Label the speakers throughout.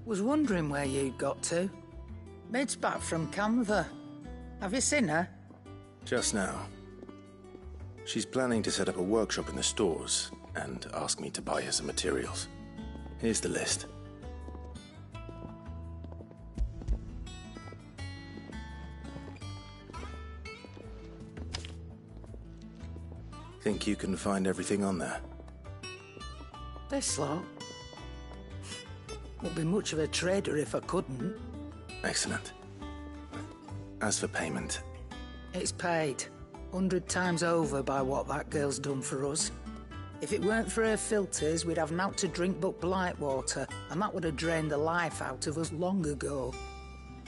Speaker 1: Was wondering where you'd got to. Mid's back from Canva. Have you seen her?
Speaker 2: Just now. She's planning to set up a workshop in the stores and ask me to buy her some materials. Here's the list. Think you can find everything on there?
Speaker 1: This lot? Wouldn't be much of a trader if I couldn't.
Speaker 2: Excellent. As for payment...
Speaker 1: It's paid. 100 times over by what that girl's done for us. If it weren't for her filters, we'd have naught to drink but blight water, and that would have drained the life out of us long ago.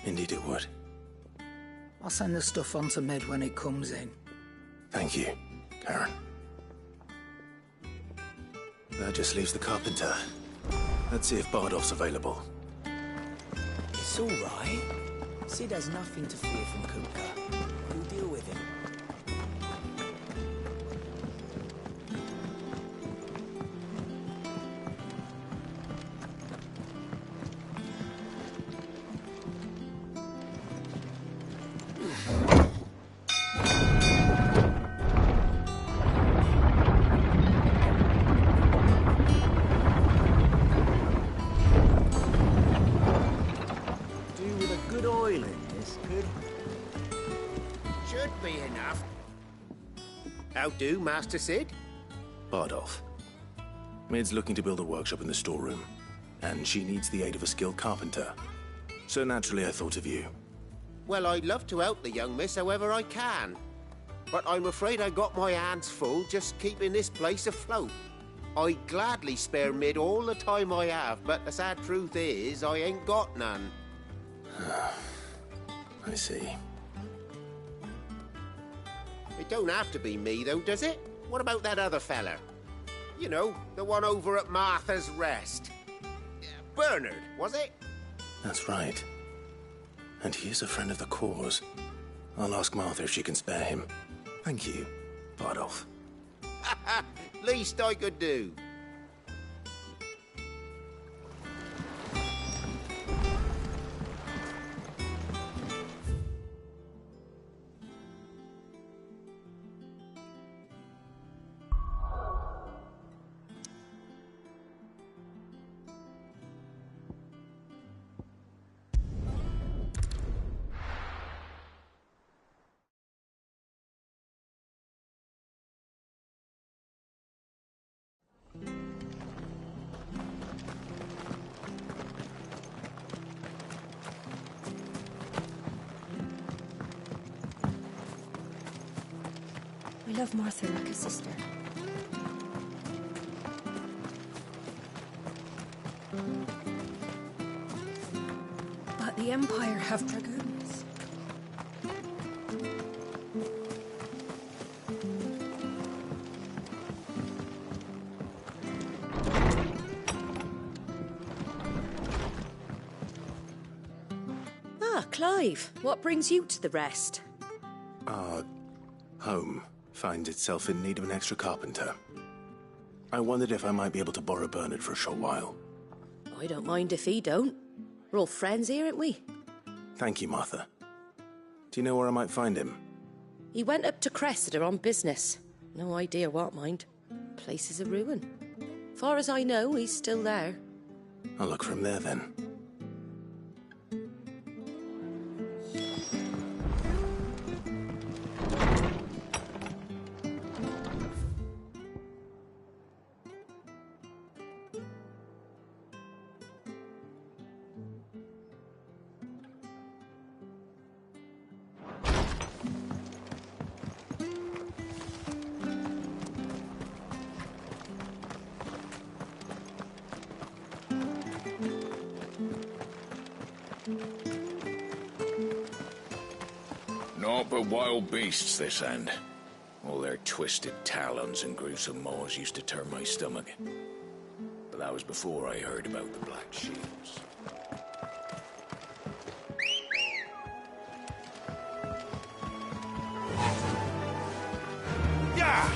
Speaker 2: Indeed it would.
Speaker 1: I'll send the stuff on to Mid when it comes in.
Speaker 2: Thank you, Karen. That just leaves the carpenter. Let's see if Bardolph's available.
Speaker 3: It's all right. Sid has nothing to fear from Kuka. We'll deal with him.
Speaker 4: How do, Master Sid?
Speaker 2: Bardolph. Mid's looking to build a workshop in the storeroom, and she needs the aid of a skilled carpenter. So naturally I thought of you.
Speaker 4: Well, I'd love to help the young miss however I can. But I'm afraid I got my hands full just keeping this place afloat. I'd gladly spare Mid all the time I have, but the sad truth is I ain't got none.
Speaker 2: I see.
Speaker 4: It don't have to be me, though, does it? What about that other fella? You know, the one over at Martha's Rest. Bernard, was it?
Speaker 2: That's right. And he is a friend of the cause. I'll ask Martha if she can spare him. Thank you, Bardolph.
Speaker 4: Least I could do.
Speaker 5: I love Martha like a sister. But the Empire have dragoons.
Speaker 6: Ah, Clive, what brings you to the Rest?
Speaker 2: Our home finds itself in need of an extra carpenter. I wondered if I might be able to borrow Bernard for a short while.
Speaker 6: I don't mind if he don't. We're all friends here, aren't we?
Speaker 2: Thank you, Martha. Do you know where I might find him?
Speaker 6: He went up to Cressida on business. No idea what, mind. Place is a ruin. Far as I know, he's still there.
Speaker 2: I'll look for him there, then.
Speaker 7: Naught but wild beasts, this end. All their twisted talons and gruesome maws used to turn my stomach. But that was before I heard about the Black Shields.
Speaker 4: Yeah!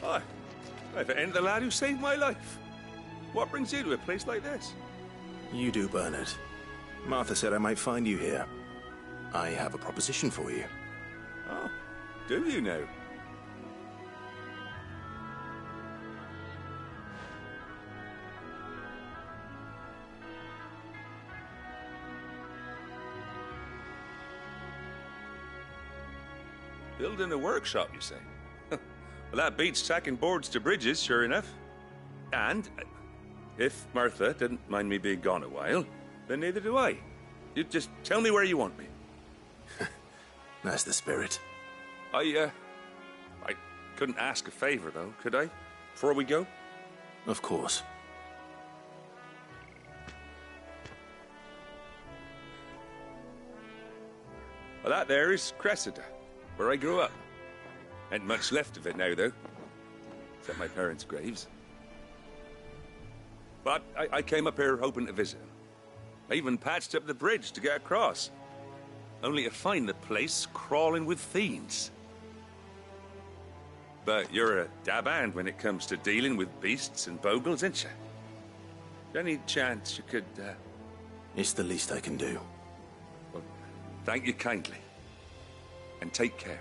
Speaker 8: Hi. If it ain't the lad who saved my life. What brings you to a place like this?
Speaker 2: You do, Bernard. Martha said I might find you here. I have a proposition for you.
Speaker 8: Oh, do you now? Building a workshop, you say? Well, that beats tacking boards to bridges, sure enough. And if Martha didn't mind me being gone a while, then neither do I. You just tell me where you want me.
Speaker 2: That's the spirit.
Speaker 8: I couldn't ask a favor, though, could I? Before we go?
Speaker 2: Of course.
Speaker 8: Well, that there is Cressida, where I grew up. Ain't much left of it now, though. Except my parents' graves. But I came up here hoping to visit them. I even patched up the bridge to get across. Only to find the place crawling with fiends. But you're a dab hand when it comes to dealing with beasts and bogles, ain't you? Any chance you could,
Speaker 2: It's the least I can do.
Speaker 8: Well, thank you kindly. And take care.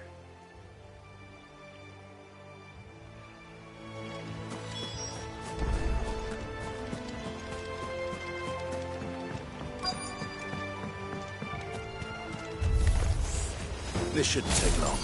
Speaker 2: This shouldn't take long.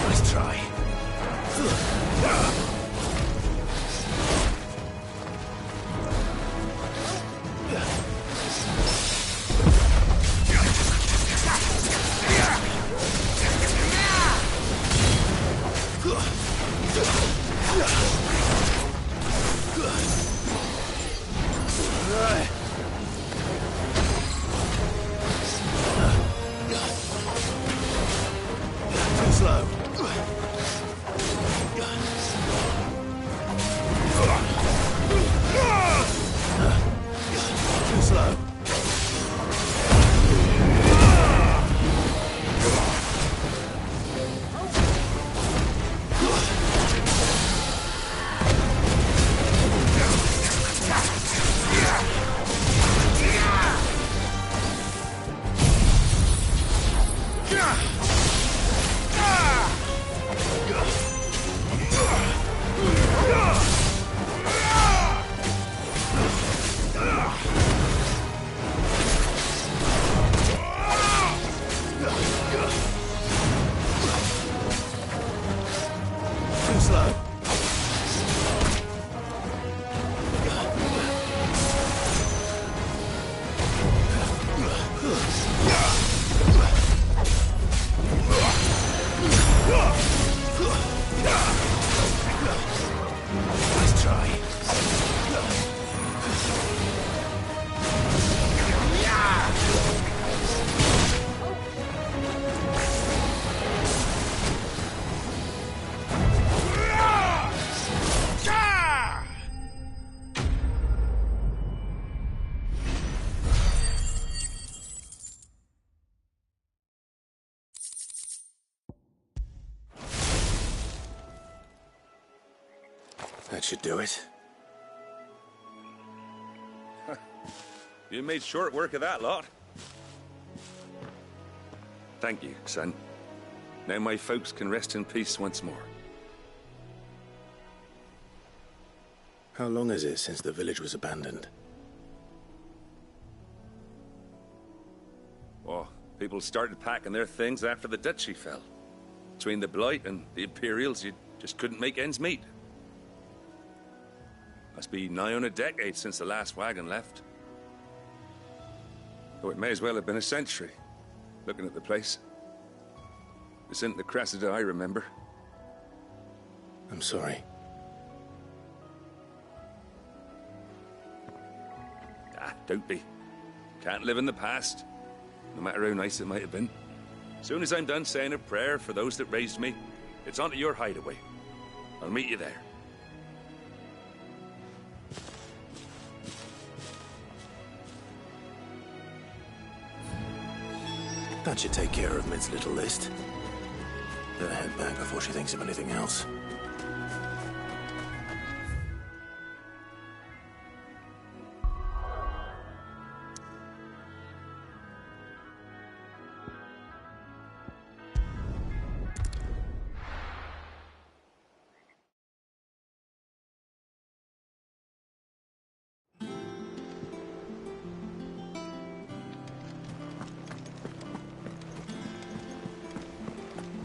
Speaker 2: Nice try. That should do it.
Speaker 8: You made short work of that lot. Thank you, son. Now my folks can rest in peace once more.
Speaker 2: How long is it since the village was abandoned?
Speaker 8: Oh, people started packing their things after the duchy fell. Between the Blight and the Imperials, you just couldn't make ends meet. Must be nigh on a decade since the last wagon left. Oh, it may as well have been a century, looking at the place. This isn't the Cressida I remember.
Speaker 2: I'm sorry.
Speaker 8: Ah, don't be. Can't live in the past, no matter how nice it might have been. As soon as I'm done saying a prayer for those that raised me, it's on to your hideaway. I'll meet you there.
Speaker 2: That should take care of Mid's little list. Better head back before she thinks of anything else.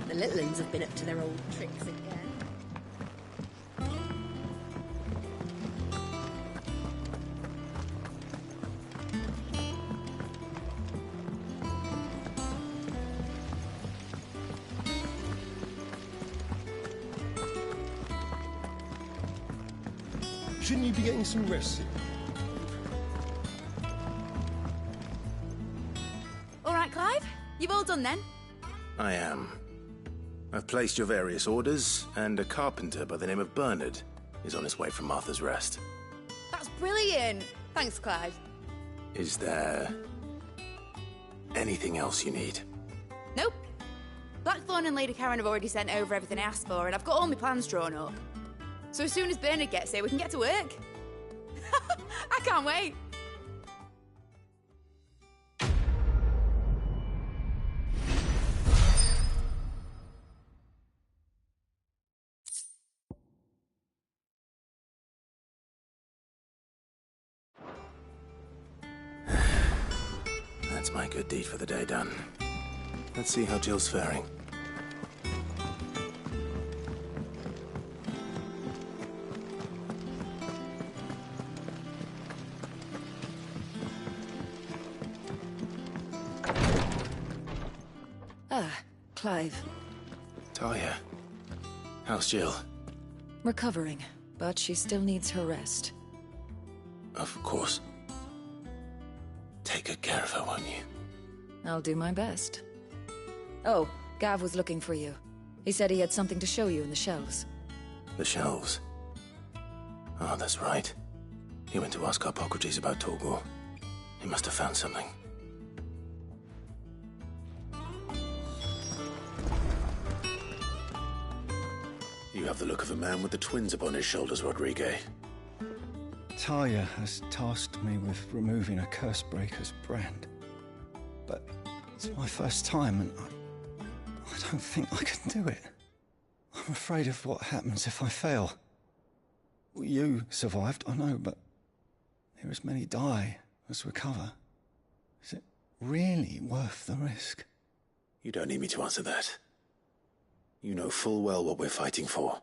Speaker 5: The little uns have been up to their old tricks again.
Speaker 9: Shouldn't you be getting some rest?
Speaker 10: All right, Clive. You've all done then?
Speaker 2: I am. I've placed your various orders, and a carpenter by the name of Bernard is on his way from Martha's Rest.
Speaker 10: That's brilliant. Thanks, Clive.
Speaker 2: Is there anything else you need?
Speaker 10: Nope. Blackthorn and Lady Karen have already sent over everything I asked for, and I've got all my plans drawn up. So as soon as Bernard gets here, we can get to work. I can't wait.
Speaker 2: That's my good deed for the day done. Let's see how Jill's faring.
Speaker 11: Ah, Clive.
Speaker 2: Talia, how's Jill?
Speaker 11: Recovering, but she still needs her rest.
Speaker 2: Of course. Take good care of her, won't you?
Speaker 11: I'll do my best. Oh, Gav was looking for you. He said he had something to show you in the shelves.
Speaker 2: The shelves? Oh, that's right. He went to ask Hippocrates about Torgor. He must have found something. You have the look of a man with the twins upon his shoulders, Rodrigue.
Speaker 9: Talia has tasked me with removing a Cursebreaker's brand. But it's my first time, and I don't think I can do it. I'm afraid of what happens if I fail. You survived, I know, but there as many die as recover. Is it really worth the risk?
Speaker 2: You don't need me to answer that. You know full well what we're fighting for.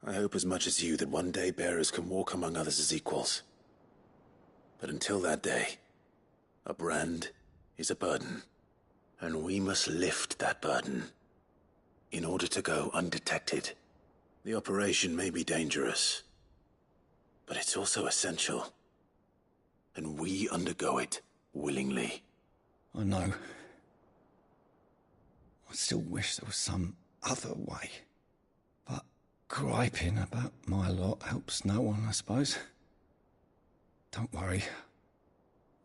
Speaker 2: I hope as much as you that one day bearers can walk among others as equals. But until that day, a brand is a burden, and we must lift that burden in order to go undetected. The operation may be dangerous, but it's also essential, and we undergo it willingly.
Speaker 9: I know. I still wish there was some other way. But griping about my lot helps no one, I suppose. Don't worry.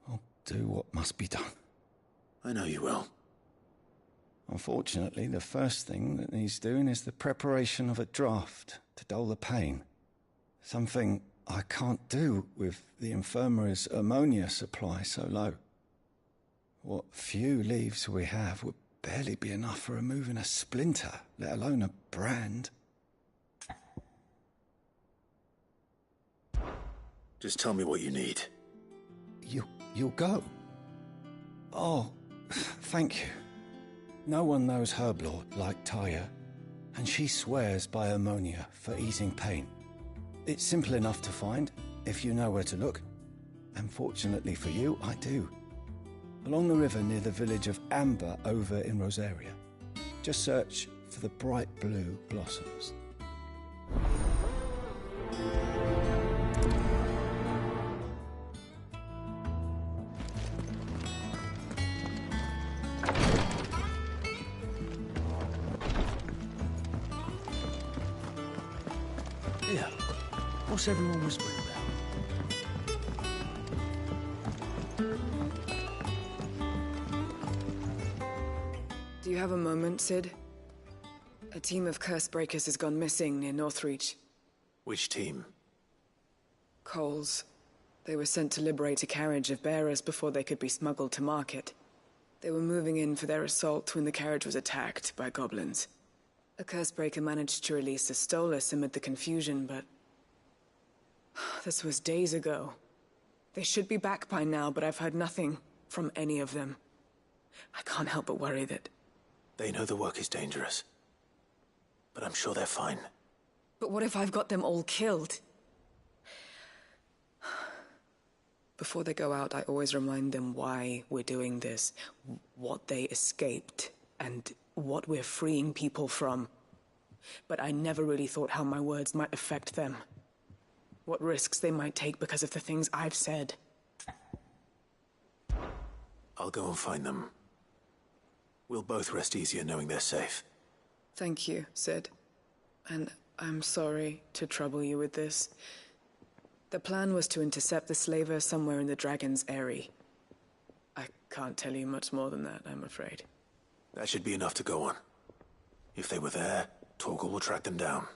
Speaker 9: I'll do what must be done.
Speaker 2: I know you will.
Speaker 9: Unfortunately, the first thing that needs doing is the preparation of a draft to dull the pain. Something I can't do with the infirmary's ammonia supply so low. What few leaves we have would barely be enough for removing a splinter, let alone a brand.
Speaker 2: Just tell me what you need.
Speaker 9: You'll go? Oh, thank you. No one knows Herblord like Taya, and she swears by ammonia for easing pain. It's simple enough to find, if you know where to look. And fortunately for you, I do. Along the river near the village of Amber over in Rosaria. Just search for the bright blue blossoms.
Speaker 3: Yeah. What's everyone whispering about?
Speaker 12: Do you have a moment, Sid? A team of curse breakers has gone missing near Northreach.
Speaker 2: Which team?
Speaker 12: Coles. They were sent to liberate a carriage of bearers before they could be smuggled to market. They were moving in for their assault when the carriage was attacked by goblins. A curse breaker managed to release a Stolas amid the confusion, but... this was days ago. They should be back by now, but I've heard nothing from any of them. I can't help but worry that...
Speaker 2: They know the work is dangerous. But I'm sure they're fine.
Speaker 12: But what if I've got them all killed? Before they go out, I always remind them why we're doing this, what they escaped, and what we're freeing people from. But I never really thought how my words might affect them. What risks they might take because of the things I've said.
Speaker 2: I'll go and find them. We'll both rest easier knowing they're safe.
Speaker 12: Thank you, Sid. And I'm sorry to trouble you with this. The plan was to intercept the slaver somewhere in the Dragon's Eyrie. I can't tell you much more than that, I'm afraid.
Speaker 2: That should be enough to go on. If they were there, Torgal will track them down.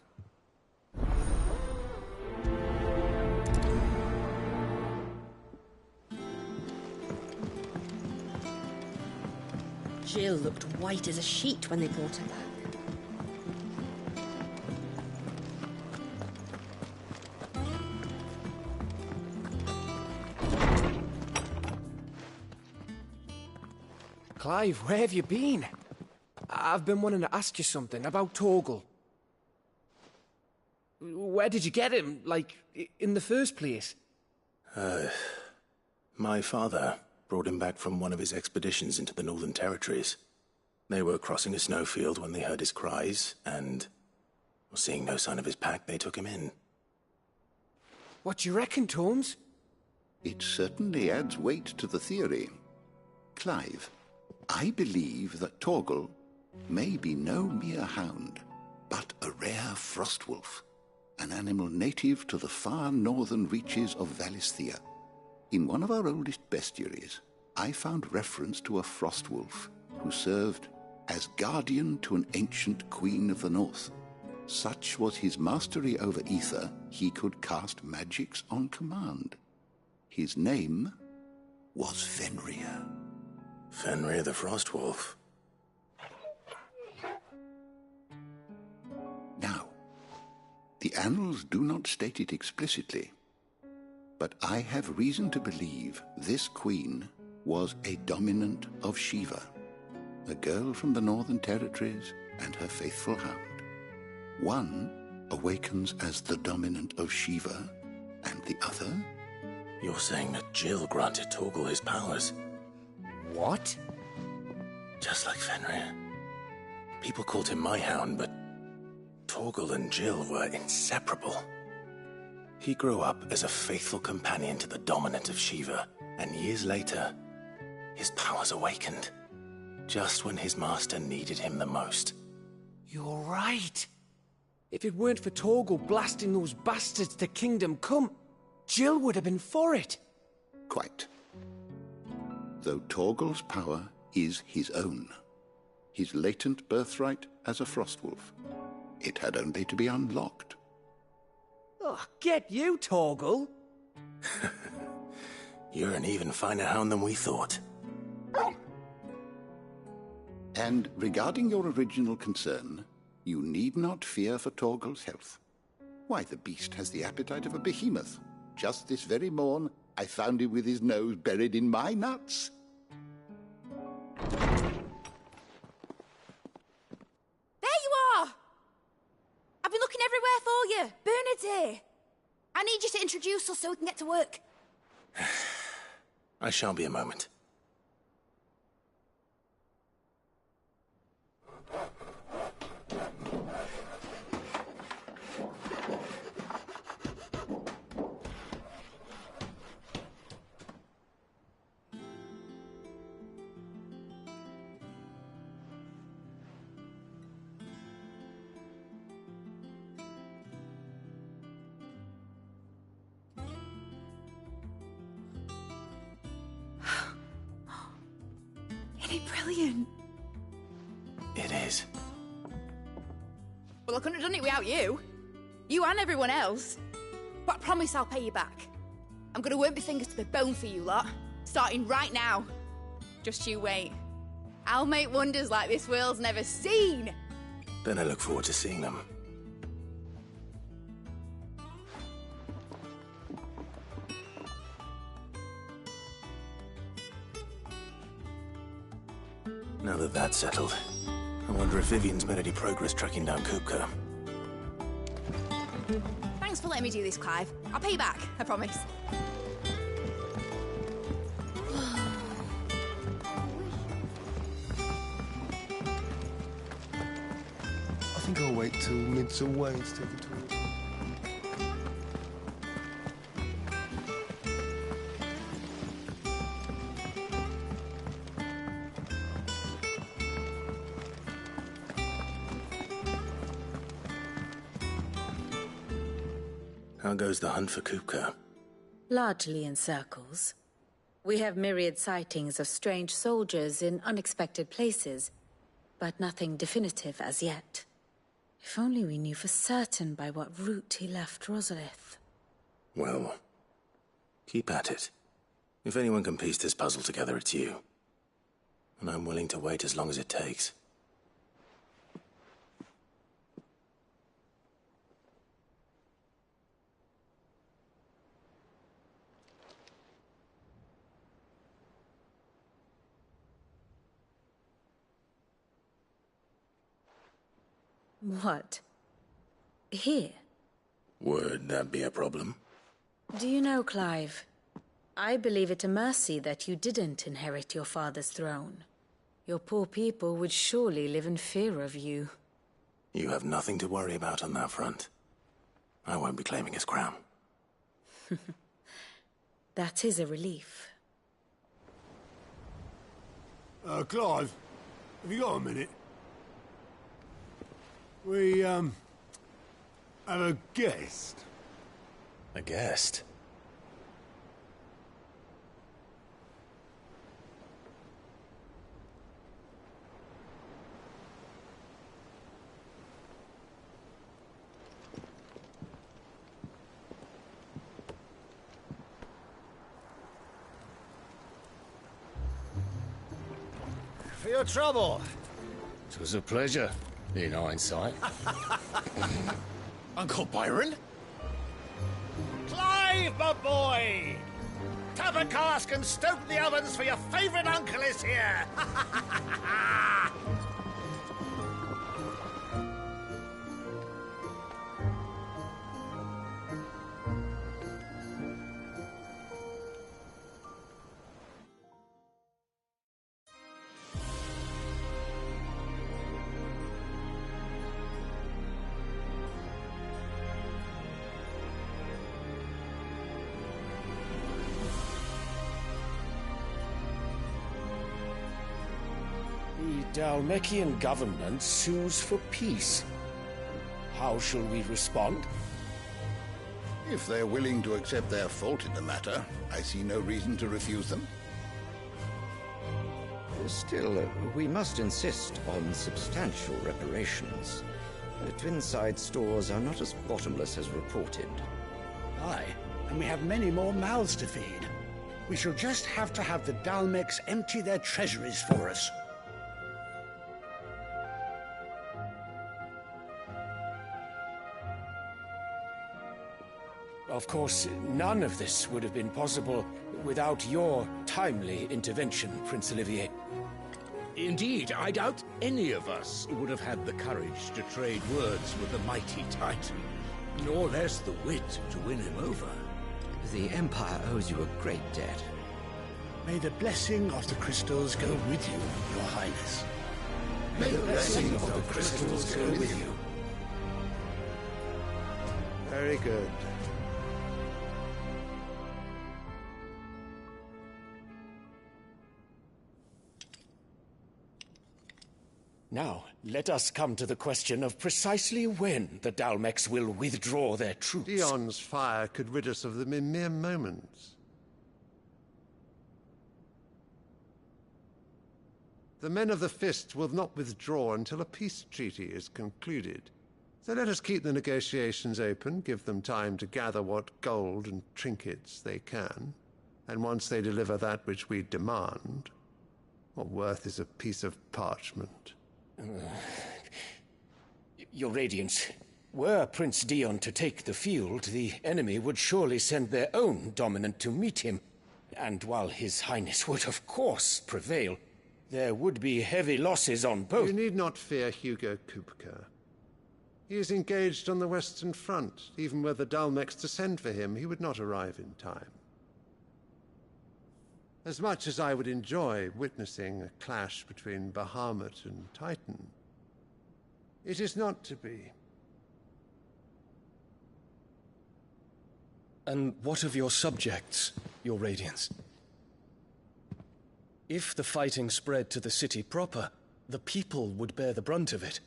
Speaker 6: Jill looked white as a sheet when they brought her back.
Speaker 3: Clive, where have you been? I've been wanting to ask you something about Torgal. Where did you get him, like, in the first place?
Speaker 2: My father brought him back from one of his expeditions into the Northern Territories. They were crossing a snowfield when they heard his cries, and, seeing no sign of his pack, they took him in.
Speaker 3: What do you reckon, Tomes?
Speaker 13: It certainly adds weight to the theory. Clive, I believe that Torgal may be no mere hound, but a rare frostwolf, an animal native to the far northern reaches of Valisthea. In one of our oldest bestiaries, I found reference to a frostwolf who served as guardian to an ancient queen of the north. Such was his mastery over ether, he could cast magics on command. His name was Fenrir.
Speaker 2: Fenrir the Frostwolf.
Speaker 13: Now, the annals do not state it explicitly, but I have reason to believe this queen was a dominant of Shiva, a girl from the Northern Territories and her faithful hound. One awakens as the dominant of Shiva, and the other...
Speaker 2: You're saying that Jill granted Torgal his powers?
Speaker 3: What?
Speaker 2: Just like Fenrir. People called him my hound, but Torgal and Jill were inseparable. He grew up as a faithful companion to the dominant of Shiva, and years later, his powers awakened, just when his master needed him the most.
Speaker 3: You're right. If it weren't for Torgal blasting those bastards to Kingdom Come, Jill would have been for it.
Speaker 13: Quite. Though Torgal's power is his own, his latent birthright as a frostwolf. It had only to be unlocked.
Speaker 3: Oh, get you, Torgal!
Speaker 2: You're an even finer hound than we thought.
Speaker 13: And regarding your original concern, you need not fear for Torgal's health. Why, the beast has the appetite of a behemoth. Just this very morn, I found him with his nose buried in my nuts.
Speaker 10: There you are! I've been looking everywhere for you. Bernard's here. I need you to introduce us so we can get to work.
Speaker 2: I shan't be a moment.
Speaker 10: Brilliant.
Speaker 2: It is.
Speaker 10: Well, I couldn't have done it without you. You and everyone else. But I promise I'll pay you back. I'm gonna work my fingers to the bone for you lot, starting right now. Just you wait. I'll make wonders like this world's never seen.
Speaker 2: Then I look forward to seeing them. Now that that's settled, I wonder if Vivian's made any progress tracking down Kupka.
Speaker 10: Thanks for letting me do this, Clive. I'll pay you back, I promise.
Speaker 14: I think I'll wait till mid's away to take a tour.
Speaker 2: How goes the hunt for Kupka?
Speaker 11: Largely in circles. We have myriad sightings of strange soldiers in unexpected places, but nothing definitive as yet. If only we knew for certain by what route he left Rosalith.
Speaker 2: Well, keep at it. If anyone can piece this puzzle together, it's you. And I'm willing to wait as long as it takes.
Speaker 11: What? Here?
Speaker 2: Would that be a problem?
Speaker 11: Do you know, Clive, I believe it a mercy that you didn't inherit your father's throne. Your poor people would surely live in fear of you.
Speaker 2: You have nothing to worry about on that front. I won't be claiming his crown.
Speaker 11: That is a relief.
Speaker 14: Clive, have you got a minute? We, have a guest.
Speaker 2: A guest?
Speaker 15: For your trouble. It was a pleasure, in hindsight.
Speaker 16: Uncle Byron?
Speaker 15: Clive, my boy! Tap a cask and stoke the ovens, for your favourite uncle is here!
Speaker 3: The Dalmekian government sues for peace. How shall we respond?
Speaker 13: If they're willing to accept their fault in the matter, I see no reason to refuse them.
Speaker 17: Still, we must insist on substantial reparations. Twinside stores are not as bottomless as reported.
Speaker 15: high, and we have many more mouths to feed. We shall just have to have the Dalmex empty their treasuries for us.
Speaker 3: Of course, none of this would have been possible without your timely intervention, Prince Olivier.
Speaker 15: Indeed, I doubt any of us would have had the courage to trade words with the mighty Titan, nor less the wit to win him over.
Speaker 17: The Empire owes you a great debt.
Speaker 15: May the blessing of the crystals go with you, Your Highness.
Speaker 17: May the blessing of the crystals go with you.
Speaker 14: Very good.
Speaker 3: Now, let us come to the question of precisely when the Dalmex will withdraw their troops.
Speaker 14: Dion's fire could rid us of them in mere moments. The men of the Fist will not withdraw until a peace treaty is concluded. So let us keep the negotiations open, give them time to gather what gold and trinkets they can, and once they deliver that which we demand, what worth is a piece of parchment?
Speaker 3: Your Radiance, were Prince Dion to take the field, the enemy would surely send their own dominant to meet him. And while His Highness would of course prevail, there would be heavy losses on both.
Speaker 14: You need not fear Hugo Kupka. He is engaged on the Western Front. Even were the Dalmex to send for him, he would not arrive in time. As much as I would enjoy witnessing a clash between Bahamut and Titan, it is not to be.
Speaker 9: And what of your subjects, Your Radiance? If the fighting spread to the city proper, the people would bear the brunt of it.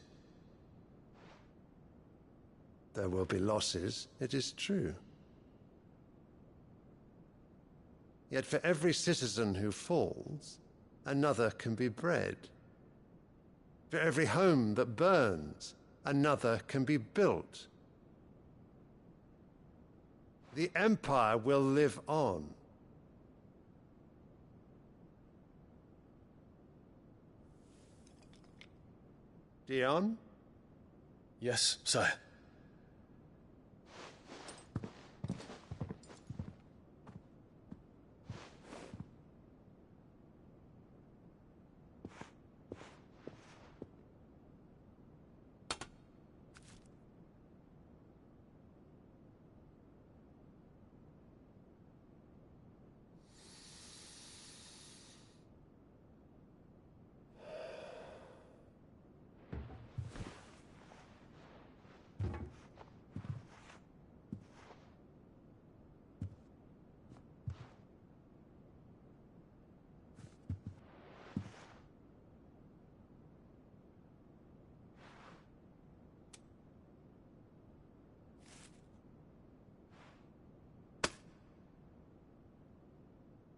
Speaker 14: There will be losses, it is true. Yet for every citizen who falls, another can be bred. For every home that burns, another can be built. The Empire will live on. Dion?
Speaker 9: Yes, sire.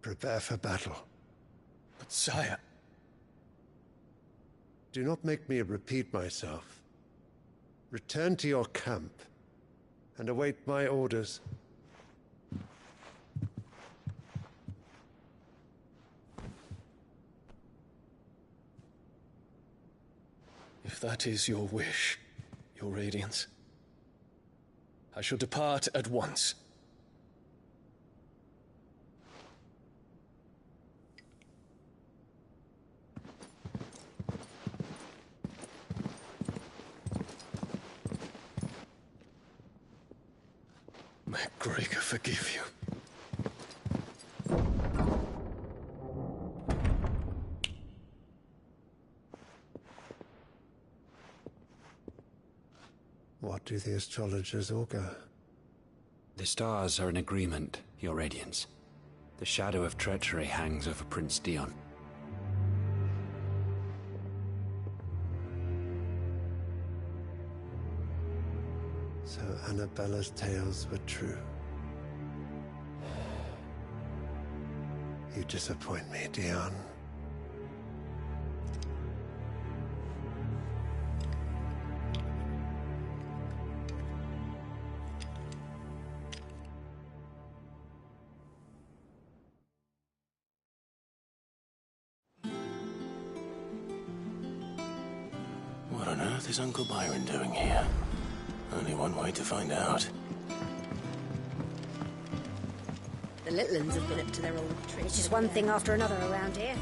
Speaker 14: Prepare for battle.
Speaker 9: But sire...
Speaker 14: Do not make me repeat myself. Return to your camp and await my orders.
Speaker 9: If that is your wish, Your Radiance, I shall depart at once. May Gregor forgive you.
Speaker 14: What do the astrologers augur?
Speaker 16: The stars are in agreement, Your Radiance. The shadow of treachery hangs over Prince Dion.
Speaker 14: So Annabella's tales were true. You disappoint me, Dion.
Speaker 2: earth is Uncle Byron doing here? Only one way to find out.
Speaker 5: The little uns have been up to their old tricks. It's just one thing after another around here.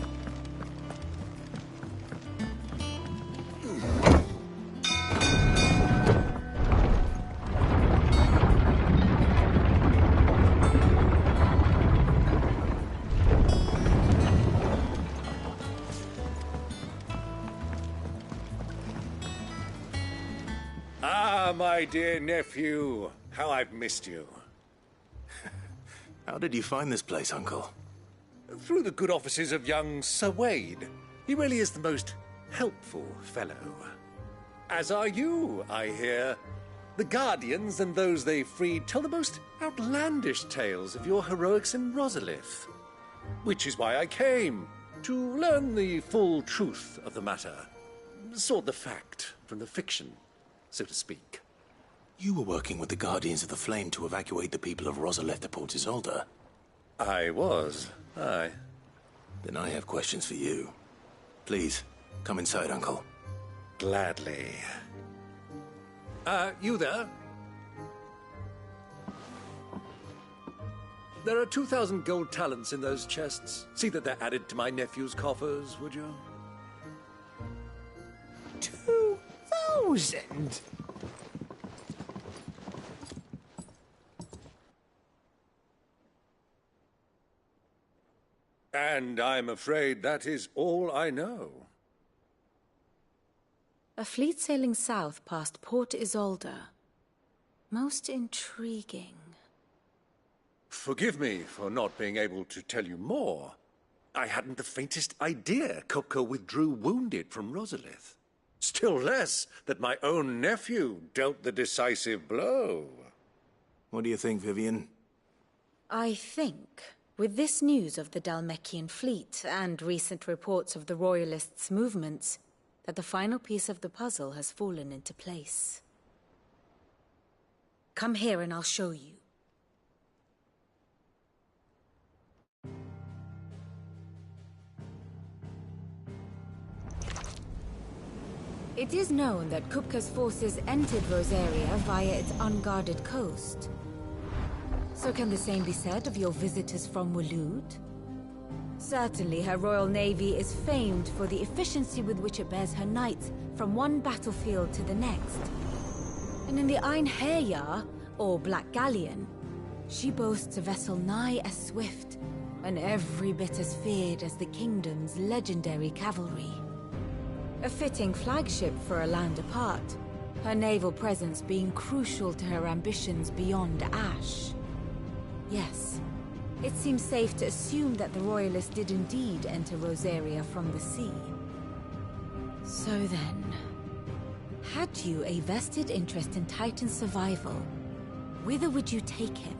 Speaker 15: Ah, my dear nephew. How I've missed you.
Speaker 2: How did you find this place, Uncle?
Speaker 15: Through the good offices of young Sir Wade. He really is the most helpful fellow. As are you, I hear. The Guardians and those they freed tell the most outlandish tales of your heroics in Rosalith. Which is why I came, to learn the full truth of the matter. Sort the fact from the fiction, so to speak.
Speaker 2: You were working with the Guardians of the Flame to evacuate the people of Rosalith to Port Isolde.
Speaker 15: I was, aye.
Speaker 2: Then I have questions for you. Please, come inside, Uncle.
Speaker 15: Gladly. You there? There are 2,000 gold talents in those chests. See that they're added to my nephew's coffers, would you?
Speaker 18: 2,000?
Speaker 15: And I'm afraid that is all I know.
Speaker 11: A fleet sailing south past Port Isolde. Most intriguing.
Speaker 15: Forgive me for not being able to tell you more. I hadn't the faintest idea Kupka withdrew wounded from Rosalith. Still less that my own nephew dealt the decisive blow.
Speaker 2: What do you think, Vivian?
Speaker 11: I think, with this news of the Dalmekian fleet and recent reports of the Royalists' movements, that the final piece of the puzzle has fallen into place. Come here and I'll show you. It is known that Kupka's forces entered Rosaria via its unguarded coast. So can the same be said of your visitors from Waloed? Certainly her Royal Navy is famed for the efficiency with which it bears her knights from one battlefield to the next. And in the Einherjar, or Black Galleon, she boasts a vessel nigh as swift and every bit as feared as the kingdom's legendary cavalry. A fitting flagship for a land apart, her naval presence being crucial to her ambitions beyond Ash. Yes, it seems safe to assume that the Royalists did indeed enter Rosaria from the sea. So then, had you a vested interest in Titan's survival, whither would you take him?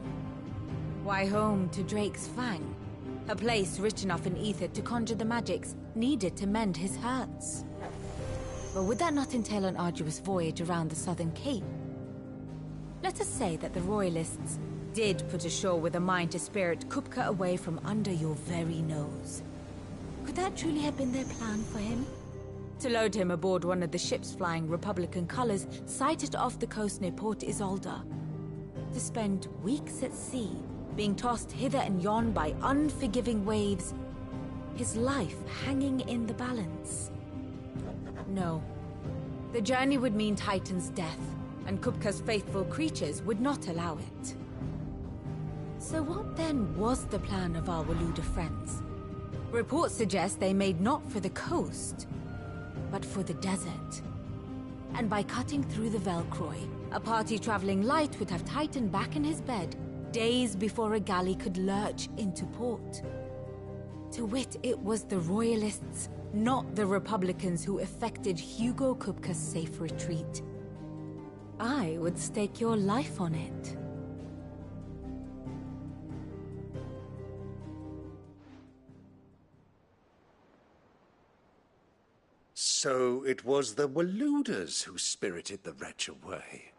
Speaker 11: Why, home to Drake's Fang, a place rich enough in ether to conjure the magics needed to mend his hurts. But would that not entail an arduous voyage around the southern cape? Let us say that the Royalists did put ashore with a mind to spirit Kupka away from under your very nose. Could that truly have been their plan for him? To load him aboard one of the ships flying Republican colors sighted off the coast near Port Isolde. To spend weeks at sea, being tossed hither and yon by unforgiving waves, his life hanging in the balance. No. The journey would mean Titan's death, and Kupka's faithful creatures would not allow it. So what then was the plan of our Waluda friends? Reports suggest they made not for the coast, but for the desert. And by cutting through the Velcroy, a party traveling light would have Titan back in his bed days before a galley could lurch into port. To wit, it was the Royalists, not the Republicans, who effected Hugo Kupka's safe retreat. I would stake your life on it.
Speaker 15: So it was the Waluders who spirited the wretch away.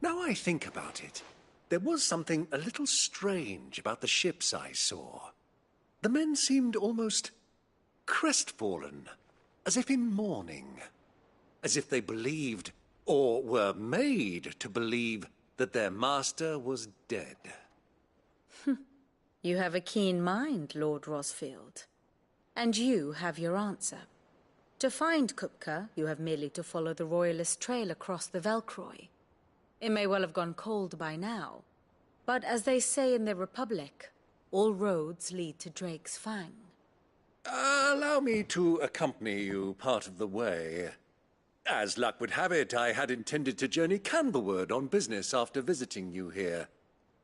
Speaker 15: Now I think about it, there was something a little strange about the ships I saw. The men seemed almost crestfallen, as if in mourning. as if they believed, or were made to believe, that their master was dead.
Speaker 11: You have a keen mind, Lord Rosfield. And you have your answer. To find Kupka, you have merely to follow the Royalist trail across the Velcroy. It may well have gone cold by now, but as they say in the Republic, all roads lead to Drake's Fang.
Speaker 15: Allow me to accompany you part of the way. As luck would have it, I had intended to journey Canberward on business after visiting you here.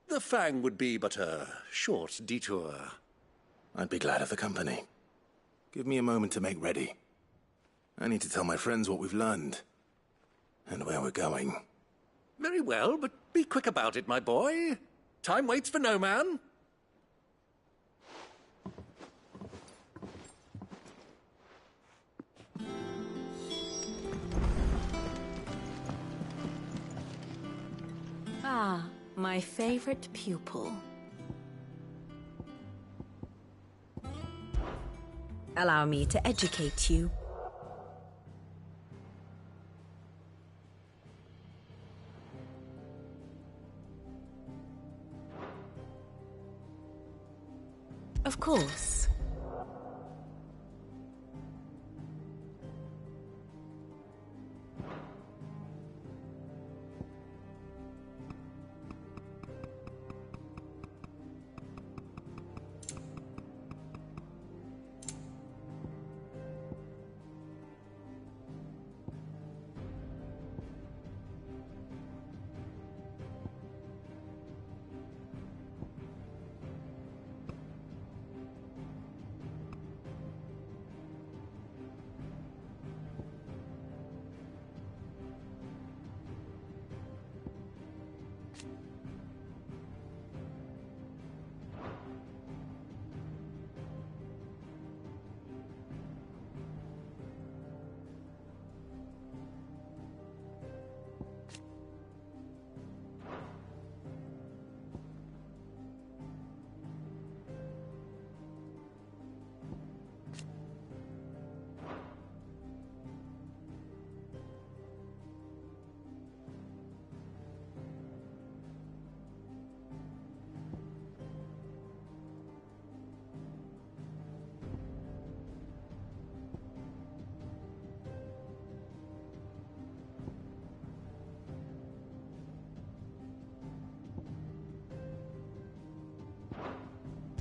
Speaker 15: The Fang would be but a short detour.
Speaker 2: I'd be glad of the company. Give me a moment to make ready. I need to tell my friends what we've learned, and where we're going.
Speaker 15: Very well, but be quick about it, my boy. Time waits for no man.
Speaker 11: Ah, my favorite pupil. Allow me to educate you. Of course.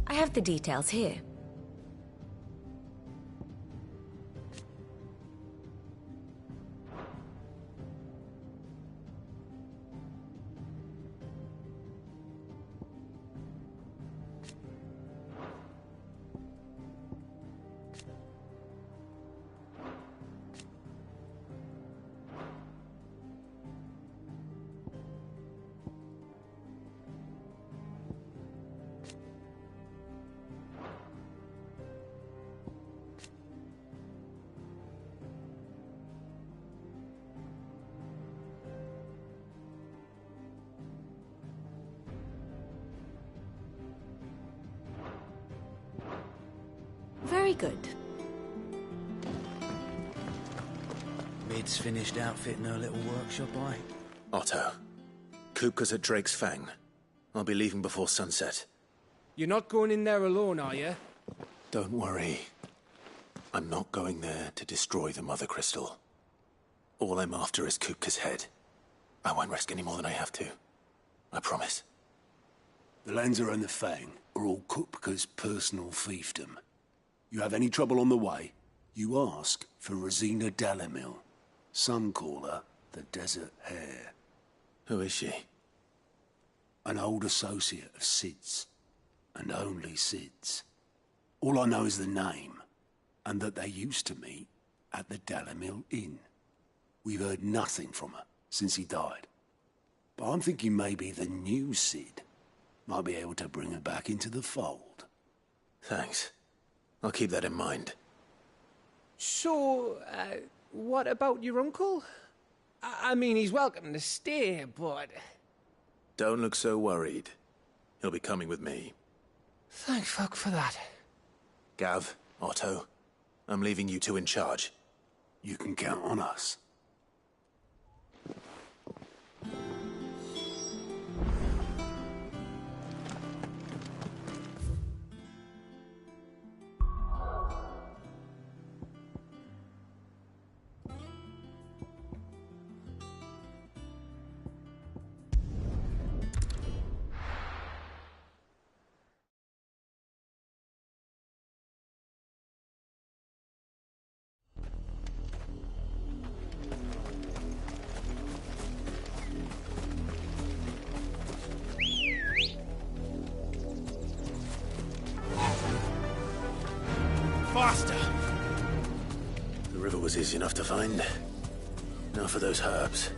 Speaker 11: I have the details here. Very good.
Speaker 18: Mid's finished outfitting her little workshop,
Speaker 2: Otto, Kupka's at Drake's Fang. I'll be leaving before sunset.
Speaker 19: You're not going in there alone, are you?
Speaker 2: Don't worry. I'm not going there to destroy the Mother Crystal. All I'm after is Kupka's head. I won't risk any more than I have to. I promise.
Speaker 17: The Lancer and the Fang are all Kupka's personal fiefdom. You have any trouble on the way, you ask for Rosina Dalamil. Some call her the Desert Hare.
Speaker 2: Who is she?
Speaker 17: An old associate of Sid's, and only Sid's. All I know is the name, and that they used to meet at the Dalamil Inn. We've heard nothing from her since he died. But I'm thinking maybe the new Sid might be able to bring her back into the fold.
Speaker 2: Thanks. I'll keep that in mind.
Speaker 19: So, what about your uncle? I mean, he's welcome to stay, but...
Speaker 2: Don't look so worried. He'll be coming with me.
Speaker 19: Thank fuck for that.
Speaker 2: Gav, Otto, I'm leaving you two in charge.
Speaker 17: You can count on us.
Speaker 2: was easy enough to find. Now for those herbs.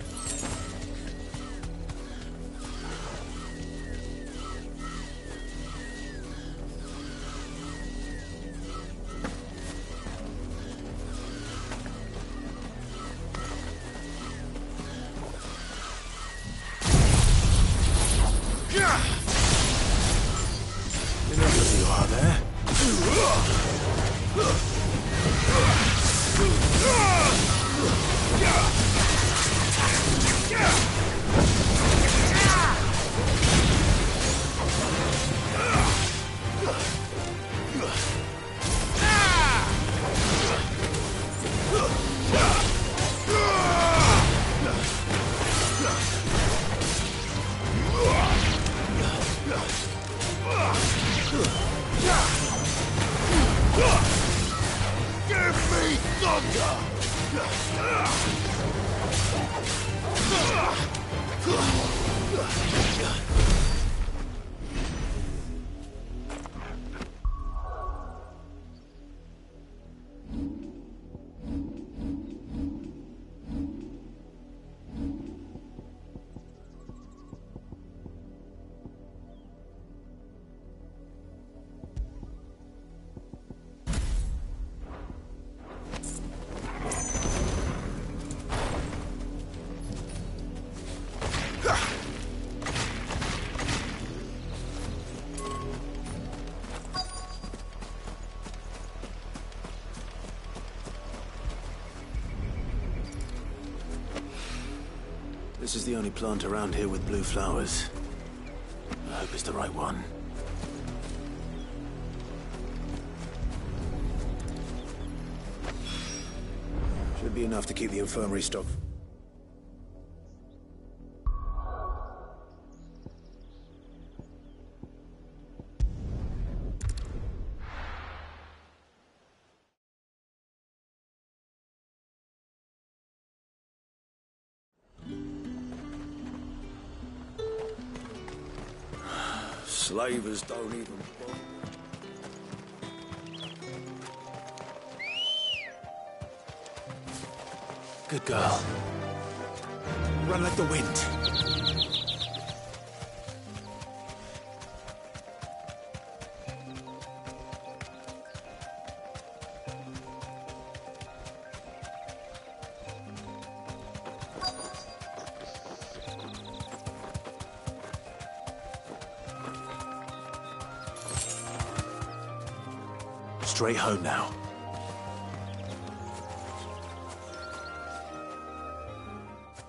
Speaker 2: This is the only plant around here with blue flowers. I hope it's the right one. Should be enough to keep the infirmary stocked. Slavers don't even bother. Good girl. Run like the wind. Straight home now.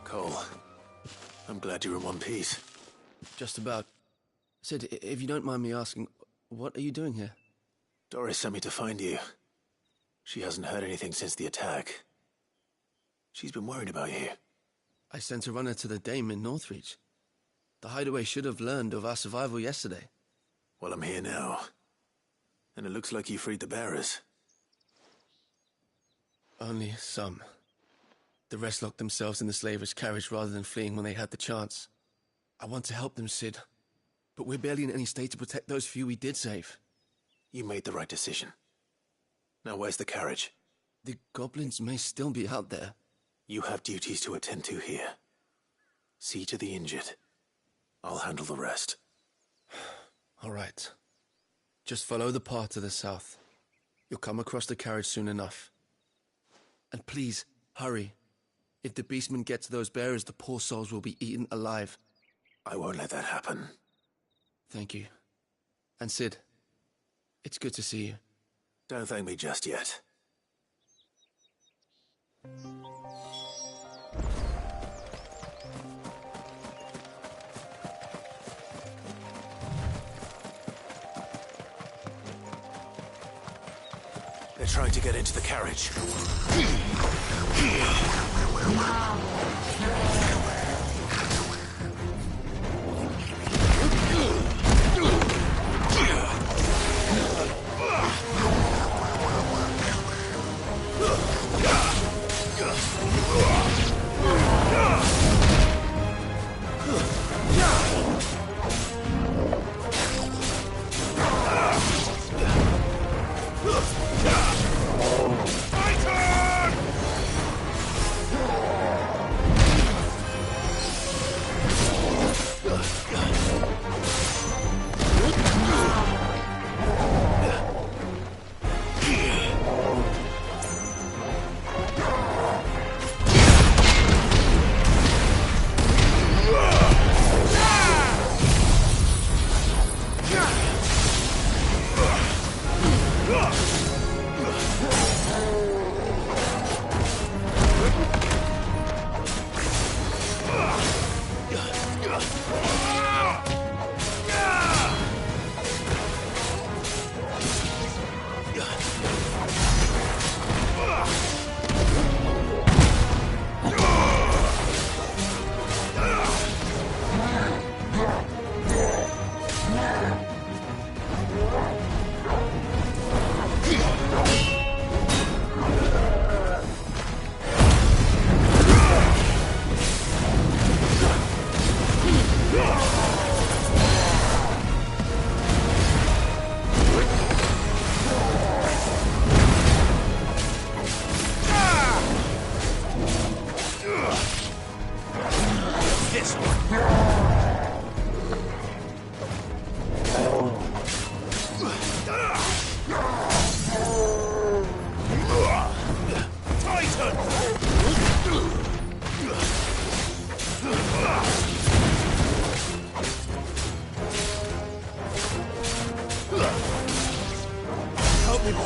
Speaker 2: Cole, I'm glad you're in one piece.
Speaker 18: Just about. Sid, if you don't mind me asking, what are you doing here?
Speaker 2: Doris sent me to find you. She hasn't heard anything since the attack. She's been worried about you.
Speaker 18: I sent a runner to the Dame in Northreach. The hideaway should have learned of our survival yesterday.
Speaker 2: Well, I'm here now. And it looks like you freed the bearers.
Speaker 18: Only some. The rest locked themselves in the slavers' carriage rather than fleeing when they had the chance. I want to help them, Sid. But we're barely in any state to protect those few we did save.
Speaker 2: You made the right decision. Now where's the carriage?
Speaker 18: The goblins may still be out there.
Speaker 2: You have duties to attend to here. See to the injured. I'll handle the rest.
Speaker 18: All right. Just follow the path to the south. You'll come across the carriage soon enough. And please, hurry. If the beastmen get to those bearers, the poor souls will be eaten alive.
Speaker 2: I won't let that happen.
Speaker 18: Thank you. And Sid, it's good to see you.
Speaker 2: Don't thank me just yet. They're trying to get into the carriage.
Speaker 18: me, boy.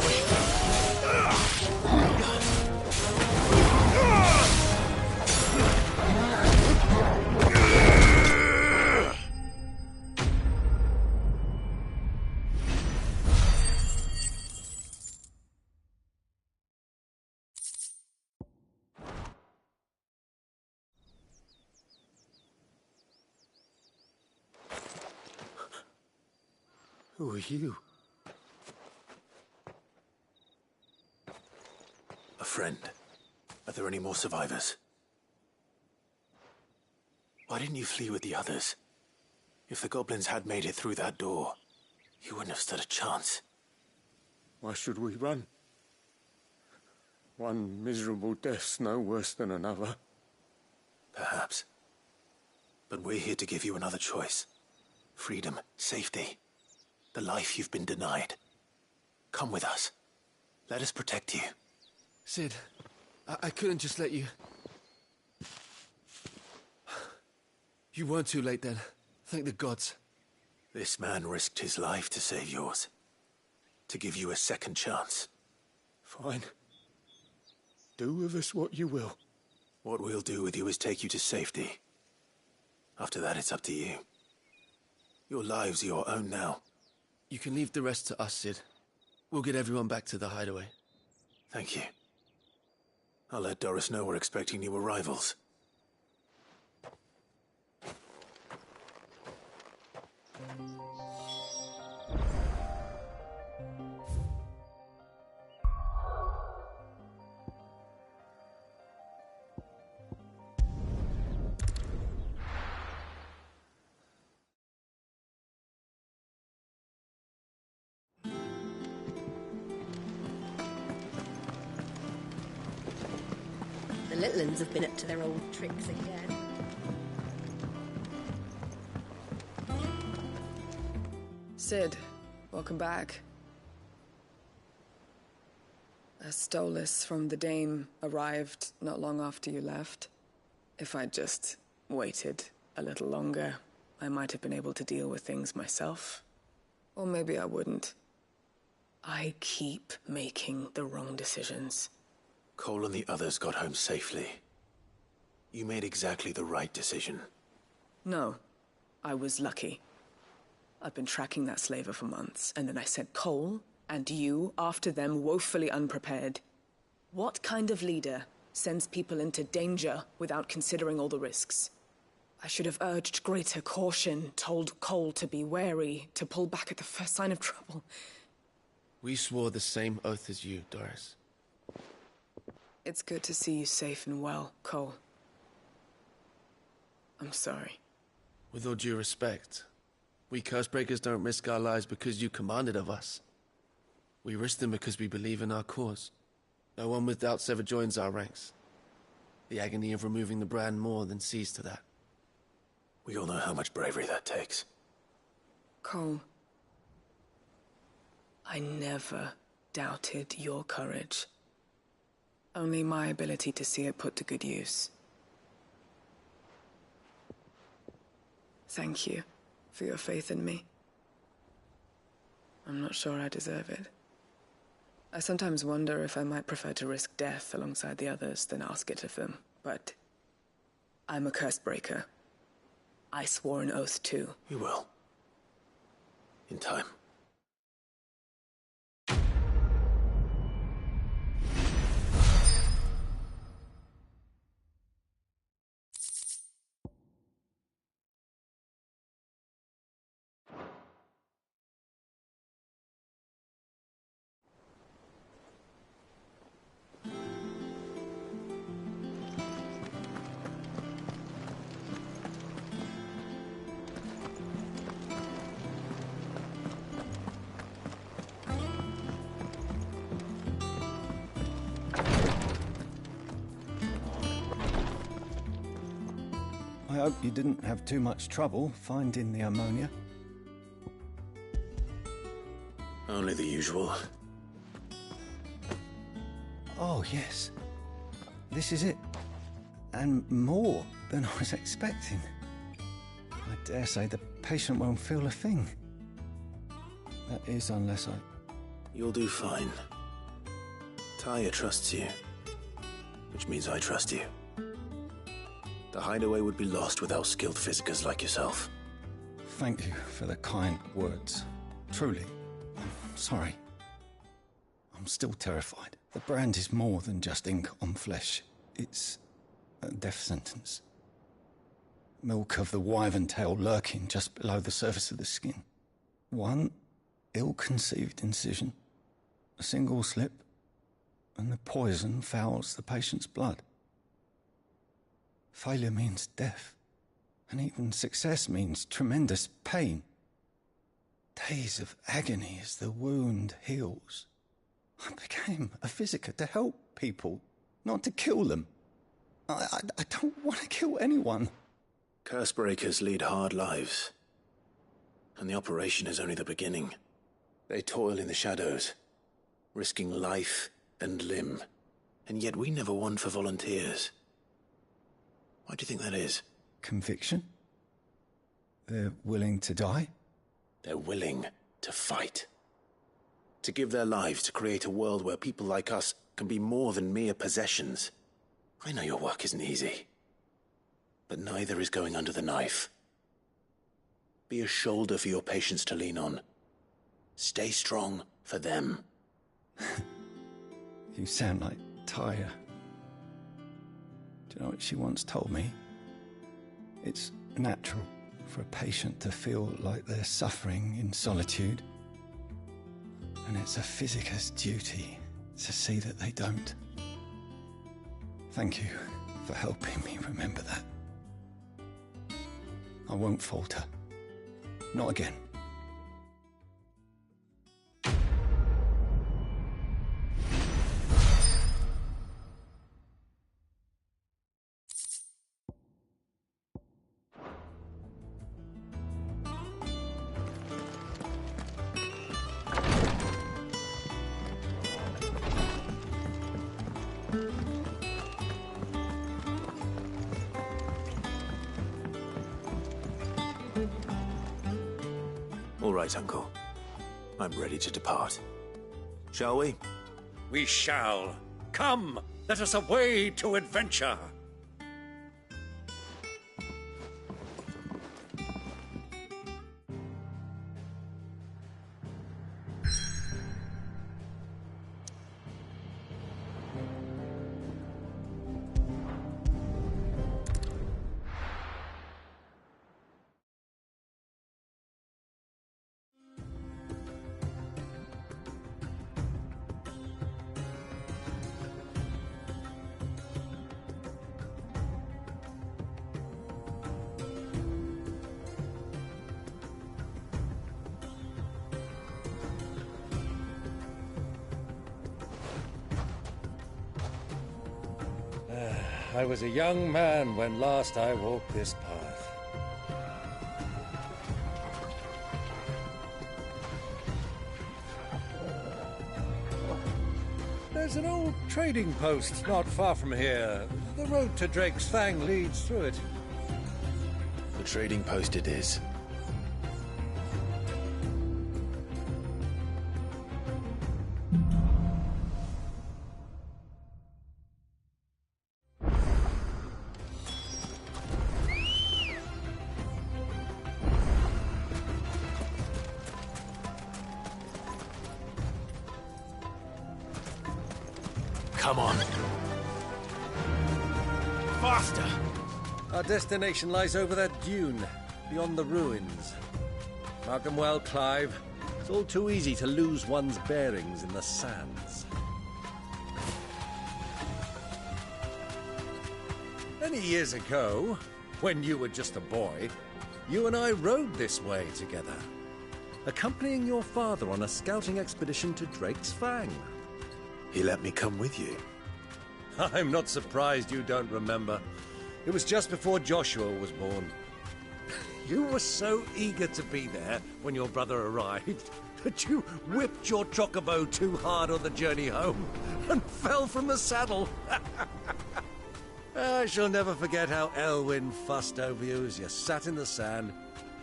Speaker 2: Who are you? A friend. Are there any more survivors? Why didn't you flee with the others? If the goblins had made it through that door, you wouldn't have stood a chance.
Speaker 3: Why should we run? One miserable death's no worse than another.
Speaker 2: Perhaps. But we're here to give you another choice. Freedom, safety. The life you've been denied. Come with us. Let us protect you.
Speaker 18: Sid, I couldn't just let you... You weren't too late then. Thank the gods.
Speaker 2: This man risked his life to save yours. To give you a second chance.
Speaker 3: Fine. Do with us what you will.
Speaker 2: What we'll do with you is take you to safety. After that, it's up to you. Your lives are your own now.
Speaker 18: You can leave the rest to us, Sid. We'll get everyone back to the hideaway.
Speaker 2: Thank you. I'll let Doris know we're expecting new arrivals.
Speaker 5: The little uns have been up to their old tricks again.
Speaker 12: Sid, welcome back. A Stolas from the Dame arrived not long after you left. If I'd just waited a little longer, I might have been able to deal with things myself. Or maybe I wouldn't. I keep making the wrong decisions.
Speaker 2: Cole and the others got home safely. You made exactly the right decision.
Speaker 12: No, I was lucky. I've been tracking that slaver for months, and then I sent Cole and you after them woefully unprepared. What kind of leader sends people into danger without considering all the risks? I should have urged greater caution, told Cole to be wary, to pull back at the first sign of trouble.
Speaker 18: We swore the same oath as you, Doris.
Speaker 12: It's good to see you safe and well, Cole. I'm sorry.
Speaker 18: With all due respect, we Cursebreakers don't risk our lives because you commanded of us. We risk them because we believe in our cause. No one with doubts ever joins our ranks. The agony of removing the brand more than sees to that.
Speaker 2: We all know how much bravery that takes.
Speaker 12: Cole, I never doubted your courage. Only my ability to see it put to good use. Thank you for your faith in me. I'm not sure I deserve it. I sometimes wonder if I might prefer to risk death alongside the others than ask it of them, but I'm a Cursebreaker. I swore an oath too.
Speaker 2: You will. In time.
Speaker 9: I hope you didn't have too much trouble finding the ammonia.
Speaker 2: Only the usual.
Speaker 9: Oh, yes. This is it. And more than I was expecting. I dare say the patient won't feel a thing. That is, unless I
Speaker 2: You'll do fine. Tyre trusts you, which means I trust you. The hideaway would be lost without skilled physicers like yourself.
Speaker 9: Thank you for the kind words. Truly, I'm sorry. I'm still terrified. The brand is more than just ink on flesh. It's a death sentence. Milk of the wyvern tail lurking just below the surface of the skin. One ill-conceived incision, a single slip, and the poison fouls the patient's blood. Failure means death, and even success means tremendous pain. Days of agony as the wound heals. I became a physiker to help people, not to kill them. I don't want to kill anyone.
Speaker 2: Cursebreakers lead hard lives, and the operation is only the beginning. They toil in the shadows, risking life and limb, and yet we never won for volunteers. Why do you think that is?
Speaker 9: Conviction? They're willing to die?
Speaker 2: They're willing to fight. To give their lives to create a world where people like us can be more than mere possessions. I know your work isn't easy, but neither is going under the knife. Be a shoulder for your patients to lean on. Stay strong for them.
Speaker 9: You sound like Tyre. Do you know what she once told me? It's natural for a patient to feel like they're suffering in solitude. And it's a physiker's duty to see that they don't. Thank you for helping me remember that. I won't falter. Not again.
Speaker 2: All right, Uncle. I'm ready to depart. Shall we?
Speaker 15: We shall. Come, let us away to adventure. I was a young man when last I walked this path. There's an old trading post not far from here. The road to Drake's Fang leads through it.
Speaker 2: The trading post it is. Come on. Faster!
Speaker 15: Our destination lies over that dune, beyond the ruins. Mark 'em well, Clive. It's all too easy to lose one's bearings in the sands. Many years ago, when you were just a boy, you and I rode this way together, accompanying your father on a scouting expedition to Drake's Fang.
Speaker 2: He let me come with you.
Speaker 15: I'm not surprised you don't remember. It was just before Joshua was born. You were so eager to be there when your brother arrived that you whipped your chocobo too hard on the journey home and fell from the saddle. I shall never forget how Elwyn fussed over you as you sat in the sand,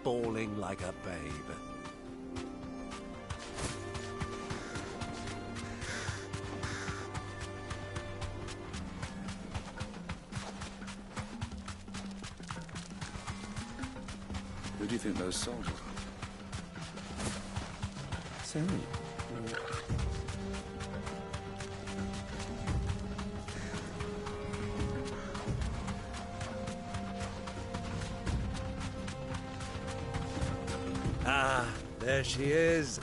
Speaker 15: bawling like a babe.
Speaker 7: Who do you think those soldiers are?
Speaker 15: Ah, there she is.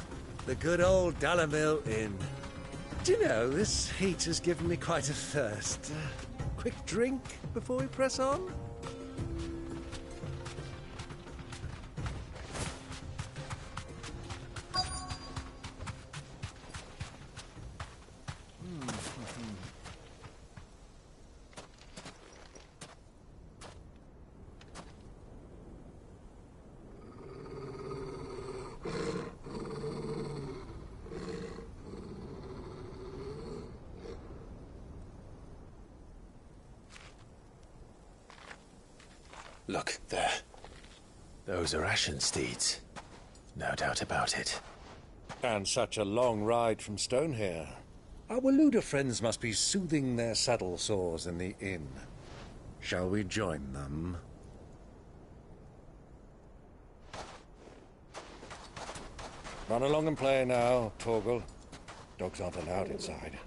Speaker 15: The good old Dalamil Inn. Do you know, this heat has given me quite a thirst. Quick drink before we press on?
Speaker 2: Look, there. Those are Ashen steeds. No doubt about it.
Speaker 15: And such a long ride from Stonehair. Our Waluda friends must be soothing their saddle sores in the inn. Shall we join them? Run along and play now, Torgal. Dogs aren't allowed inside.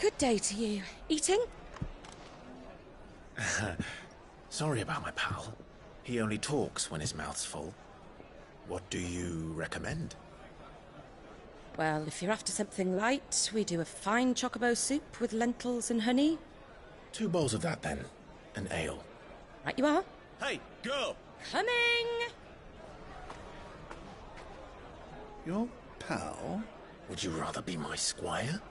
Speaker 6: Good day to you. Eating?
Speaker 2: Sorry about my pal. He only talks when his mouth's full. What do you recommend?
Speaker 6: Well, if you're after something light, we do a fine chocobo soup with lentils and honey.
Speaker 2: 2 bowls of that, then. An ale.
Speaker 6: Right you are.
Speaker 2: Hey, girl!
Speaker 6: Coming!
Speaker 2: Your pal? Would you rather be my squire?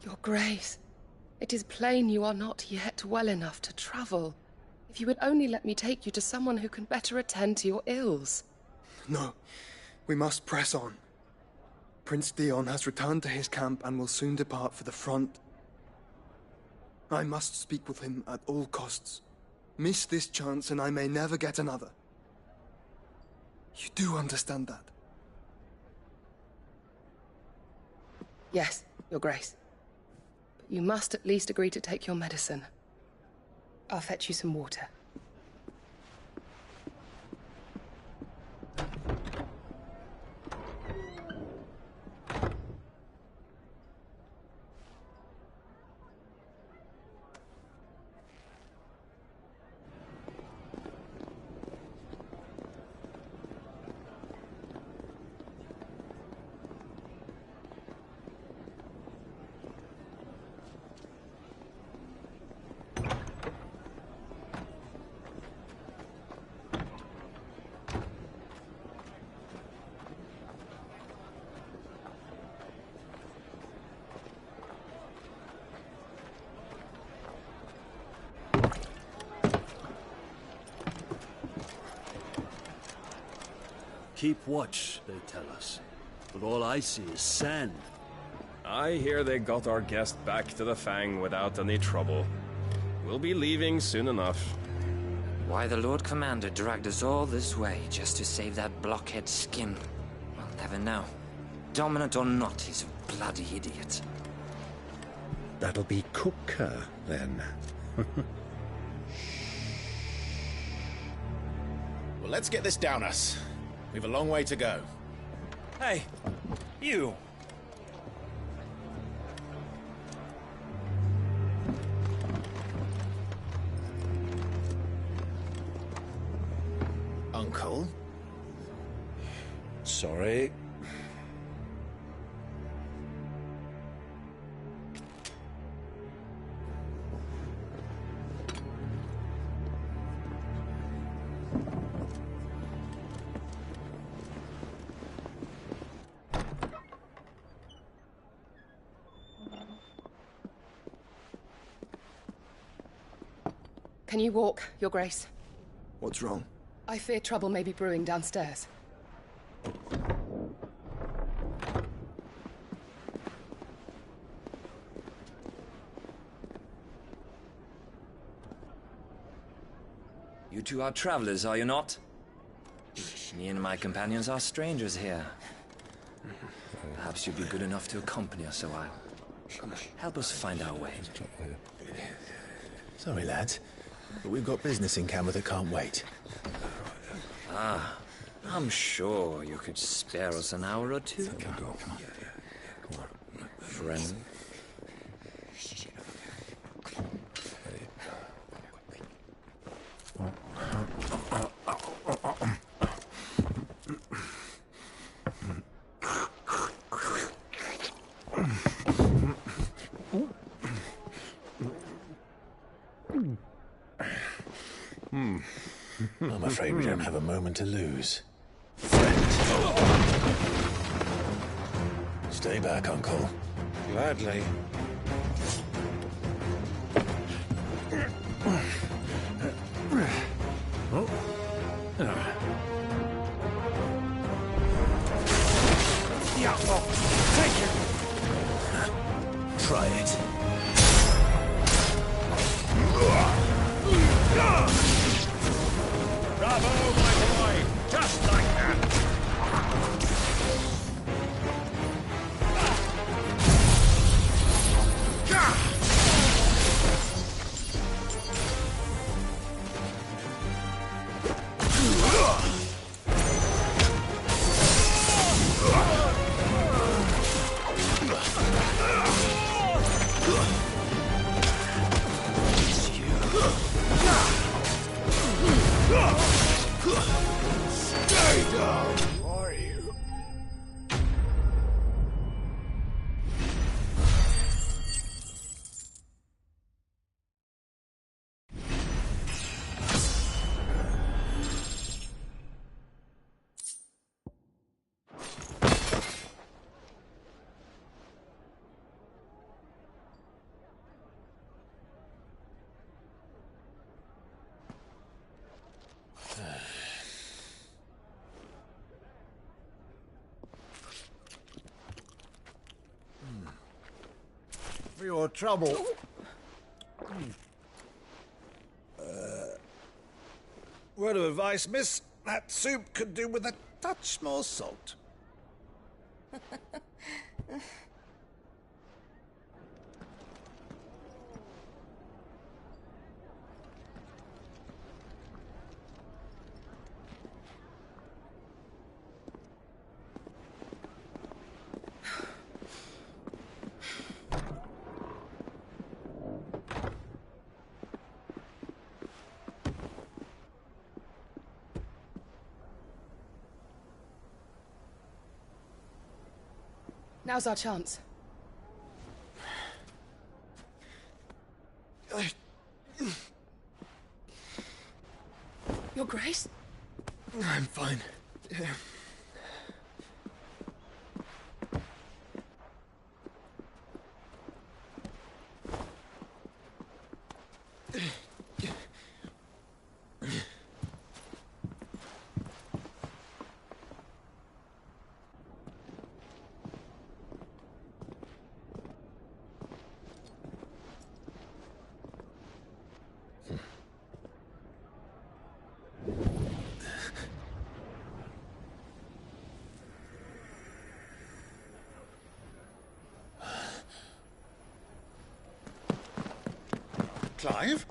Speaker 20: Your Grace, it is plain you are not yet well enough to travel. If you would only let me take you to someone who can better attend to your ills.
Speaker 21: No, we must press on. Prince Dion has returned to his camp and will soon depart for the front. I must speak with him at all costs. Miss this chance and I may never get another. You do understand that?
Speaker 20: Yes, Your Grace. But you must at least agree to take your medicine. I'll fetch you some water.
Speaker 17: Keep watch, they tell us. But all I see is sand.
Speaker 1: I hear they got our guest back to the Fang without any trouble. We'll be leaving soon enough.
Speaker 22: Why the Lord Commander dragged us all this way just to save that blockhead skin, we'll never know. Dominant or not, he's a bloody idiot.
Speaker 23: That'll be Cooker, then.
Speaker 3: Well, let's get this down us. We've a long way to go.
Speaker 24: Hey, you!
Speaker 3: Uncle?
Speaker 23: Sorry.
Speaker 20: Can you walk, Your Grace?
Speaker 21: What's wrong?
Speaker 20: I fear trouble may be brewing downstairs.
Speaker 22: You two are travelers, are you not? Me and my companions are strangers here. Perhaps you'd be good enough to accompany us a while. Help us find our way.
Speaker 2: Sorry, lads, but we've got business in Camber that can't wait.
Speaker 22: Ah, I'm sure you could spare us an hour or two.
Speaker 2: Come on.
Speaker 22: Friend.
Speaker 2: I'm afraid we don't have a moment to lose. Stay back, Uncle.
Speaker 23: Gladly.
Speaker 3: Take it! Try it.
Speaker 7: Bravo, my boy! Just like that!
Speaker 3: Stay down, are you?
Speaker 25: For your trouble. Word of advice, miss. That soup could do with a touch more salt.
Speaker 20: Now's our chance. Your Grace?
Speaker 21: I'm fine.
Speaker 23: Clive?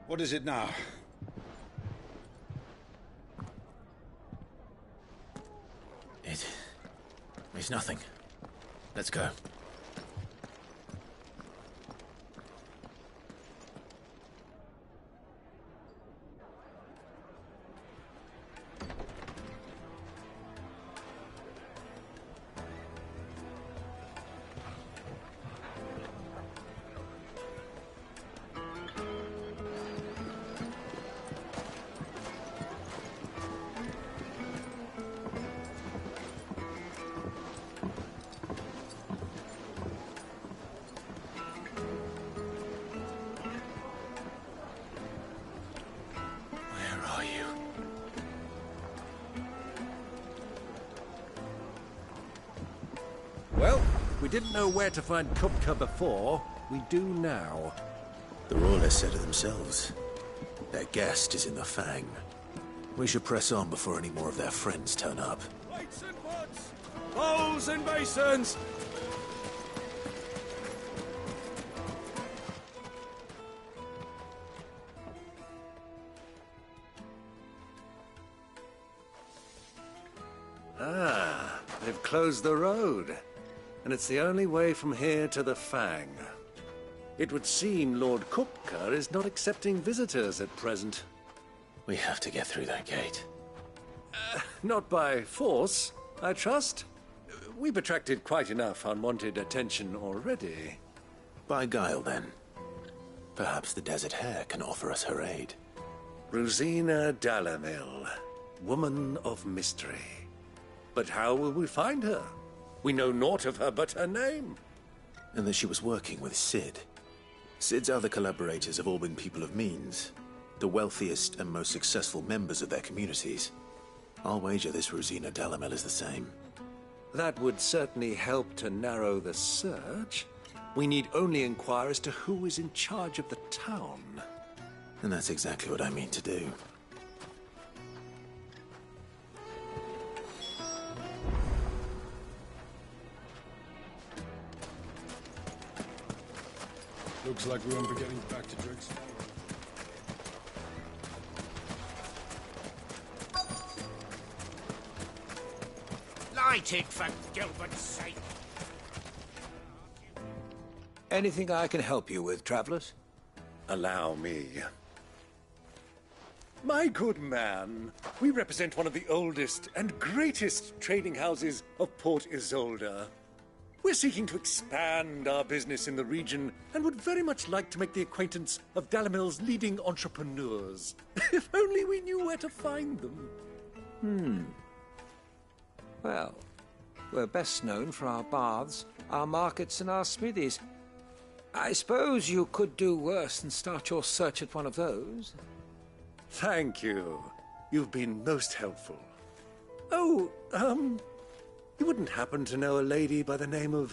Speaker 23: What is it now?
Speaker 2: It's nothing. Let's go.
Speaker 15: Well, we didn't know where to find Kupka before. We do now.
Speaker 2: The Royalists said it themselves. Their guest is in the Fang. We should press on before any more of their friends turn up.
Speaker 1: Plates and pots! Bowls and basins!
Speaker 15: Ah, they've closed the road. And it's the only way from here to the Fang. It would seem Lord Kupka is not accepting visitors at present.
Speaker 2: We have to get through that gate.
Speaker 15: Not by force, I trust. We've attracted quite enough unwanted attention already.
Speaker 2: By guile, then. Perhaps the Desert Hare can offer us her aid.
Speaker 15: Rosina Dalamil, woman of mystery. But how will we find her? We know naught of her but her name.
Speaker 2: And that she was working with Sid. Sid's other collaborators have all been people of means, the wealthiest and most successful members of their communities. I'll wager this Rosina Dalamel is the same.
Speaker 15: That would certainly help to narrow the search. We need only inquire as to who is in charge of the town.
Speaker 2: And that's exactly what I mean to do.
Speaker 4: Looks like we won't be getting back to drinks.
Speaker 17: Light it, for Gilbert's sake!
Speaker 8: Anything I can help you with, travelers?
Speaker 15: Allow me. My good man, we represent one of the oldest and greatest trading houses of Port Isolde. We're seeking to expand our business in the region and would very much like to make the acquaintance of Dalamil's leading entrepreneurs. If only we knew where to find them.
Speaker 8: Well, we're best known for our baths, our markets, and our smithies. I suppose you could do worse than start your search at one of those.
Speaker 15: Thank you. You've been most helpful. Oh, you wouldn't happen to know a lady by the name of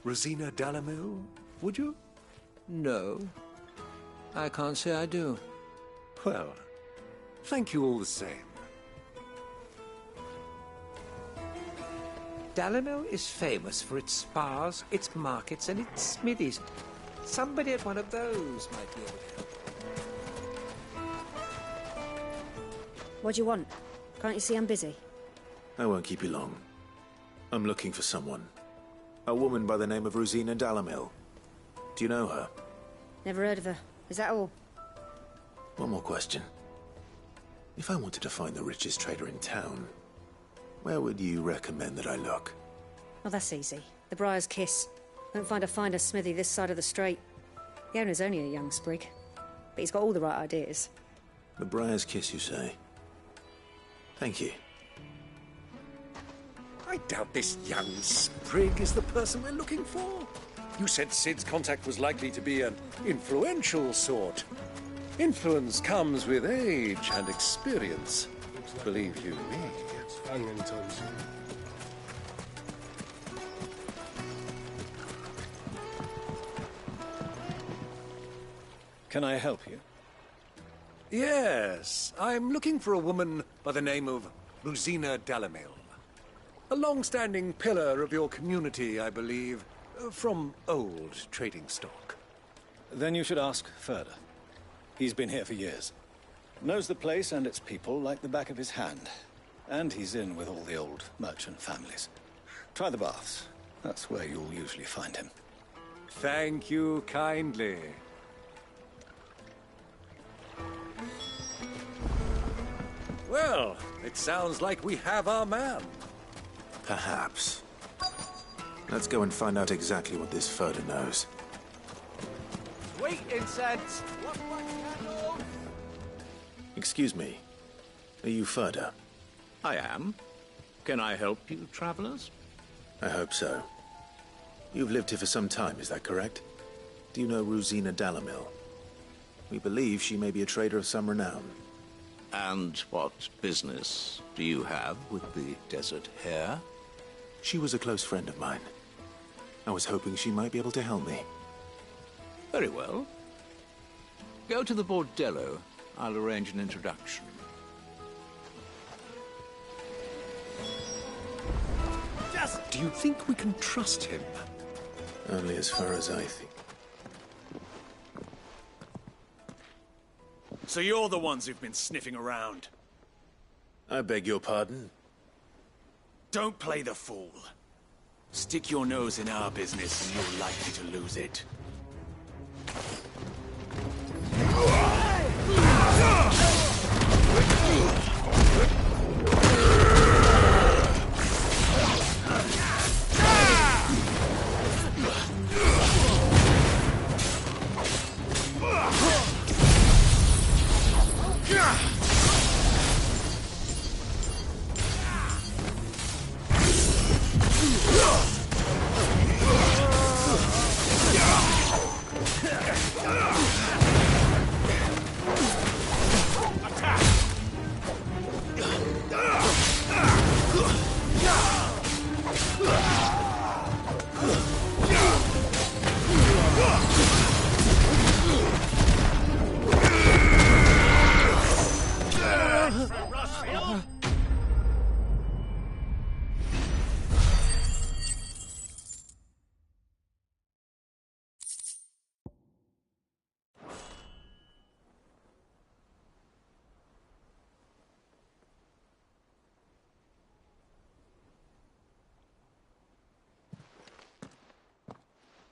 Speaker 15: Rosina Dalamil, would you?
Speaker 8: No. I can't say I do.
Speaker 15: Well, thank you all the same.
Speaker 8: Dalamil is famous for its spas, its markets, and its smithies. Somebody at one of those might be able to help.
Speaker 5: What do you want? Can't you see I'm busy?
Speaker 2: I won't keep you long. I'm looking for someone. A woman by the name of Rosina Dalamil. Do you know her?
Speaker 5: Never heard of her. Is that all?
Speaker 2: One more question. If I wanted to find the richest trader in town, where would you recommend that I look?
Speaker 5: Oh, that's easy. The Briar's Kiss. Won't find a finer smithy this side of the strait. The owner's only a young sprig, but he's got all the right ideas.
Speaker 2: The Briar's Kiss, you say? Thank you.
Speaker 15: I doubt this young sprig is the person we're looking for. You said Sid's contact was likely to be an influential sort. Influence comes with age and experience. Believe you me.
Speaker 10: Can I help you?
Speaker 15: Yes, I'm looking for a woman by the name of Rosina Dalamil. A long-standing pillar of your community, I believe, from old trading stock.
Speaker 10: Then you should ask Ferda. He's been here for years. Knows the place and its people like the back of his hand. And he's in with all the old merchant families. Try the baths. That's where you'll usually find him.
Speaker 15: Thank you kindly. Well, it sounds like we have our man.
Speaker 2: Perhaps. Let's go and find out exactly what this Ferda knows.
Speaker 19: Sweet incense!
Speaker 2: Excuse me. Are you Ferda?
Speaker 11: I am. Can I help you, travelers?
Speaker 2: I hope so. You've lived here for some time, is that correct? Do you know Rosina Dalamil? We believe she may be a trader of some renown.
Speaker 11: And what business do you have with the Desert Hare?
Speaker 2: She was a close friend of mine. I was hoping she might be able to help me.
Speaker 11: Very well. Go to the bordello. I'll arrange an introduction.
Speaker 15: Do you think we can trust him?
Speaker 2: Only as far as I think.
Speaker 25: So you're the ones who've been sniffing around.
Speaker 2: I beg your pardon?
Speaker 25: Don't play the fool. Stick your nose in our business and you're likely to lose it.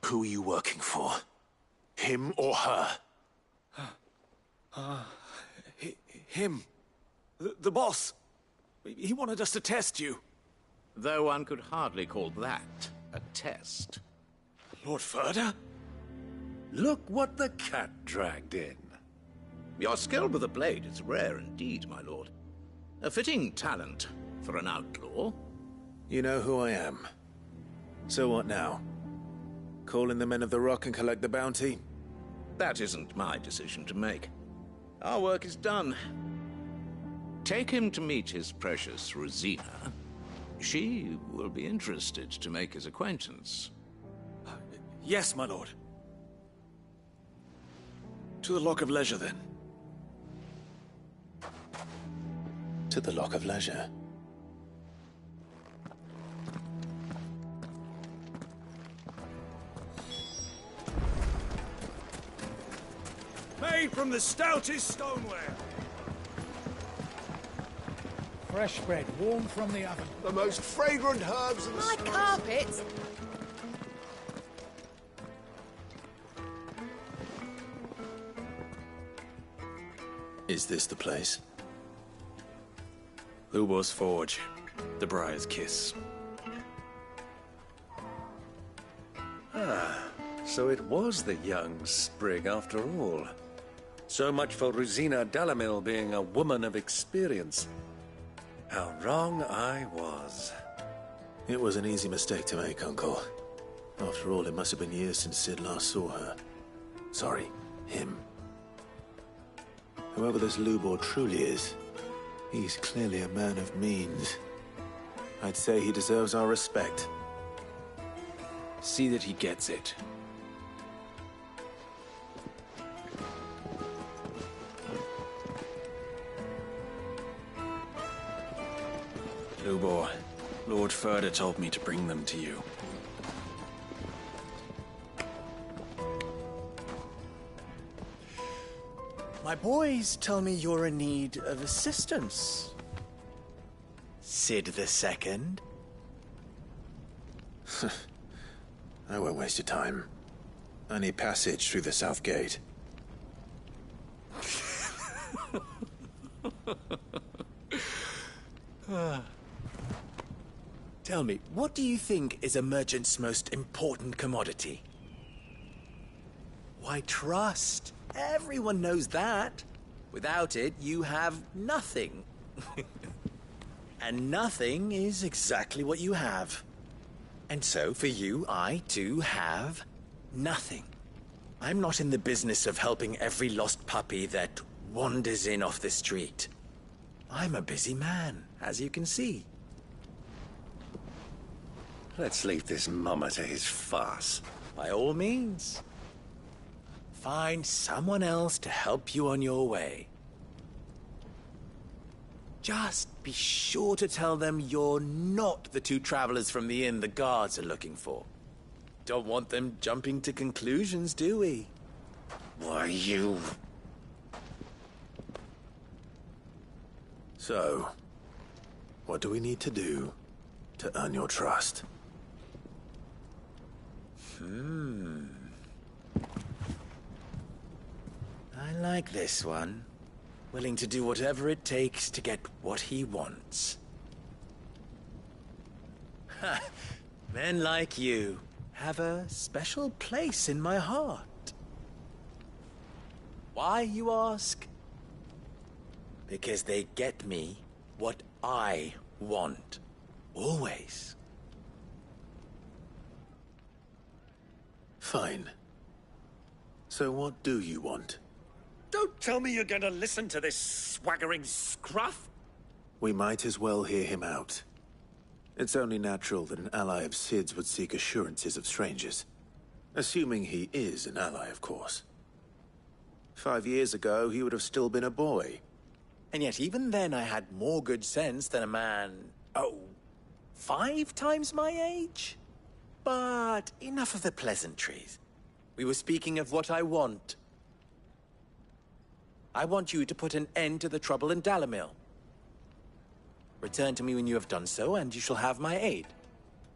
Speaker 2: Who are you working for? Him or her?
Speaker 25: Him. The boss. He wanted us to test you.
Speaker 11: Though one could hardly call that a test.
Speaker 25: Lord Ferda?
Speaker 15: Look what the cat dragged in.
Speaker 11: Your skill with the blade is rare indeed, my lord. A fitting talent for an outlaw.
Speaker 2: You know who I am. So what now? Call in the men of the Rock and collect the bounty?
Speaker 11: That isn't my decision to make. Our work is done. Take him to meet his precious Rosina. She will be interested to make his acquaintance.
Speaker 25: Yes, my lord. To the Lock of Leisure, then.
Speaker 2: To the Lock of Leisure.
Speaker 25: Made from the stoutest stoneware.
Speaker 13: Fresh bread, warm from the oven.
Speaker 14: The most fragrant herbs of the
Speaker 6: My
Speaker 14: spice.
Speaker 6: carpets!
Speaker 2: Is this the place?
Speaker 25: Lubo's Forge. The Briar's Kiss.
Speaker 15: So it was the young sprig after all. So much for Rosina Dalamil being a woman of experience. How wrong I was.
Speaker 2: It was an easy mistake to make, Uncle. After all, it must have been years since Sid last saw her. Sorry, him. Whoever this Lubor truly is, he's clearly a man of means. I'd say he deserves our respect.
Speaker 25: See that he gets it. Lubor, Lord Furder told me to bring them to you.
Speaker 9: My boys tell me you're in need of assistance. Sid the Second.
Speaker 2: I won't waste your time. I need passage through the south gate.
Speaker 9: Tell me, what do you think is a merchant's most important commodity? Why, trust. Everyone knows that. Without it, you have nothing. And nothing is exactly what you have. And so, for you, I, too, have nothing. I'm not in the business of helping every lost puppy that wanders in off the street. I'm a busy man, as you can see.
Speaker 15: Let's leave this mummer to his farce.
Speaker 9: By all means. Find someone else to help you on your way. Just be sure to tell them you're not the two travelers from the inn the guards are looking for. Don't want them jumping to conclusions, do we?
Speaker 15: Why, you...
Speaker 2: So, what do we need to do to earn your trust?
Speaker 9: I like this one. Willing to do whatever it takes to get what he wants. Ha! Men like you have a special place in my heart. Why, you ask? Because they get me what I want. Always.
Speaker 2: Fine. So what do you want?
Speaker 15: Don't tell me you're going to listen to this swaggering scruff!
Speaker 2: We might as well hear him out. It's only natural that an ally of Sid's would seek assurances of strangers. Assuming he is an ally, of course. 5 years ago, he would have still been a boy.
Speaker 9: And yet even then I had more good sense than a man, 5 times my age? But enough of the pleasantries. We were speaking of what I want. I want you to put an end to the trouble in Dalamil. Return to me when you have done so, and you shall have my aid.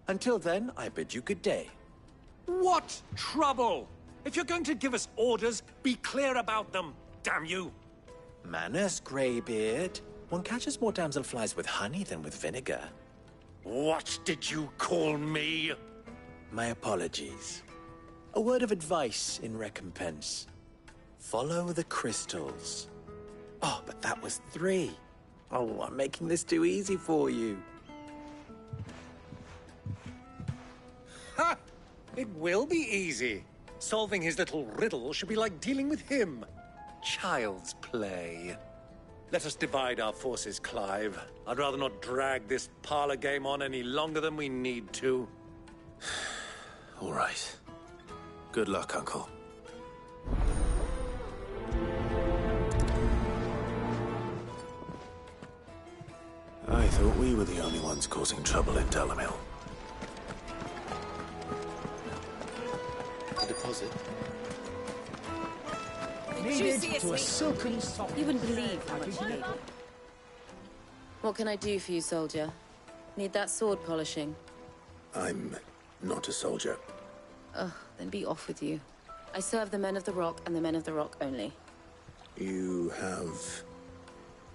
Speaker 9: Until then, I bid you good day.
Speaker 15: What trouble? If you're going to give us orders, be clear about them, damn you!
Speaker 9: Manners, Greybeard. One catches more damselflies with honey than with vinegar.
Speaker 15: What did you call me?
Speaker 9: My apologies. A word of advice in recompense. Follow the crystals. Oh, but that was 3. Oh, I'm making this too easy for you.
Speaker 15: Ha! It will be easy. Solving his little riddle should be like dealing with him. Child's play. Let us divide our forces, Clive. I'd rather not drag this parlor game on any longer than we need to.
Speaker 2: All right. Good luck, Uncle. I thought we were the only ones causing trouble in Dalamil.
Speaker 9: A deposit?
Speaker 13: Needed to a silken soft.
Speaker 5: You wouldn't believe how much you need.
Speaker 6: What can I do for you, soldier? Need that sword polishing?
Speaker 2: I'm not a soldier.
Speaker 6: Ugh, then be off with you. I serve the men of the Rock and the men of the Rock only.
Speaker 2: You have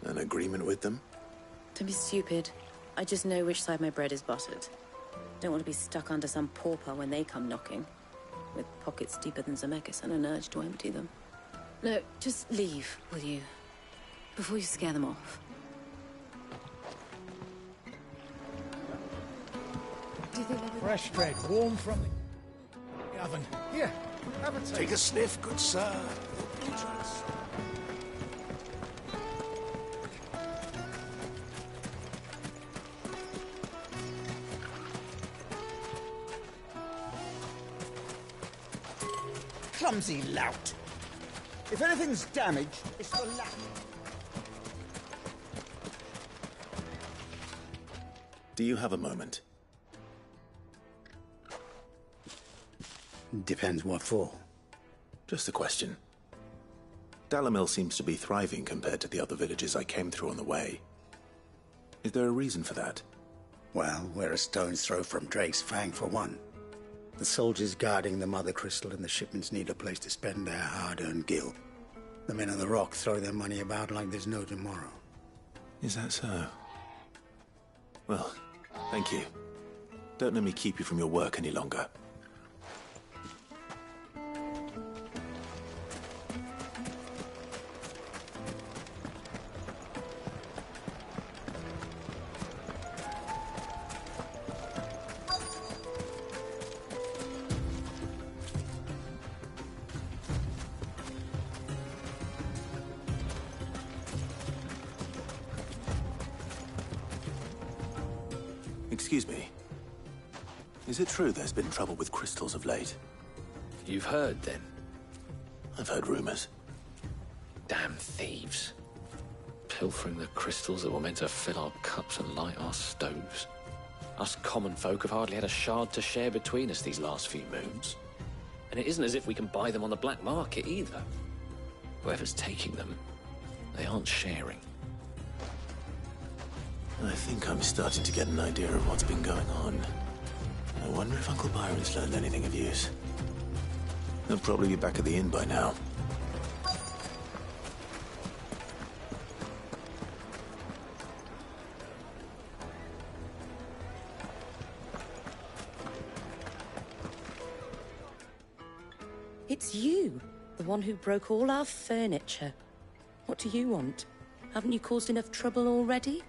Speaker 2: an agreement with them?
Speaker 6: Don't be stupid. I just know which side my bread is buttered. Don't want to be stuck under some pauper when they come knocking. With pockets deeper than Zemeckis and an urge to empty them. No, just leave, will you? Before you scare them off.
Speaker 13: Fresh bread, warm from the...
Speaker 19: Gavin, here, have a taste.
Speaker 17: Take a sniff, good sir.
Speaker 13: Clumsy lout. If anything's damaged, it's the lamp.
Speaker 2: Do you have a moment?
Speaker 17: Depends what for.
Speaker 2: Just a question. Dalamil seems to be thriving compared to the other villages I came through on the way. Is there a reason for that?
Speaker 17: Well, we're a stone's throw from Drake's Fang, for one. The soldiers guarding the Mother Crystal and the shipments need a place to spend their hard-earned gil. The men of the Rock throw their money about like there's no tomorrow.
Speaker 2: Is that so? Well, thank you. Don't let me keep you from your work any longer. Excuse me. Is it true there's been trouble with crystals of late?
Speaker 12: You've heard, then?
Speaker 2: I've heard rumors.
Speaker 12: Damn thieves. Pilfering the crystals that were meant to fill our cups and light our stoves. Us common folk have hardly had a shard to share between us these last few moons. And it isn't as if we can buy them on the black market, either. Whoever's taking them, they aren't sharing.
Speaker 2: I think I'm starting to get an idea of what's been going on. I wonder if Uncle Byron's learned anything of use. He'll probably be back at the inn by now.
Speaker 6: It's you, the one who broke all our furniture. What do you want? Haven't you caused enough trouble already?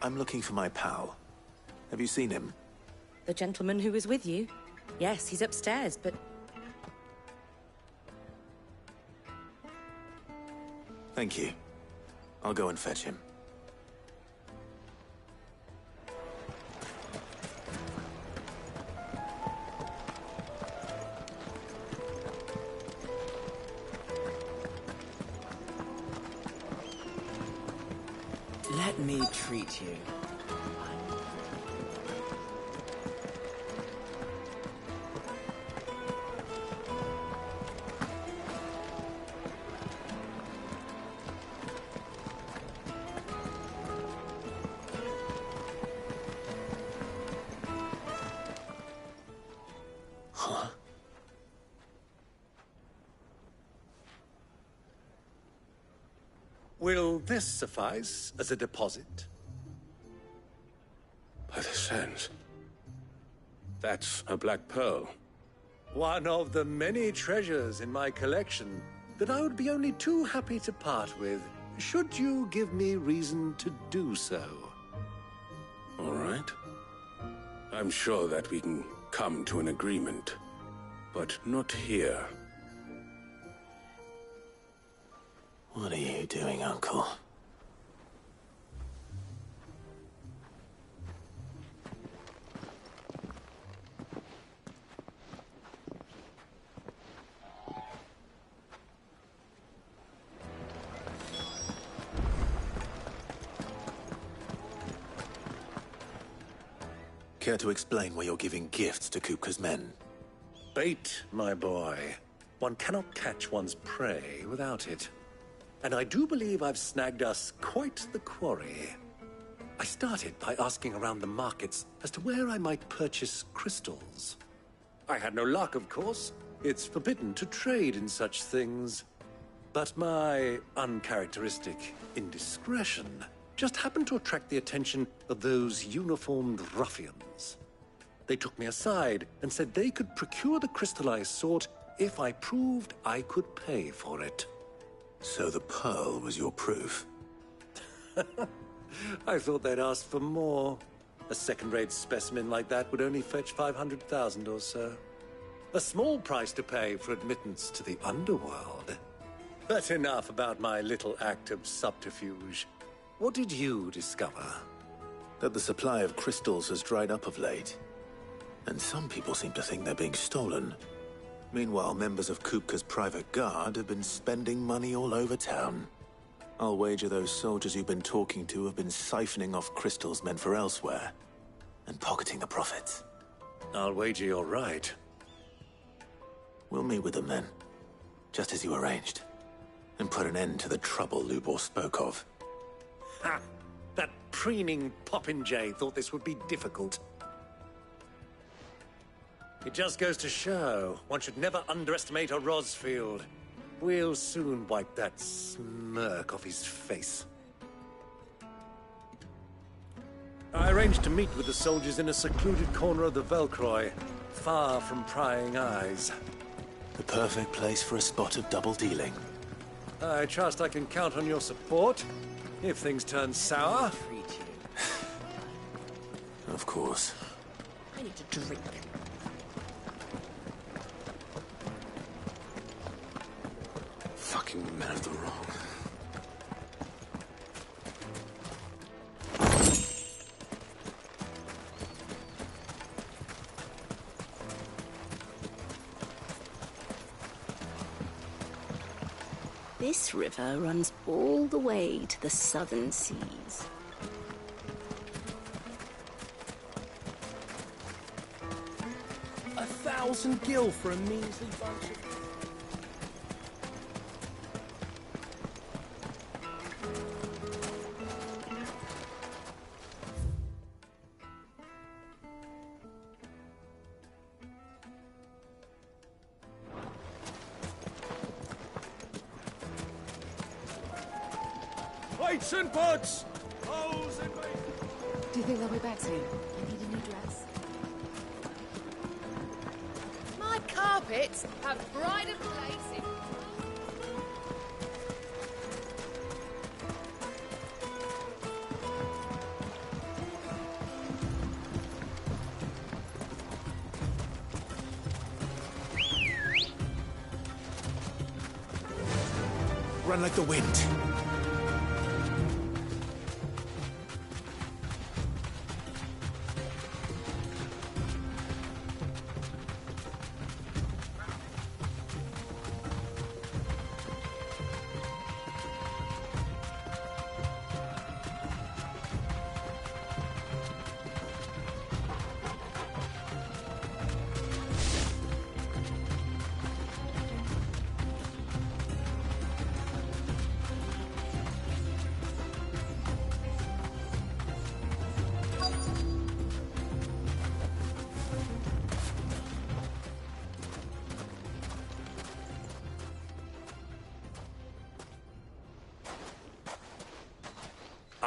Speaker 2: I'm looking for my pal. Have you seen him?
Speaker 6: The gentleman who was with you? Yes, he's upstairs, but...
Speaker 2: Thank you. I'll go and fetch him.
Speaker 13: Let me treat you.
Speaker 2: Huh?
Speaker 15: Will this suffice as a deposit?
Speaker 23: By the sands. That's a black pearl.
Speaker 15: One of the many treasures in my collection that I would be only too happy to part with, should you give me reason to do so.
Speaker 23: All right. I'm sure that we can come to an agreement, but not here.
Speaker 2: What are you doing, Uncle? Care to explain why you're giving gifts to Kupka's men?
Speaker 15: Bait, my boy. One cannot catch one's prey without it. And I do believe I've snagged us quite the quarry. I started by asking around the markets as to where I might purchase crystals. I had no luck, of course. It's forbidden to trade in such things. But my uncharacteristic indiscretion just happened to attract the attention of those uniformed ruffians. They took me aside and said they could procure the crystal I sought if I proved I could pay for it.
Speaker 2: So the pearl was your proof?
Speaker 15: I thought they'd ask for more. A second-rate specimen like that would only fetch 500,000 or so. A small price to pay for admittance to the underworld. But enough about my little act of subterfuge. What did you discover?
Speaker 2: That the supply of crystals has dried up of late. And some people seem to think they're being stolen. Meanwhile, members of Kupka's private guard have been spending money all over town. I'll wager those soldiers you've been talking to have been siphoning off crystals meant for elsewhere, and pocketing the profits.
Speaker 15: I'll wager you're right.
Speaker 2: We'll meet with them then, just as you arranged, and put an end to the trouble Lubor spoke of.
Speaker 15: Ha! That preening popinjay thought this would be difficult. It just goes to show, one should never underestimate a Rosfield. We'll soon wipe that smirk off his face. I arranged to meet with the soldiers in a secluded corner of the Velcroy, far from prying eyes.
Speaker 2: The perfect place for a spot of double dealing.
Speaker 15: I trust I can count on your support, if things turn sour.
Speaker 2: Of course.
Speaker 5: I need to drink.
Speaker 2: Fucking men of the wrong.
Speaker 7: This river runs all the way to the southern seas.
Speaker 19: $1,000 for a measly bunch of...
Speaker 1: Weights and pots!
Speaker 16: Do you think they'll be back soon? I need a new dress.
Speaker 20: My carpets have bridal lace in.
Speaker 2: Run like the wind.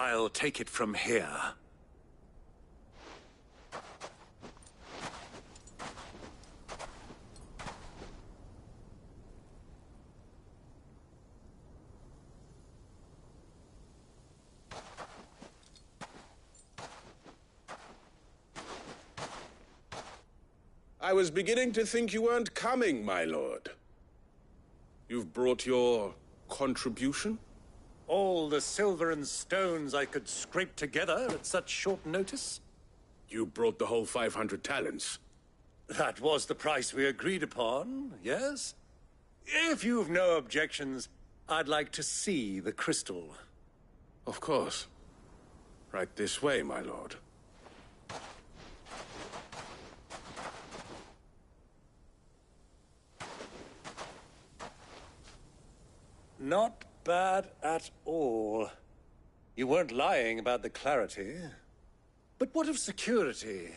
Speaker 15: I'll take it from here.
Speaker 23: I was beginning to think you weren't coming, my lord. You've brought your contribution?
Speaker 15: All the silver and stones I could scrape together at such short notice?
Speaker 23: You brought the whole 500 talents.
Speaker 15: That was the price we agreed upon, yes? If you've no objections, I'd like to see the crystal.
Speaker 23: Of course. Right this way, my lord.
Speaker 15: Not bad at all. You weren't lying about the clarity. But what of security?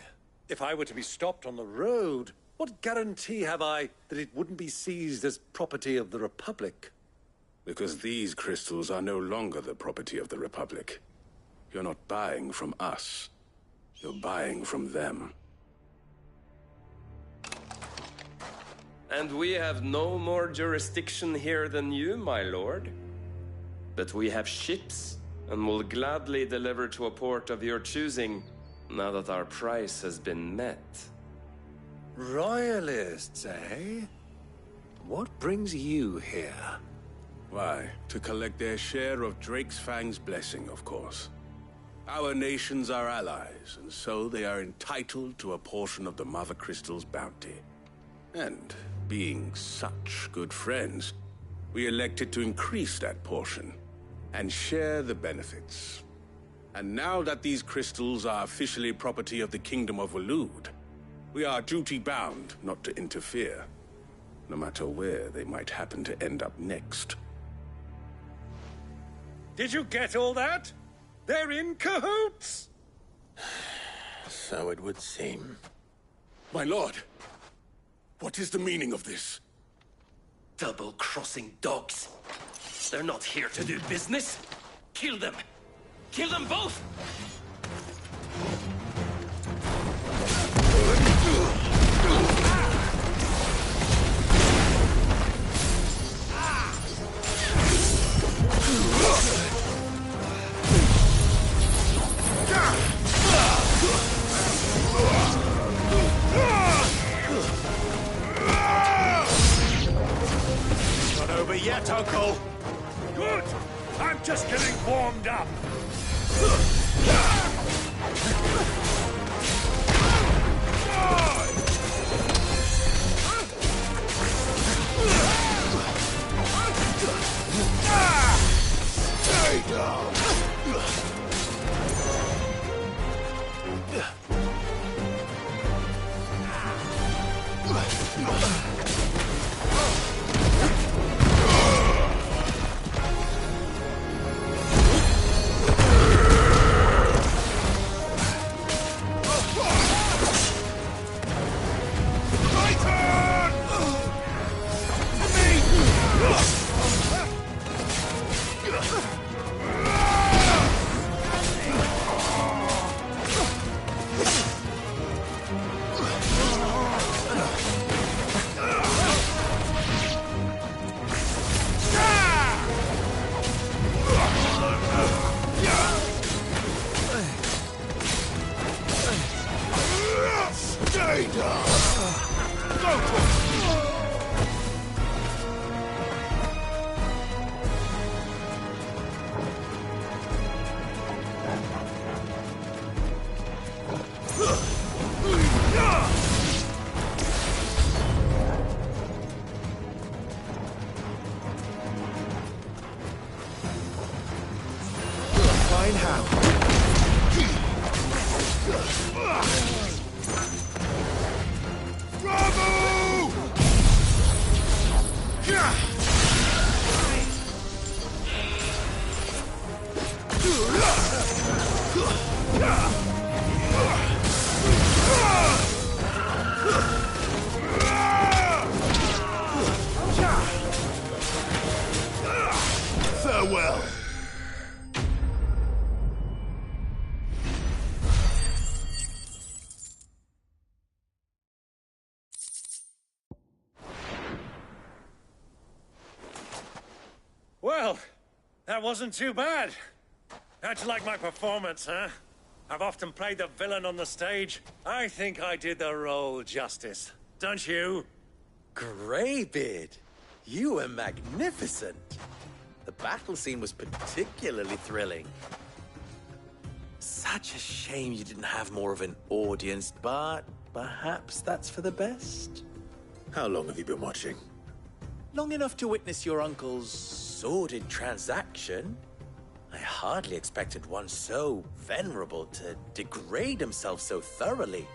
Speaker 15: If I were to be stopped on the road, what guarantee have I that it wouldn't be seized as property of the Republic?
Speaker 23: Because these crystals are no longer the property of the Republic. You're not buying from us. You're buying from them.
Speaker 1: And we have no more jurisdiction here than you, my lord. But we have ships, and will gladly deliver to a port of your choosing, now that our price has been met.
Speaker 15: Royalists, eh? What brings you here?
Speaker 23: Why, to collect their share of Drake's Fang's blessing, of course. Our nations are allies, and so they are entitled to a portion of the Mother Crystal's bounty. And, being such good friends, we elected to increase that portion and share the benefits. And now that these crystals are officially property of the Kingdom of Waloed, we are duty-bound not to interfere, no matter where they might happen to end up next.
Speaker 15: Did you get all that? They're in cahoots!
Speaker 2: So it would seem.
Speaker 23: My lord, what is the meaning of this?
Speaker 1: Double-crossing dogs. They're not here to do business. Kill them. Kill them both!
Speaker 15: Not over yet, Uncle. Good. I'm just getting warmed up.
Speaker 2: Stay down. Stay down! Go for it!
Speaker 9: Find how.
Speaker 2: Farewell.
Speaker 15: Well, that wasn't too bad. How'd you like my performance, huh? I've often played the villain on the stage. I think I did the role justice. Don't you?
Speaker 9: Greybeard, you were magnificent. The battle scene was particularly thrilling. Such a shame you didn't have more of an audience, but perhaps that's for the best.
Speaker 2: How long have you been watching?
Speaker 9: Long enough to witness your uncle's sordid transaction. I hardly expected one so venerable to degrade himself so thoroughly,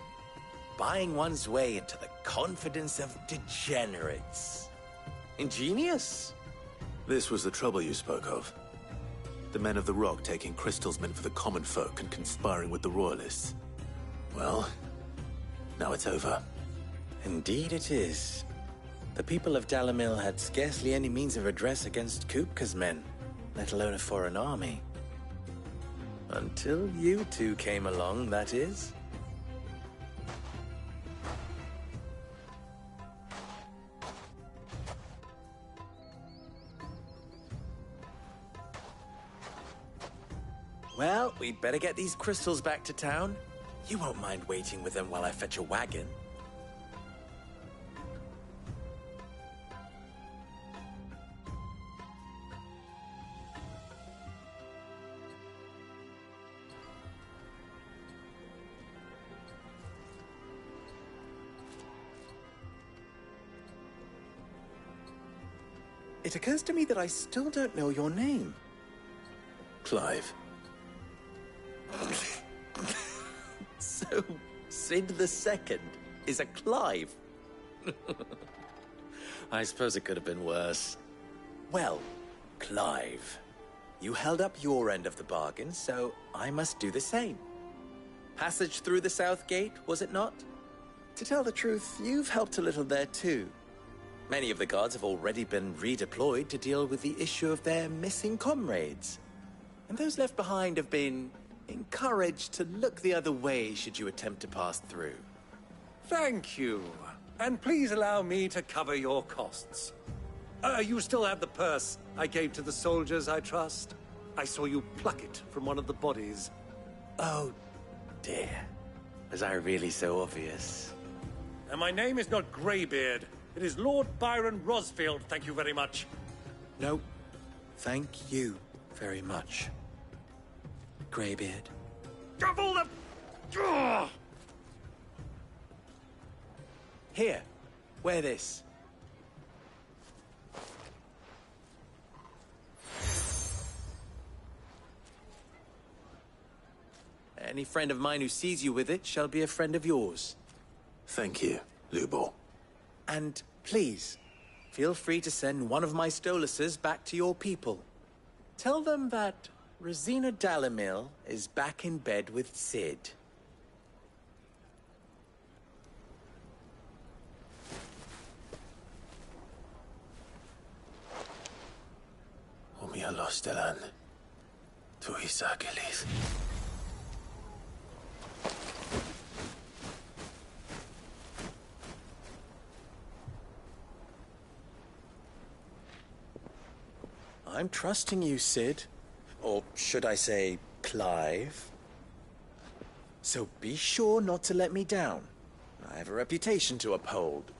Speaker 9: buying one's way into the confidence of degenerates. Ingenious.
Speaker 2: This was the trouble you spoke of. The men of the Rock taking crystals meant for the common folk and conspiring with the Royalists. Well, now it's over.
Speaker 9: Indeed it is. The people of Dalamil had scarcely any means of redress against Kupka's men, let alone a foreign army. Until you two came along, that is. Well, we'd better get these crystals back to town. You won't mind waiting with them while I fetch a wagon. It occurs to me that I still don't know your name.
Speaker 2: Clive.
Speaker 9: So, Sid the Second is a Clive? I suppose it could have been worse. Well, Clive, you held up your end of the bargain, so I must do the same. Passage through the South Gate, was it not? To tell the truth, you've helped a little there too. Many of the guards have already been redeployed to deal with the issue of their missing comrades. And those left behind have been encouraged to look the other way should you attempt to pass through.
Speaker 15: Thank you. And please allow me to cover your costs. You still have the purse I gave to the soldiers, I trust? I saw you pluck it from one of the bodies.
Speaker 9: Oh, dear. Was I really so obvious?
Speaker 15: And my name is not Greybeard. It is Lord Byron Rosfield, thank you very much.
Speaker 9: No, thank you very much, Greybeard.
Speaker 15: Of all the... Ugh!
Speaker 9: Here, wear this. Any friend of mine who sees you with it shall be a friend of yours.
Speaker 2: Thank you, Lubor.
Speaker 9: And please, feel free to send one of my Stoluses back to your people. Tell them that Rosina Dalamil is back in bed with Sid.
Speaker 2: Omia Lostelan. Tuisa Gelith.
Speaker 9: I'm trusting you, Sid. Or should I say, Clive? So be sure not to let me down. I have a reputation to uphold.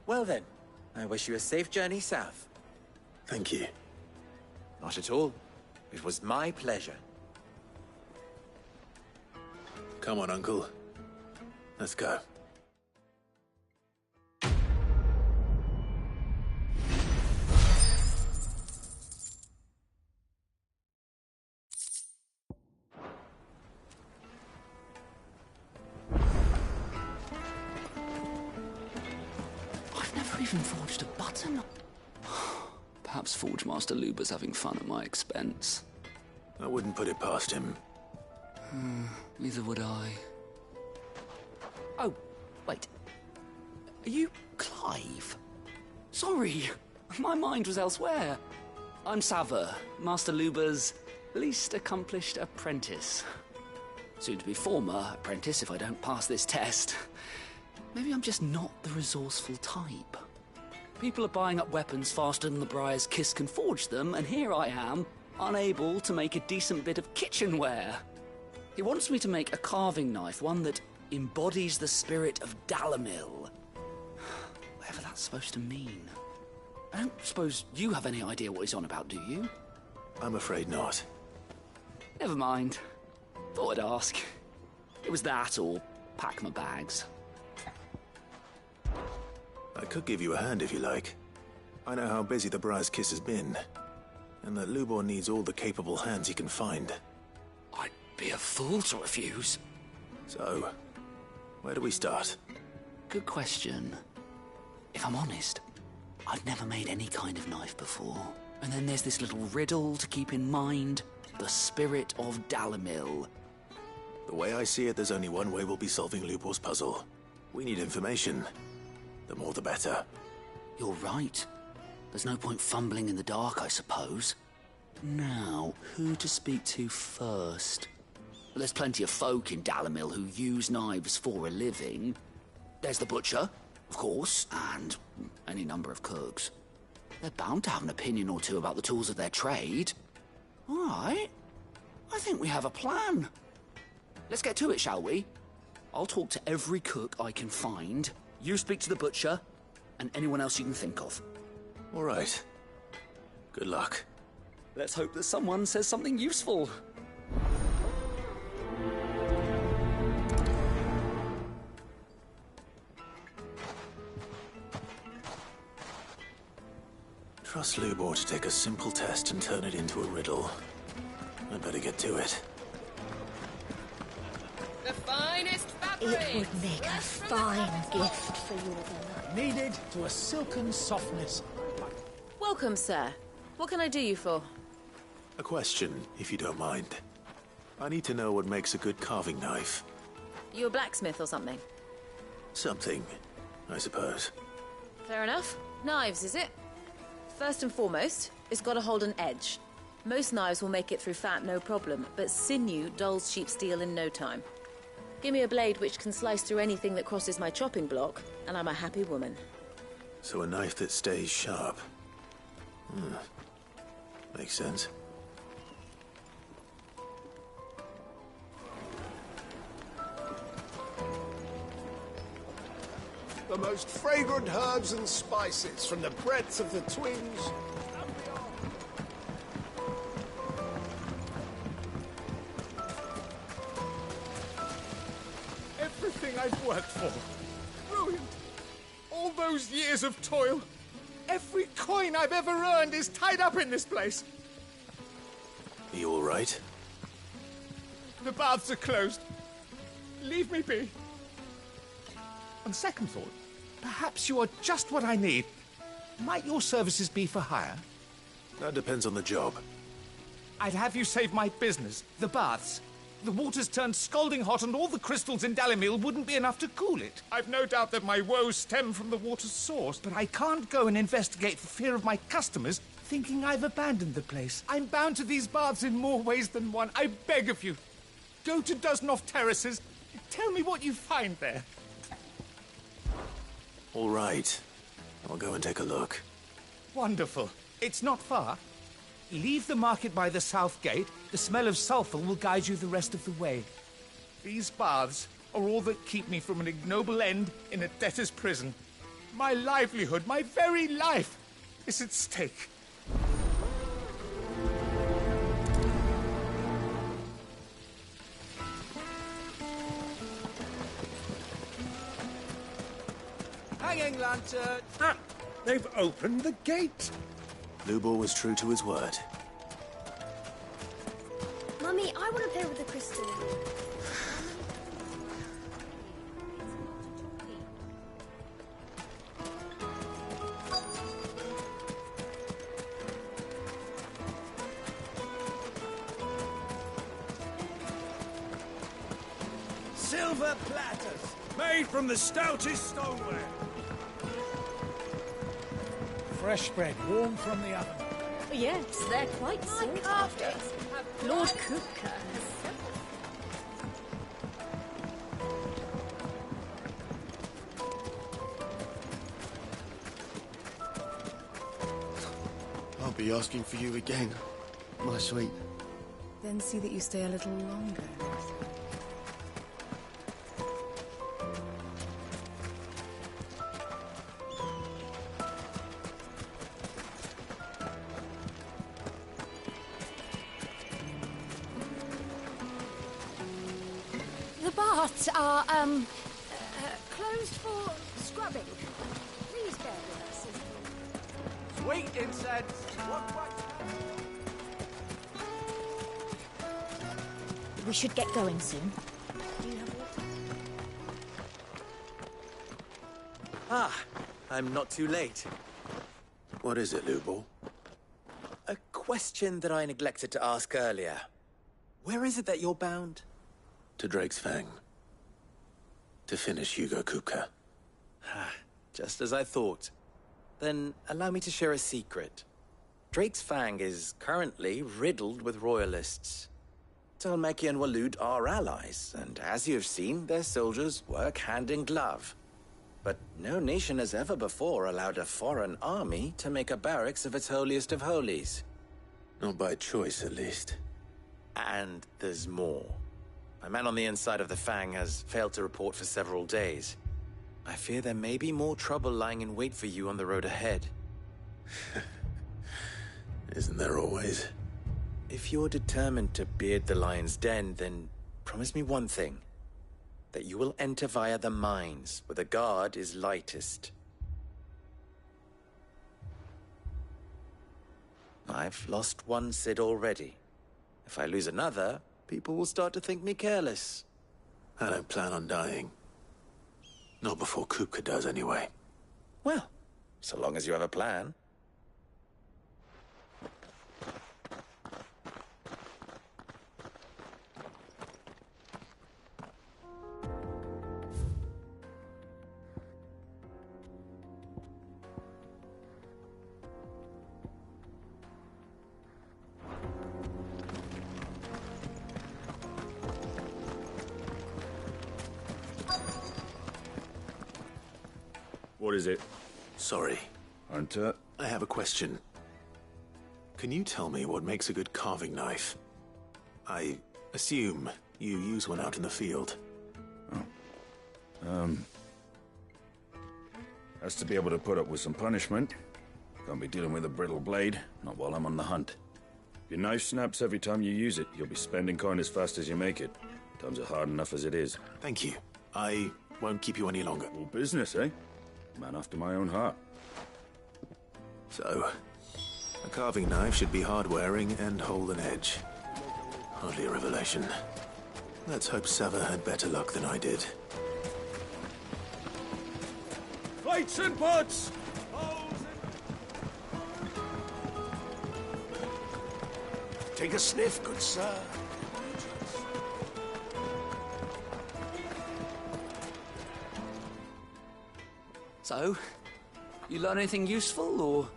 Speaker 9: Well then, I wish you a safe journey south.
Speaker 2: Thank you.
Speaker 9: Not at all. It was my pleasure.
Speaker 2: Come on, Uncle. Let's go.
Speaker 12: I've never even forged a button. Perhaps Forge Master Luber's having fun at my expense.
Speaker 2: I wouldn't put it past him.
Speaker 12: Neither would I.
Speaker 3: Oh, wait. Are you Clive?
Speaker 12: Sorry, my mind was elsewhere. I'm Sava, Master Luber's least accomplished apprentice. Soon to be former apprentice if I don't pass this test. Maybe I'm just not the resourceful type. People are buying up weapons faster than the Briar's Kiss can forge them, and here I am, unable to make a decent bit of kitchenware. He wants me to make a carving knife, one that embodies the spirit of Dalamil. Whatever that's supposed to mean. I don't suppose you have any idea what he's on about, do you?
Speaker 2: I'm afraid not.
Speaker 12: Never mind. Thought I'd ask. It was that or pack my bags.
Speaker 2: I could give you a hand if you like. I know how busy the Briar's Kiss has been, and that Lubor needs all the capable hands he can find.
Speaker 12: I'd be a fool to refuse.
Speaker 2: So, where do we start?
Speaker 12: Good question. If I'm honest, I've never made any kind of knife before. And then there's this little riddle to keep in mind. The spirit of Dalamil.
Speaker 2: The way I see it, there's only one way we'll be solving Lubor's puzzle. We need information. The more the better.
Speaker 12: You're right. There's no point fumbling in the dark, I suppose. Now, who to speak to first? There's plenty of folk in Dalamil who use knives for a living. There's the butcher, of course, and any number of cooks. They're bound to have an opinion or two about the tools of their trade. All right. I think we have a plan. Let's get to it, shall we? I'll talk to every cook I can find. You speak to the butcher, and anyone else you can think of.
Speaker 2: All right. Good luck.
Speaker 3: Let's hope that someone says something useful.
Speaker 2: Trust Lubor to take a simple test and turn it into a riddle. I'd better get to it.
Speaker 20: The finest fabric!
Speaker 7: It would make a fine gift for your beloved.
Speaker 13: Kneaded to a silken softness.
Speaker 6: Welcome, sir. What can I do you for?
Speaker 2: A question, if you don't mind. I need to know what makes a good carving knife.
Speaker 6: You a blacksmith or something?
Speaker 2: Something, I suppose.
Speaker 6: Fair enough. Knives, is it? First and foremost, it's got to hold an edge. Most knives will make it through fat, no problem, but sinew dulls cheap steel in no time. Give me a blade which can slice through anything that crosses my chopping block, and I'm a happy woman.
Speaker 2: So a knife that stays sharp. Makes sense.
Speaker 14: The most fragrant herbs and spices from the breadth of the twins.
Speaker 4: Everything I've worked for. Brilliant. All those years of toil. Every coin I've ever earned is tied up in this place.
Speaker 2: Are you all right?
Speaker 4: The baths are closed. Leave me be. On second thought, perhaps you are just what I need. Might your services be for hire?
Speaker 2: That depends on the job.
Speaker 4: I'd have you save my business, the baths. The water's turned scalding hot and all the crystals in Dalimil wouldn't be enough to cool it. I've no doubt that my woes stem from the water's source, but I can't go and investigate for fear of my customers thinking I've abandoned the place. I'm bound to these baths in more ways than one. I beg of you. Go to Dusnoff Terraces. Tell me what you find there.
Speaker 2: All right. I'll go and take a look.
Speaker 4: Wonderful. It's not far. Leave the market by the south gate. The smell of sulphur will guide you the rest of the way. These baths are all that keep me from an ignoble end in a debtor's prison. My livelihood, my very life, is at stake.
Speaker 13: Hanging lantern!
Speaker 15: Ah! They've opened the gate!
Speaker 2: Lubor was true to his word.
Speaker 18: Mummy, I want to play with the crystal.
Speaker 13: Silver platters, made from the stoutest stoneware. Fresh bread, warm from the oven.
Speaker 7: Yes, they're quite sought after. Lord Cooker has several.
Speaker 21: I'll be asking for you again, my sweet.
Speaker 16: Then see that you stay a little longer.
Speaker 18: The baths are, closed for scrubbing. Please bear with us.
Speaker 13: Sweet incense.
Speaker 18: We should get going soon. Do you have water?
Speaker 9: Ah, I'm not too late.
Speaker 2: What is it, Lubor?
Speaker 9: A question that I neglected to ask earlier. Where is it that you're bound?
Speaker 2: To Drake's Fang. To finish Hugo Kupka.
Speaker 9: Just as I thought. Then allow me to share a secret. Drake's Fang is currently riddled with royalists. Talmeki and Walud are allies, and as you've seen, their soldiers work hand in glove. But no nation has ever before allowed a foreign army to make a barracks of its holiest of holies.
Speaker 2: Not by choice, at least.
Speaker 9: And there's more. A man on the inside of the Fang has failed to report for several days. I fear there may be more trouble lying in wait for you on the road ahead.
Speaker 2: Isn't there always?
Speaker 9: If you're determined to beard the lion's den, then promise me one thing. That you will enter via the mines, where the guard is lightest. I've lost one Cid already. If I lose another, people will start to think me careless.
Speaker 2: I don't plan on dying. Not before Kupka does, anyway.
Speaker 9: Well, so long as you have a plan.
Speaker 8: What is it?
Speaker 2: Sorry.
Speaker 8: Hunter?
Speaker 2: I have a question. Can you tell me what makes a good carving knife? I assume you use one out in the field.
Speaker 8: Has to be able to put up with some punishment. Can't be dealing with a brittle blade, not while I'm on the hunt. If your knife snaps every time you use it, you'll be spending coin as fast as you make it. Times are hard enough as it is.
Speaker 2: Thank you. I won't keep you any longer.
Speaker 8: All business, eh? Man after my own heart.
Speaker 2: So, a carving knife should be hard-wearing and hold an edge. Hardly a revelation. Let's hope Sava had better luck than I did.
Speaker 13: Plates and pots!
Speaker 14: Take a sniff, good sir.
Speaker 3: So, you learn anything useful, or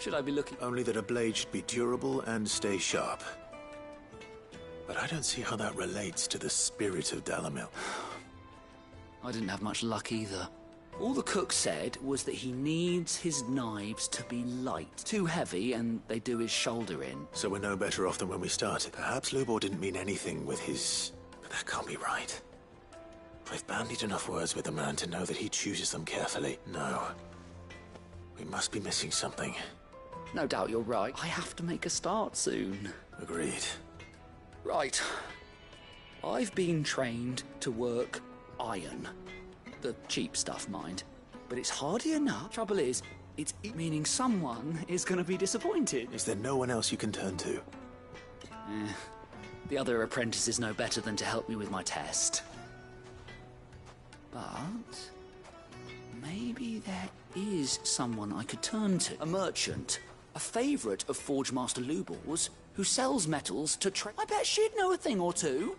Speaker 3: should I be looking?
Speaker 2: Only that a blade should be durable and stay sharp. But I don't see how that relates to the spirit of Dalamil.
Speaker 3: I didn't have much luck either. All the cook said was that he needs his knives to be light. Too heavy, and they do his shoulder in.
Speaker 2: So we're no better off than when we started. Perhaps Lubor didn't mean anything with his... But that can't be right. I've bandied enough words with the man to know that he chooses them carefully. No. We must be missing something.
Speaker 3: No doubt you're right. I have to make a start soon.
Speaker 2: Agreed.
Speaker 3: Right. I've been trained to work iron. The cheap stuff, mind. But it's hardy enough. Trouble is, it's meaning someone is going to be disappointed.
Speaker 2: Is there no one else you can turn to?
Speaker 3: The other apprentices know better than to help me with my test. But maybe there is someone I could turn to. A merchant, a favourite of Forge Master Lubor's, who sells metals to trade. I bet she'd know a thing or two.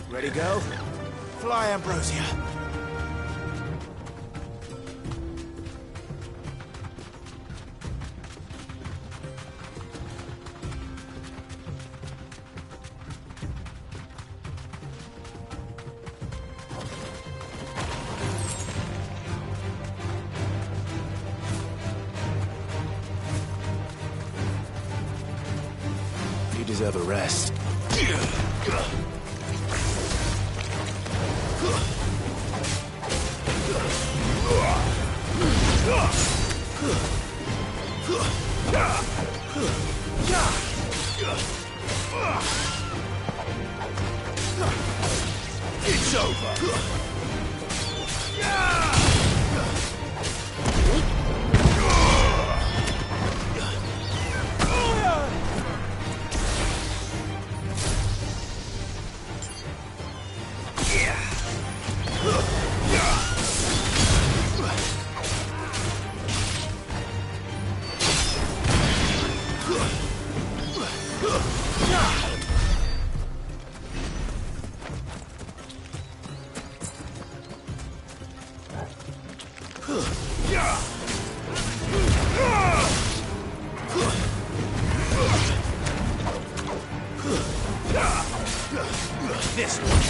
Speaker 14: Ready, go? Fly, Ambrosia.
Speaker 2: You deserve a rest.
Speaker 14: It's over. This one.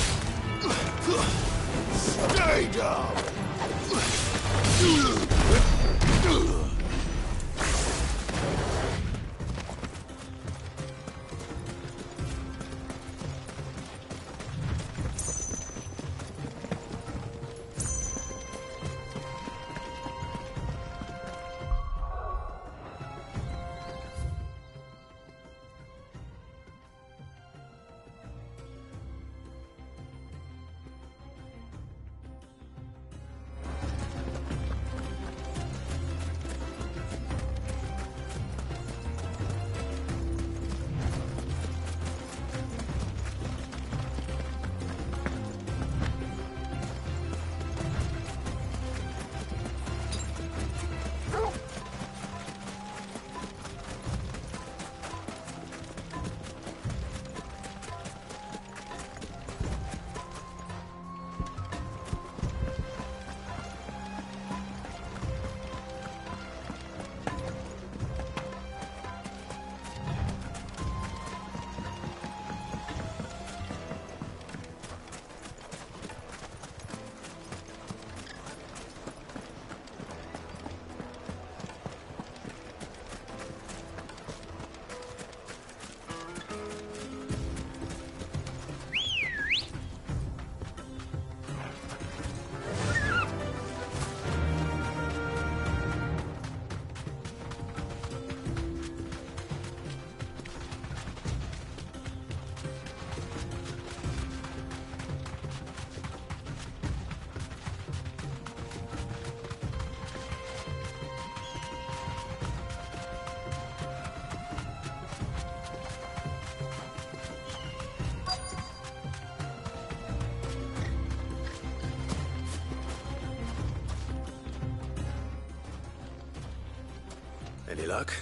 Speaker 2: Any luck?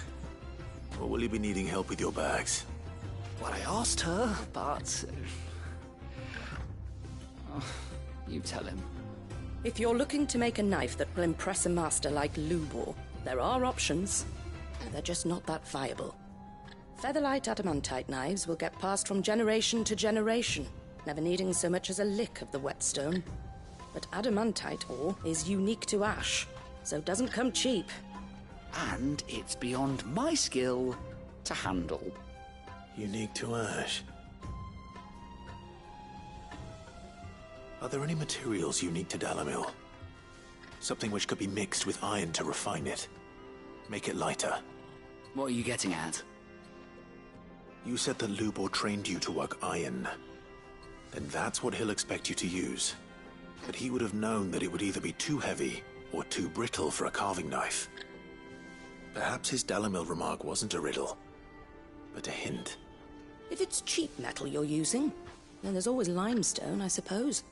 Speaker 2: Or will you be needing help with your bags?
Speaker 3: Well, I asked her, but... you tell him.
Speaker 10: If you're looking to make a knife that will impress a master like Lubor, there are options. They're just not that viable. Featherlight adamantite knives will get passed from generation to generation, never needing so much as a lick of the whetstone. But adamantite ore is unique to ash, so it doesn't come cheap.
Speaker 3: And it's beyond my skill to handle.
Speaker 2: Unique to ash? Are there any materials unique to Dalamil? Something which could be mixed with iron to refine it. Make it lighter.
Speaker 3: What are you getting at?
Speaker 2: You said that Lubor trained you to work iron. Then that's what he'll expect you to use. But he would have known that it would either be too heavy or too brittle for a carving knife. Perhaps his Dalamil remark wasn't a riddle, but a hint.
Speaker 10: If it's cheap metal you're using, then there's always limestone, I suppose.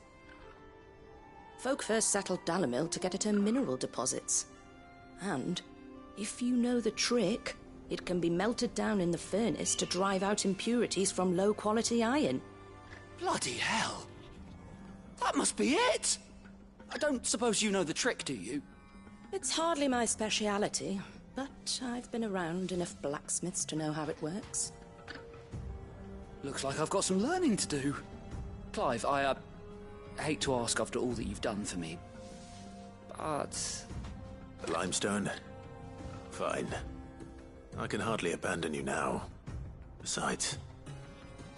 Speaker 10: Folk first settled Dalamil to get at her mineral deposits. And, if you know the trick, it can be melted down in the furnace to drive out impurities from low-quality iron.
Speaker 3: Bloody hell! That must be it! I don't suppose you know the trick, do you?
Speaker 10: It's hardly my speciality, but I've been around enough blacksmiths to know how it works.
Speaker 3: Looks like I've got some learning to do. Clive, I hate to ask after all that you've done for me, but...
Speaker 2: The limestone? Fine. I can hardly abandon you now. Besides,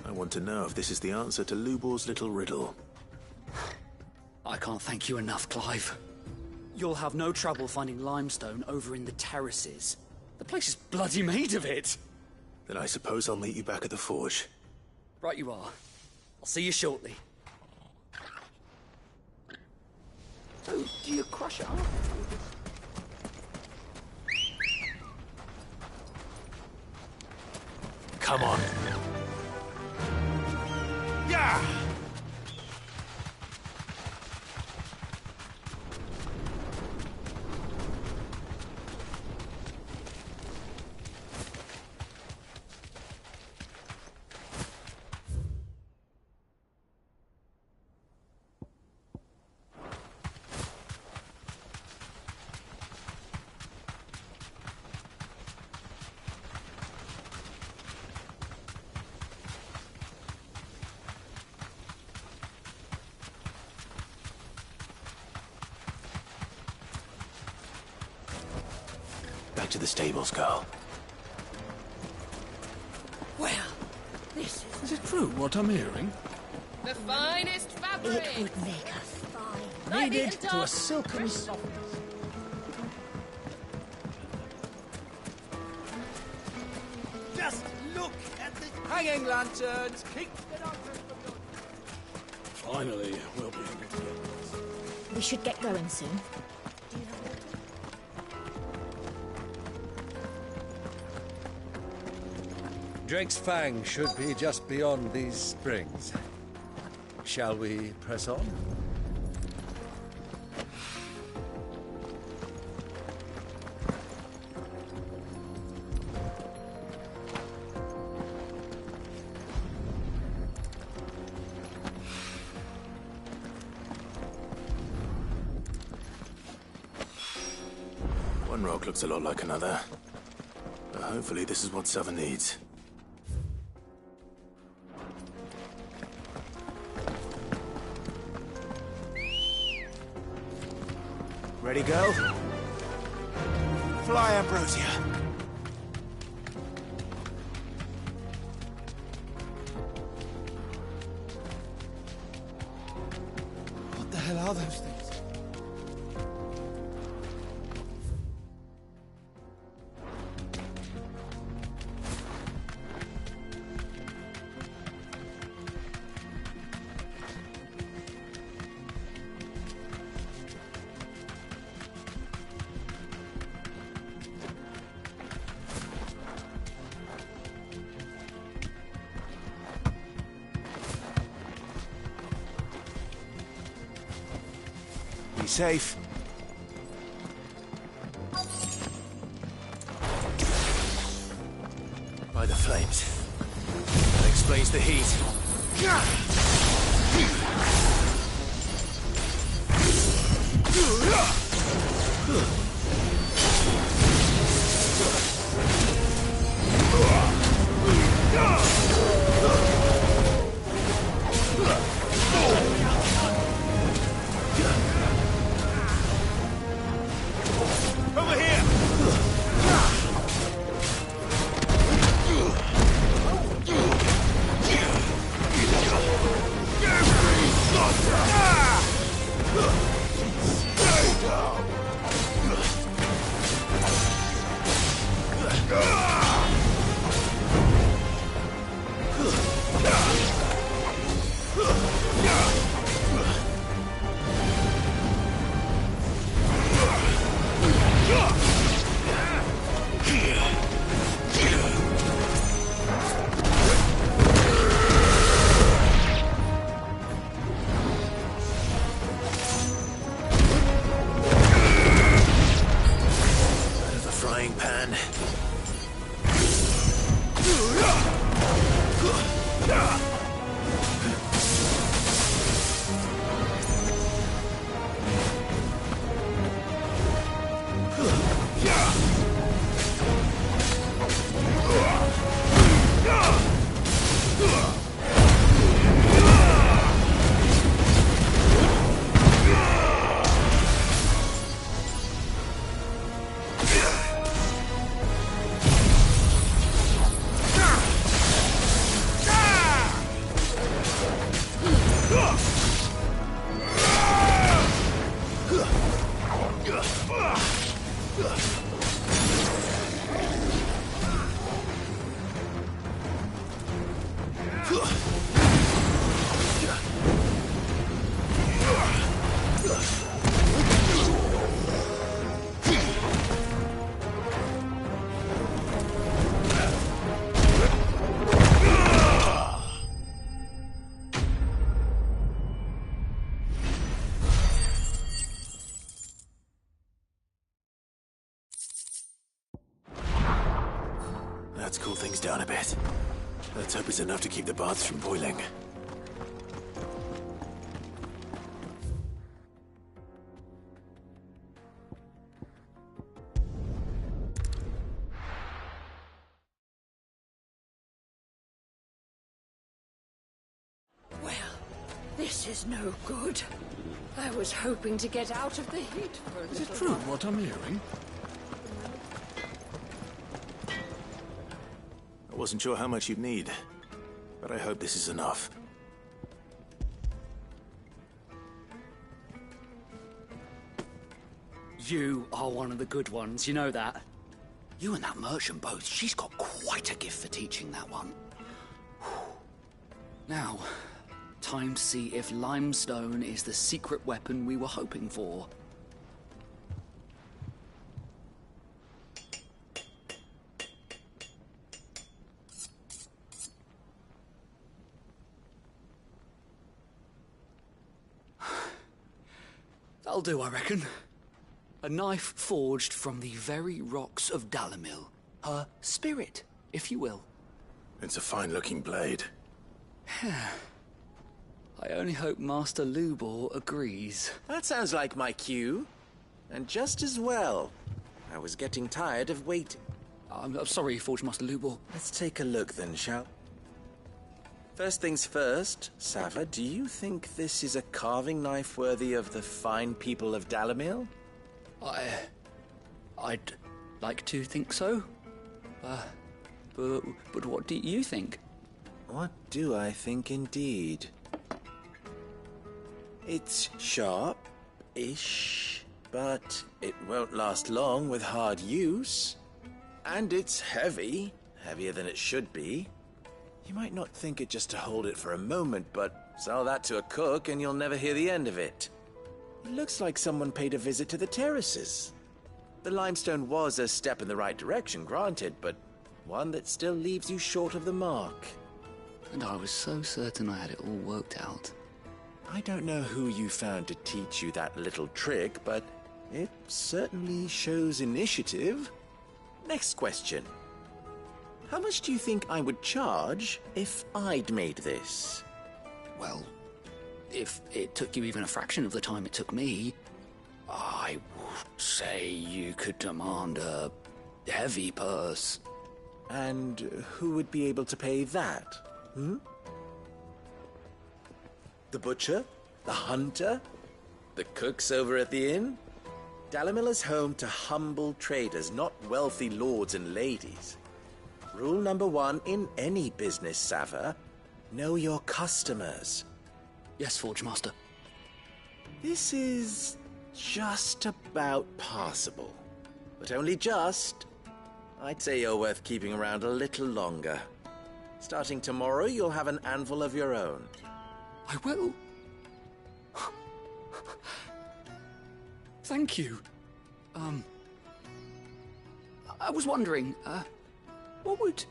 Speaker 2: I want to know if this is the answer to Lubor's little riddle.
Speaker 3: I can't thank you enough, Clive. You'll have no trouble finding limestone over in the terraces. The place is bloody made of it.
Speaker 2: Then I suppose I'll meet you back at the forge.
Speaker 3: Right you are. I'll see you shortly. So, do you crush it up?
Speaker 2: Come on.
Speaker 13: Yeah!
Speaker 2: Back to the stables, girl.
Speaker 18: Well, this
Speaker 13: Is it true what I'm hearing?
Speaker 20: The finest fabric!
Speaker 18: it would make a fine.
Speaker 20: Lightning
Speaker 13: Kneaded
Speaker 20: and
Speaker 13: to a
Speaker 20: dark.
Speaker 13: silken softness.
Speaker 14: Just look at the
Speaker 4: Hanging lanterns! Keep
Speaker 13: Finally, we'll be able to get this.
Speaker 18: We should get going soon.
Speaker 15: Drake's Fang should be just beyond these springs. Shall we press on?
Speaker 2: One rock looks a lot like another. But hopefully this is what Southern needs. Ready, girl? Fly, Ambrosia.
Speaker 4: What the hell are those things?
Speaker 2: Be safe.
Speaker 9: flames. That explains the heat.
Speaker 13: Over here!
Speaker 2: Let's cool things down a bit. Let's hope it's enough to keep the baths from boiling.
Speaker 18: Well, this is no good. I was hoping to get out of the heat for a little.
Speaker 3: Is it true what I'm hearing?
Speaker 2: I wasn't sure how much you'd need, but I hope this is enough.
Speaker 3: You are one of the good ones, you know that. You and that merchant both, she's got quite a gift for teaching that one. Now, time to see if limestone is the secret weapon we were hoping for. That'll do, I reckon. A knife forged from the very rocks of Dalimil. Her spirit, if you will.
Speaker 2: It's a fine-looking blade.
Speaker 3: I only hope Master Lubor agrees.
Speaker 9: That sounds like my cue. And just as well. I was getting tired of waiting.
Speaker 3: I'm sorry, Forge Master Lubor.
Speaker 9: Let's take a look then, shall we? First things first, Sava, do you think this is a carving knife worthy of the fine people of Dalimil?
Speaker 3: I'd like to think so. But what do you think?
Speaker 9: What do I think indeed? It's sharp-ish, but it won't last long with hard use. And it's heavy, heavier than it should be. You might not think it just to hold it for a moment, but sell that to a cook and you'll never hear the end of it. It looks like someone paid a visit to the terraces. The limestone was a step in the right direction, granted, but one that still leaves you short of the mark.
Speaker 3: And I was so certain I had it all worked out.
Speaker 9: I don't know who you found to teach you that little trick, but it certainly shows initiative. Next question. How much do you think I would charge if I'd made this?
Speaker 3: Well, if it took you even a fraction of the time it took me, I would say you could demand a heavy purse.
Speaker 9: And who would be able to pay that? The butcher? The hunter? The cooks over at the inn? Dalimil is home to humble traders, not wealthy lords and ladies. Rule number 1 in any business, Sava: know your customers.
Speaker 3: Yes, Forge Master.
Speaker 9: This is just about passable. But only just. I'd say you're worth keeping around a little longer. Starting tomorrow, you'll have an anvil of your own.
Speaker 3: I will. Thank you. I was wondering, what would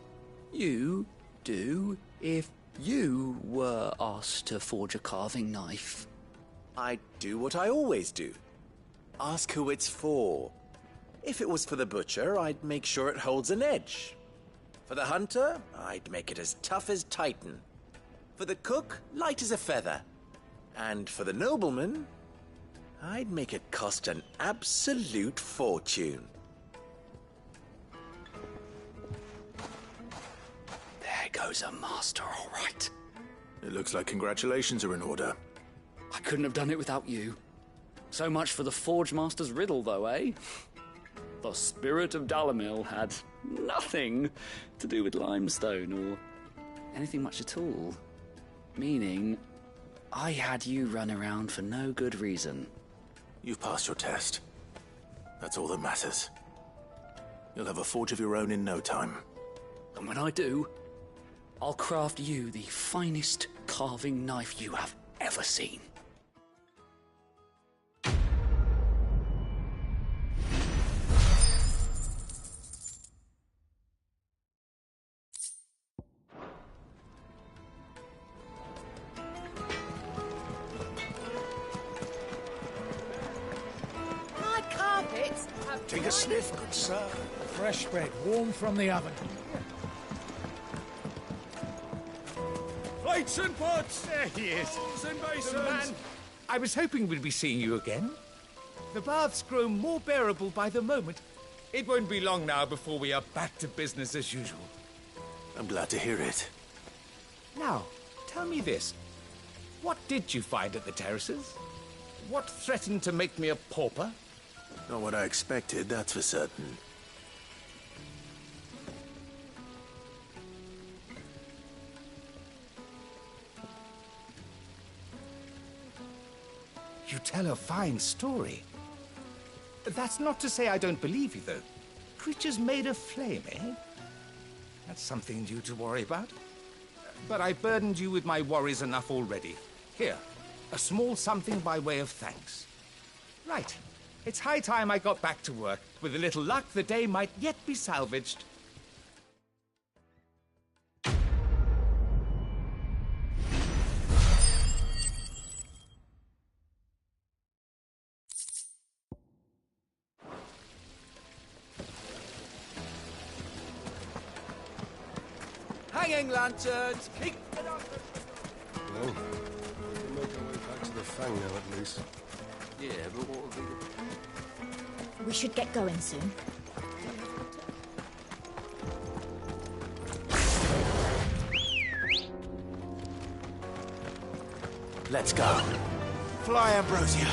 Speaker 3: you do if you were asked to forge a carving knife?
Speaker 9: I'd do what I always do. Ask who it's for. If it was for the butcher, I'd make sure it holds an edge. For the hunter, I'd make it as tough as Titan. For the cook, light as a feather. And for the nobleman, I'd make it cost an absolute fortune.
Speaker 3: There goes a master, all right.
Speaker 2: It looks like congratulations are in order.
Speaker 3: I couldn't have done it without you. So much for the Forge Master's riddle, though, eh? The spirit of Dalimil had nothing to do with limestone or anything much at all. Meaning, I had you run around for no good reason.
Speaker 2: You've passed your test. That's all that matters. You'll have a forge of your own in no time.
Speaker 3: And when I do, I'll craft you the finest carving knife you have ever seen.
Speaker 14: Take a sniff, good sir.
Speaker 13: Fresh bread, warm from the oven. Plates and pots!
Speaker 4: There he is.
Speaker 13: Bowls and
Speaker 4: The
Speaker 13: basins!
Speaker 4: man. I was hoping we'd be seeing you again. The baths grow more bearable by the moment. It won't be long now before we are back to business as usual.
Speaker 2: I'm glad to hear it.
Speaker 4: Now, tell me this. What did you find at the terraces? What threatened to make me a pauper?
Speaker 2: Not what I expected, that's for certain.
Speaker 4: You tell a fine story. That's not to say I don't believe you, though. Creatures made of flame, eh? That's something new to worry about. But I've burdened you with my worries enough already. Here, a small something by way of thanks. Right. It's high time I got back to work. With a little luck, the day might yet be salvaged.
Speaker 13: Hanging lanterns! Keep it up!
Speaker 14: Well, we can make our way back to the Fang now, at least.
Speaker 12: Yeah, but what would be
Speaker 11: We should get going soon.
Speaker 2: Let's go. Fly, Ambrosia.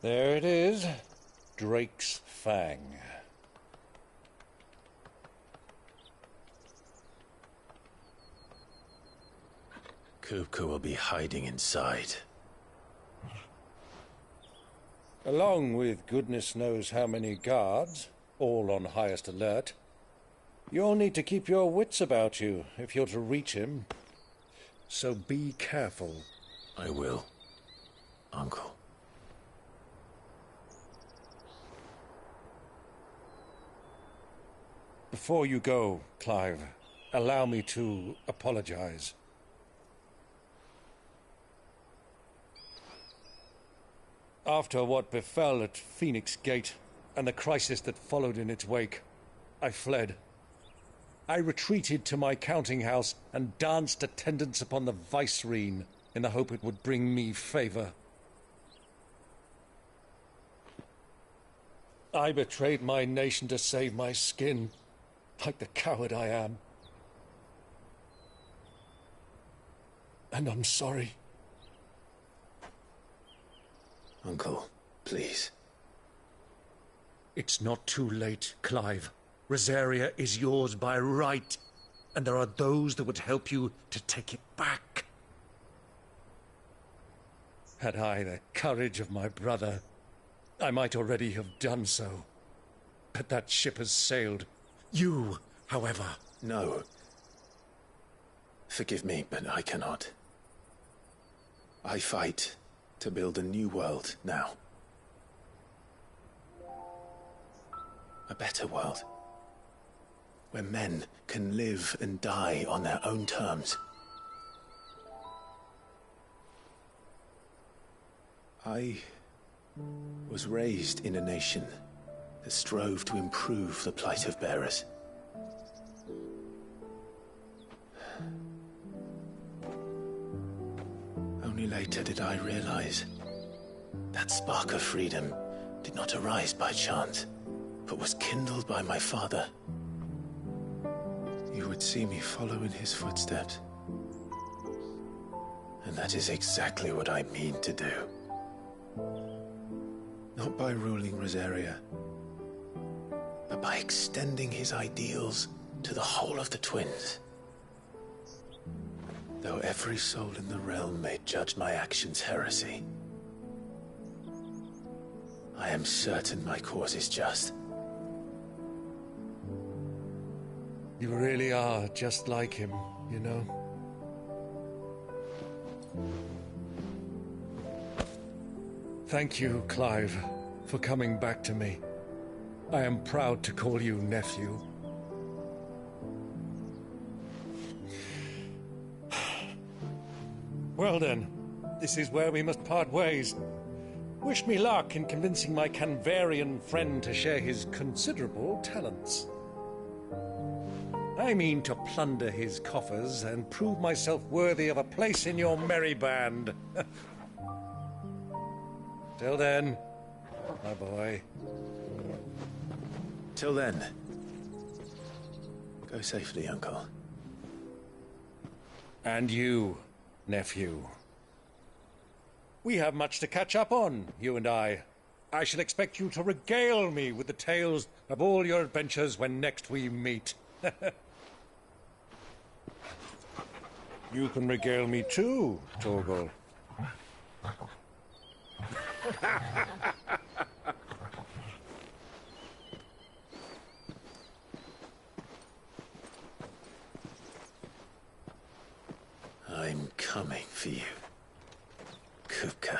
Speaker 15: There it is. Drake's Fang.
Speaker 2: Kupka will be hiding inside.
Speaker 15: Along with goodness knows how many guards, all on highest alert. You'll need to keep your wits about you if you're to reach him. So be careful.
Speaker 2: I will, Uncle.
Speaker 15: Before you go, Clive, allow me to apologize. After what befell at Phoenix Gate and the crisis that followed in its wake, I fled. I retreated to my counting house and danced attendance upon the vicereine in the hope it would bring me favor. I betrayed my nation to save my skin, like the coward I am. And I'm sorry.
Speaker 2: Uncle, please.
Speaker 15: It's not too late, Clive. Rosaria is yours by right, and there are those that would help you to take it back. Had I the courage of my brother, I might already have done so. But that ship has sailed. You, however...
Speaker 2: No. Forgive me, but I cannot. I fight to build a new world now. A better world. Where men can live and die on their own terms. I was raised in a nation that strove to improve the plight of bearers. Only later did I realize that spark of freedom did not arise by chance, but was kindled by my father. You would see me follow in his footsteps. And that is exactly what I mean to do. Not by ruling Rosaria, but by extending his ideals to the whole of the twins. Though every soul in the realm may judge my actions heresy, I am certain my cause is just.
Speaker 15: You really are just like him, you know? Thank you, Clive, for coming back to me. I am proud to call you nephew. Well then, this is where we must part ways. Wish me luck in convincing my Canvarian friend to share his considerable talents. I mean to plunder his coffers and prove myself worthy of a place in your merry band. Till then, my boy.
Speaker 2: Till then, go safely, Uncle.
Speaker 15: And you, nephew. We have much to catch up on, you and I. I shall expect you to regale me with the tales of all your adventures when next we meet. You can regale me too, Torgal.
Speaker 2: I'm coming for you, Kupka.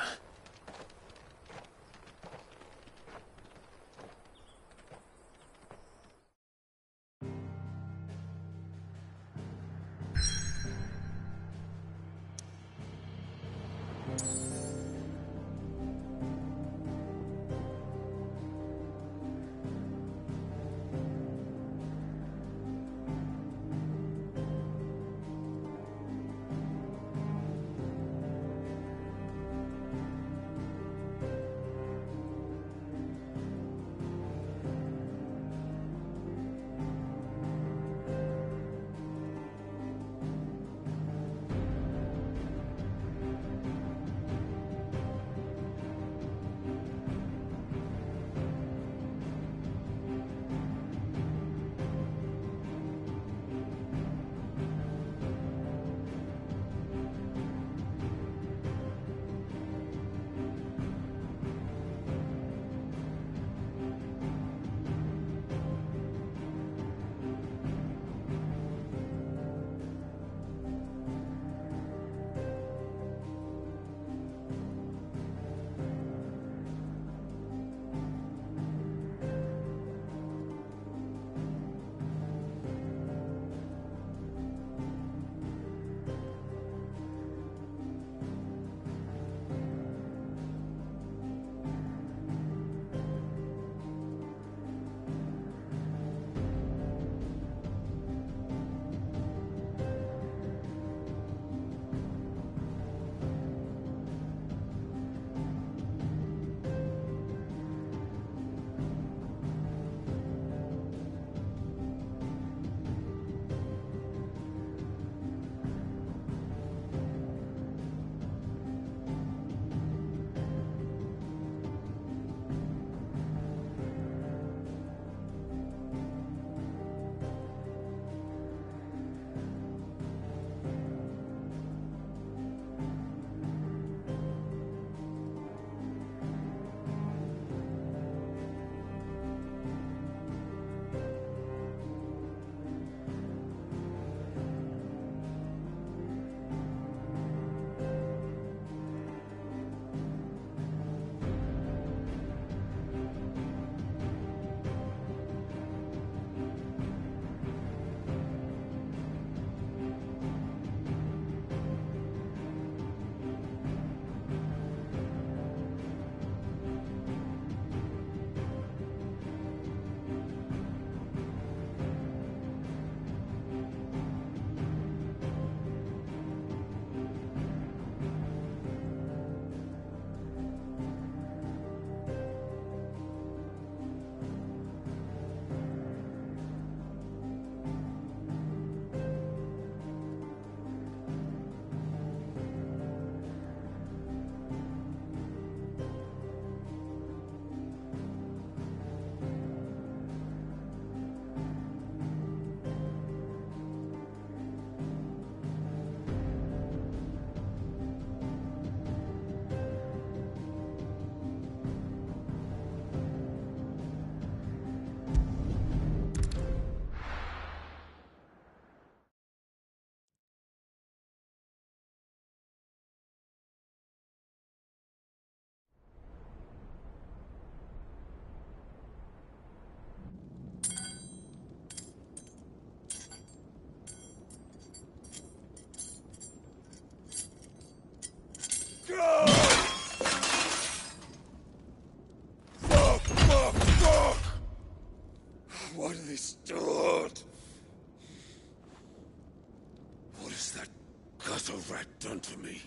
Speaker 23: What a rat done to me.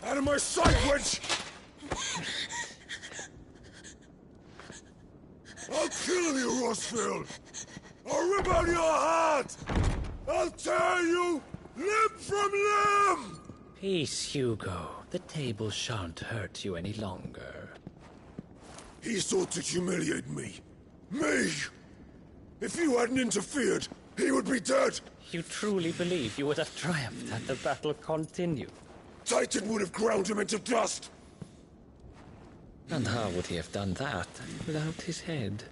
Speaker 23: Out of my sight, witch! I'll kill you, Rossfield! I'll rip out your heart! I'll tear you limb from limb!
Speaker 12: Peace, Hugo. The table shan't hurt you any longer.
Speaker 23: He sought to humiliate me. Me! If you hadn't interfered, he would be dead!
Speaker 12: You truly believe you would have triumphed had the battle continued?
Speaker 23: Titan would have ground him into dust!
Speaker 12: And how would he have done that without his head?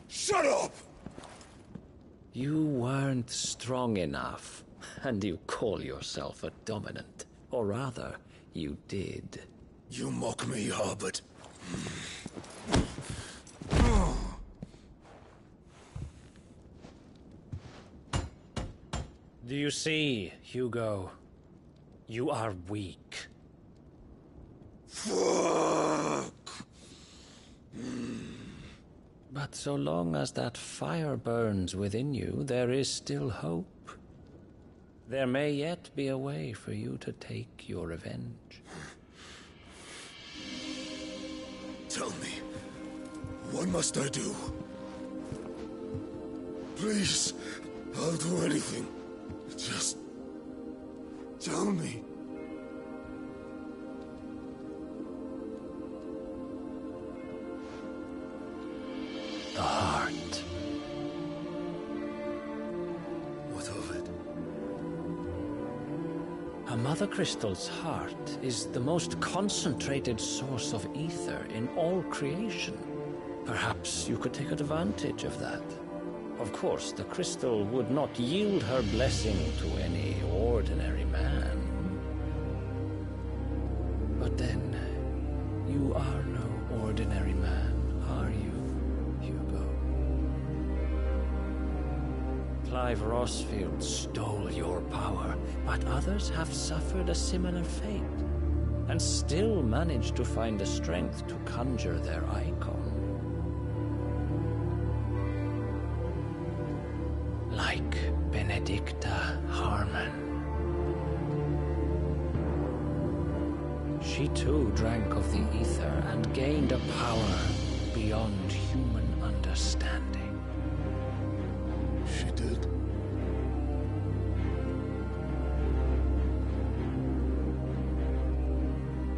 Speaker 23: Shut up!
Speaker 12: You weren't strong enough, and you call yourself a dominant. Or rather, you did.
Speaker 23: You mock me, Harbert.
Speaker 12: Do you see, Hugo? You are weak.
Speaker 23: Fuck!
Speaker 12: But so long as that fire burns within you, there is still hope. There may yet be a way for you to take your revenge.
Speaker 23: Tell me, what must I do? Please, I'll do anything. Just tell me.
Speaker 12: The heart.
Speaker 23: What of it?
Speaker 12: A Mother Crystal's heart is the most concentrated source of ether in all creation. Perhaps you could take advantage of that. Of course, the crystal would not yield her blessing to any ordinary man. But then, you are no ordinary man, are you, Hugo? Clive Rossfield stole your power, but others have suffered a similar fate, and still managed to find the strength to conjure their icon. Like Benedicta Harmon. She too drank of the ether and gained a power beyond human understanding.
Speaker 23: She did.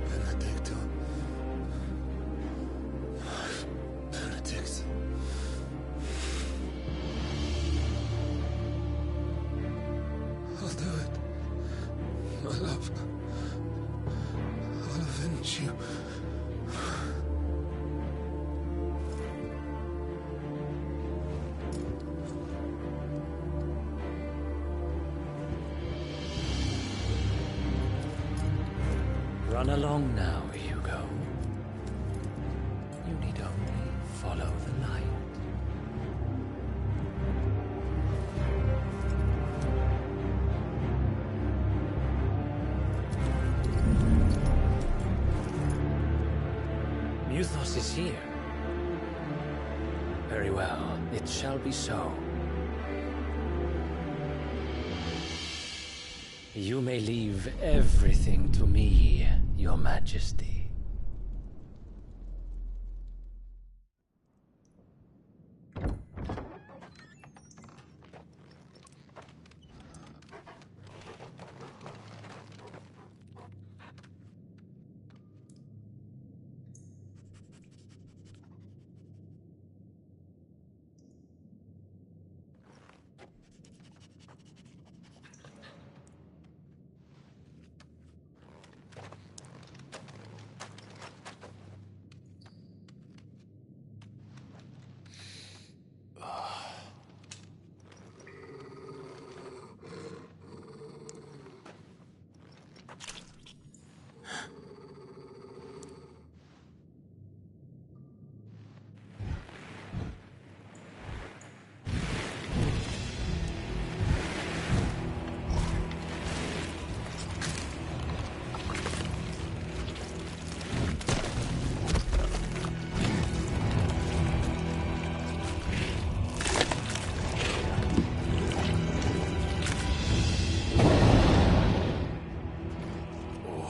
Speaker 23: Benedicta. Benedict. I'll do it. My love. I'll avenge you.
Speaker 12: Run along now, Hugo. You need only follow the light. Muthos is here. Very well, it shall be so. You may leave everything to me, Your Majesty.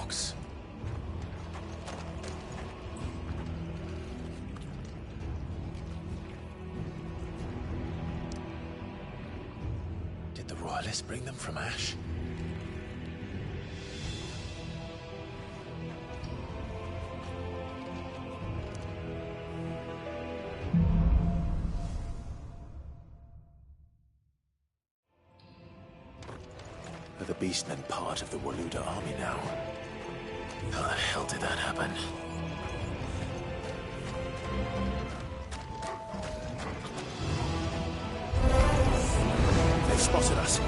Speaker 2: box. Did the Royalists bring them from Ash? Are the Beastmen part of the Waluda army now? How the hell did that happen? They've spotted us.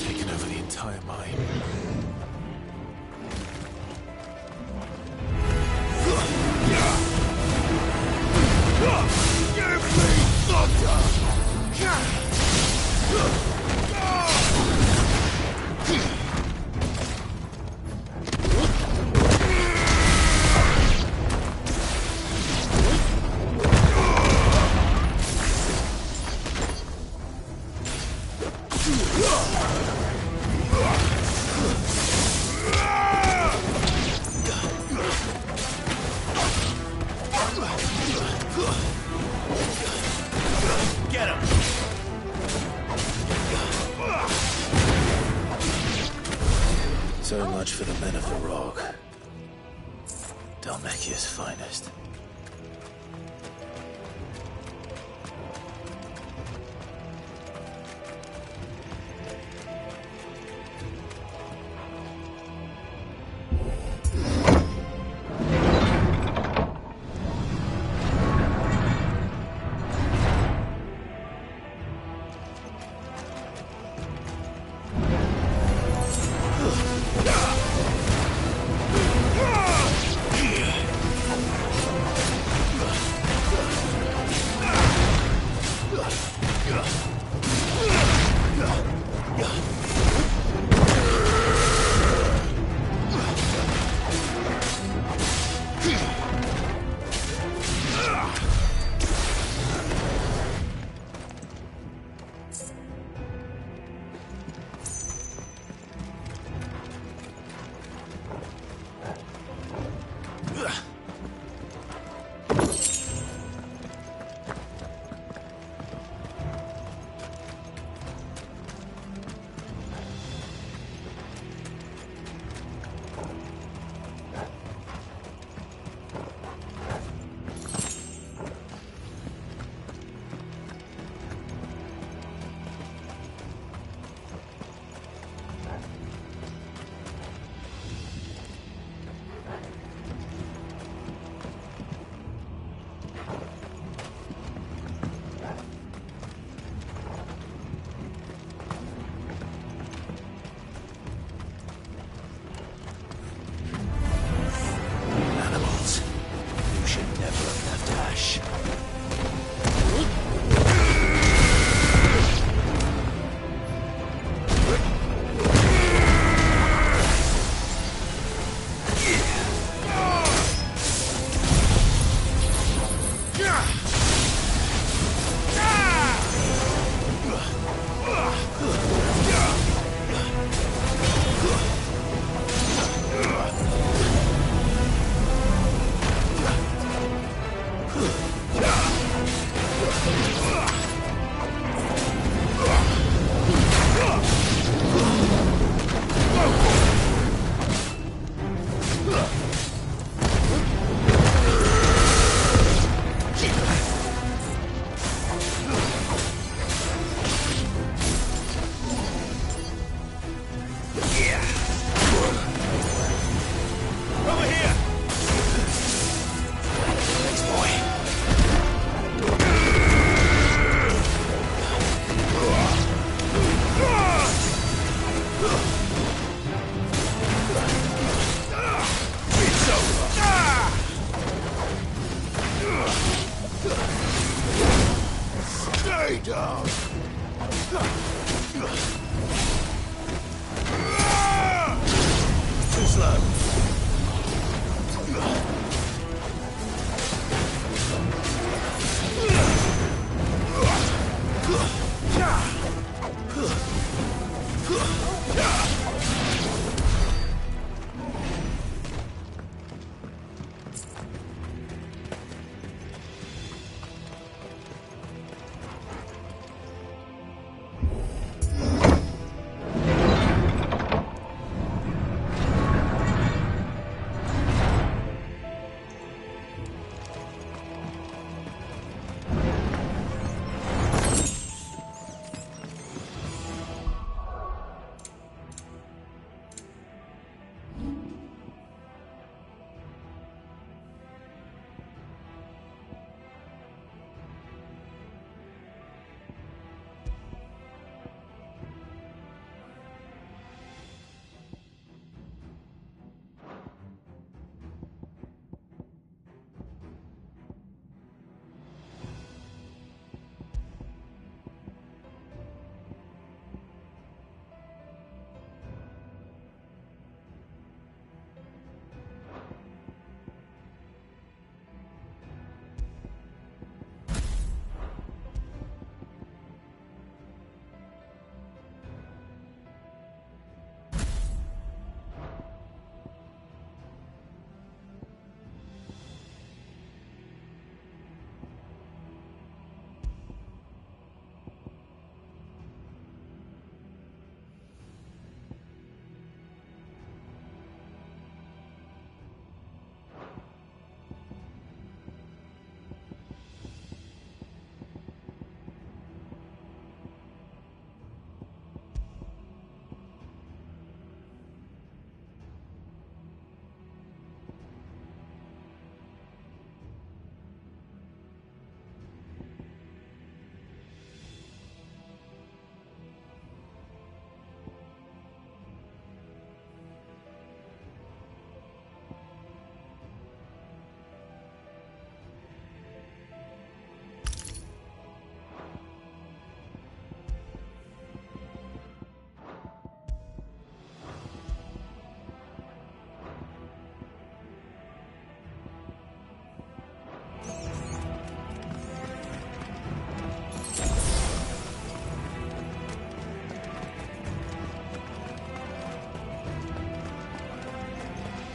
Speaker 2: Taken over the entire mine. Get him! So much for the men of the Rock. Dalmekia's finest.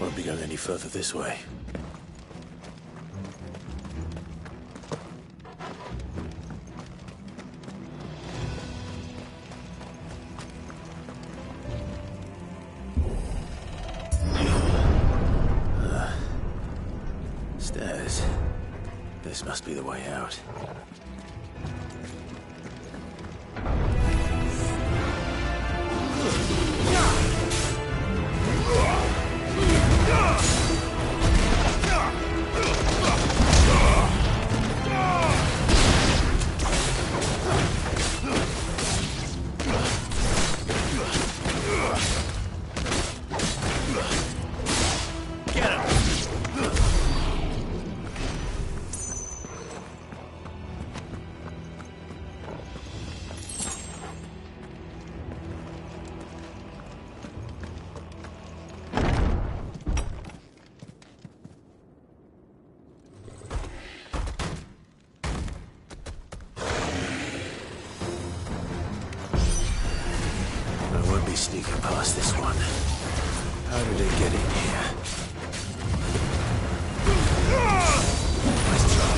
Speaker 2: won't be going any further this way. Stairs. This must be the way out. Sneaking past this one. How did it get in here? Let's try.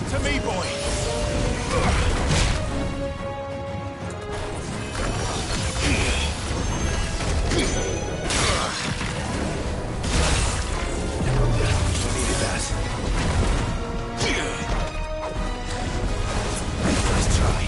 Speaker 4: To me, boy!
Speaker 2: Needed that. Let's try.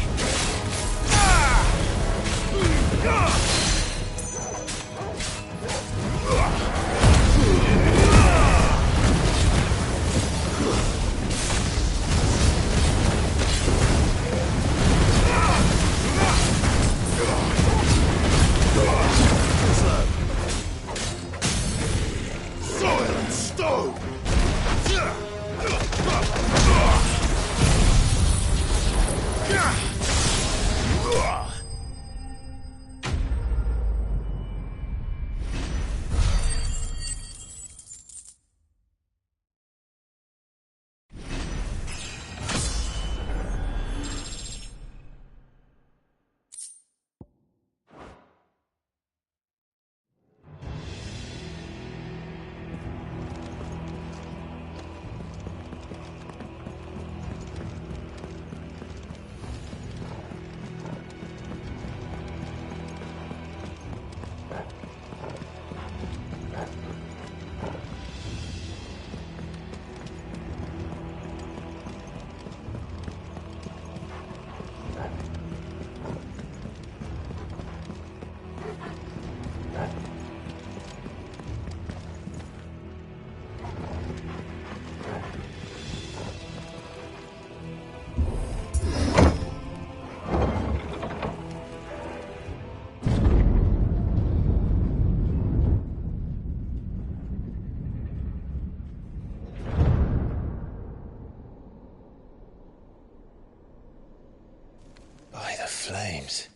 Speaker 2: By the flames.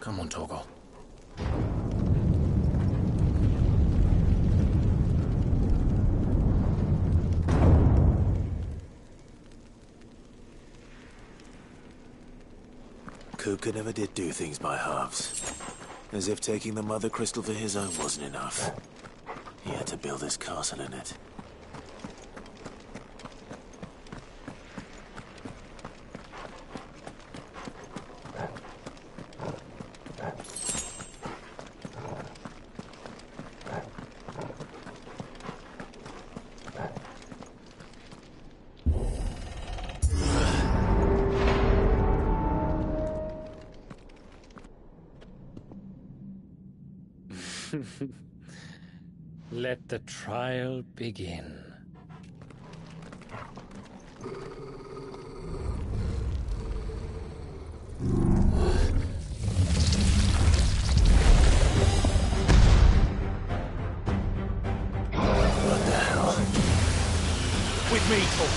Speaker 2: Come on, Torgal. Kupka never did do things by halves. As if taking the Mother Crystal for his own wasn't enough. He had to build his castle in it.
Speaker 5: Let the trial begin.
Speaker 2: What the hell?
Speaker 4: With me, Tor.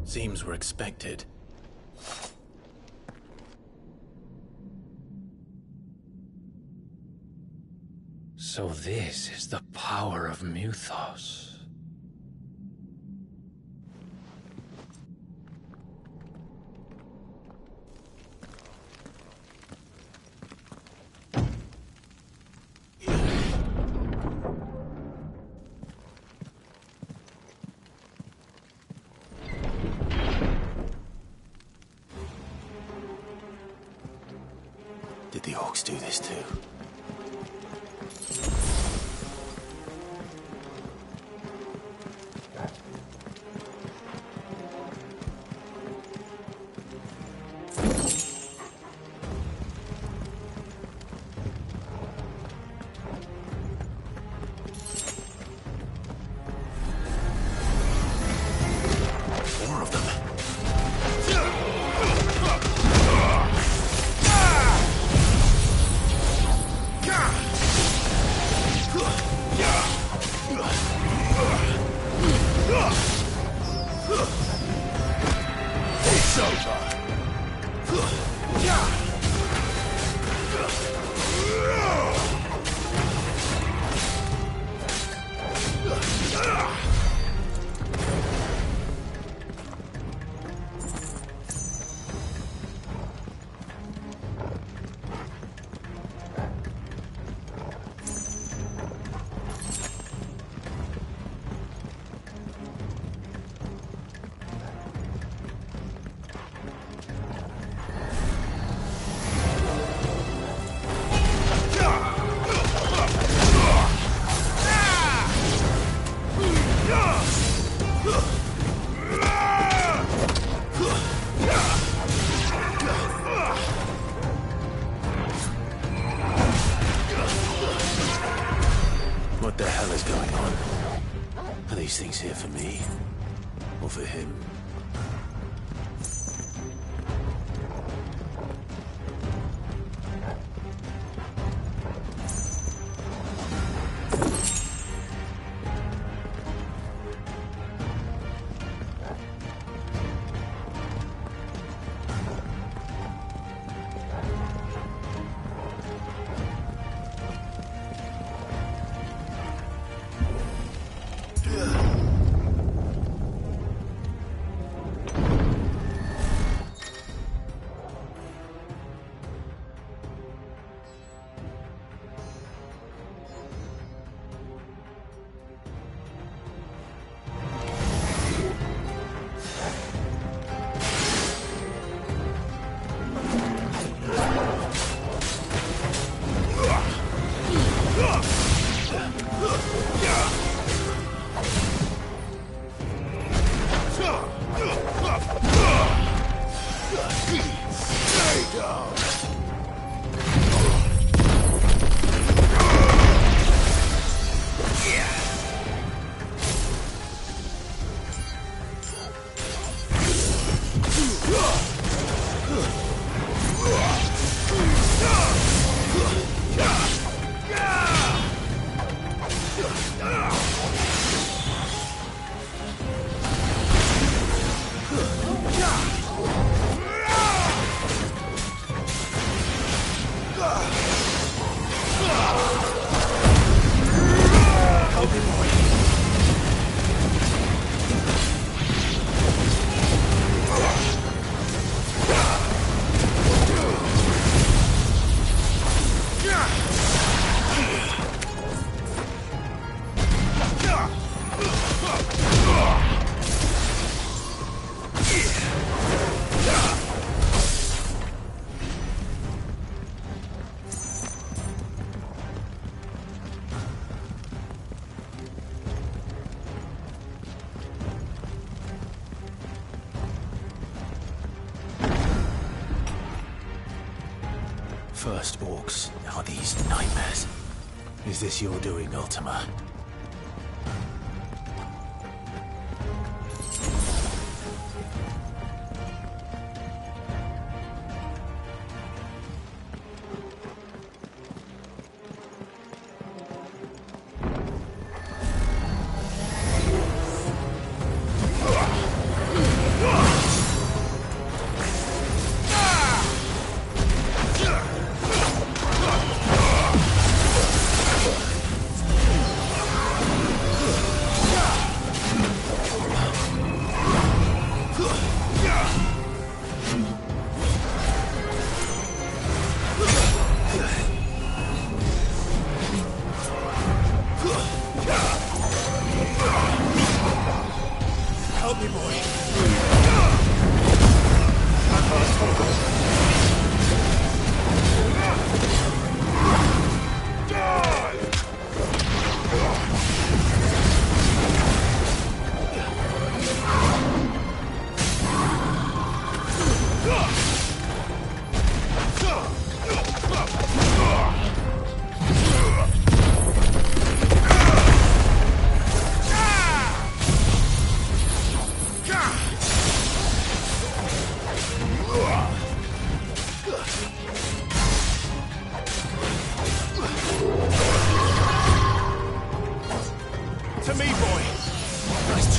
Speaker 2: Seems we're expected.
Speaker 5: So this is the power of Muthos.
Speaker 2: this too. More of them. It's over. What the hell is going on? Are these things here for me? Or for him? First orcs, now these nightmares. Is this your doing, Ultima?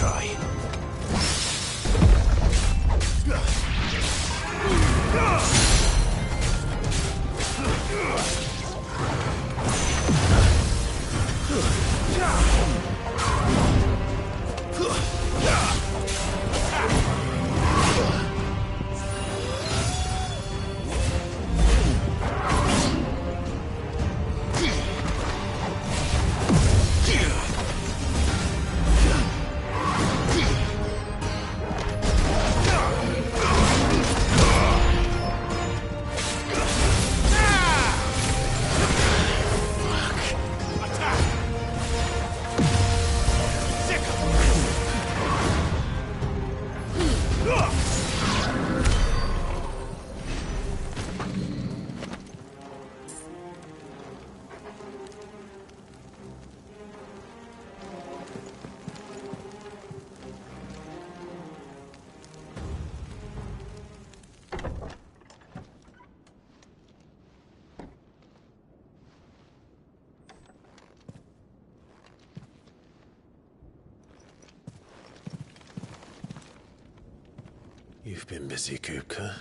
Speaker 2: try. You've been busy, Kupka.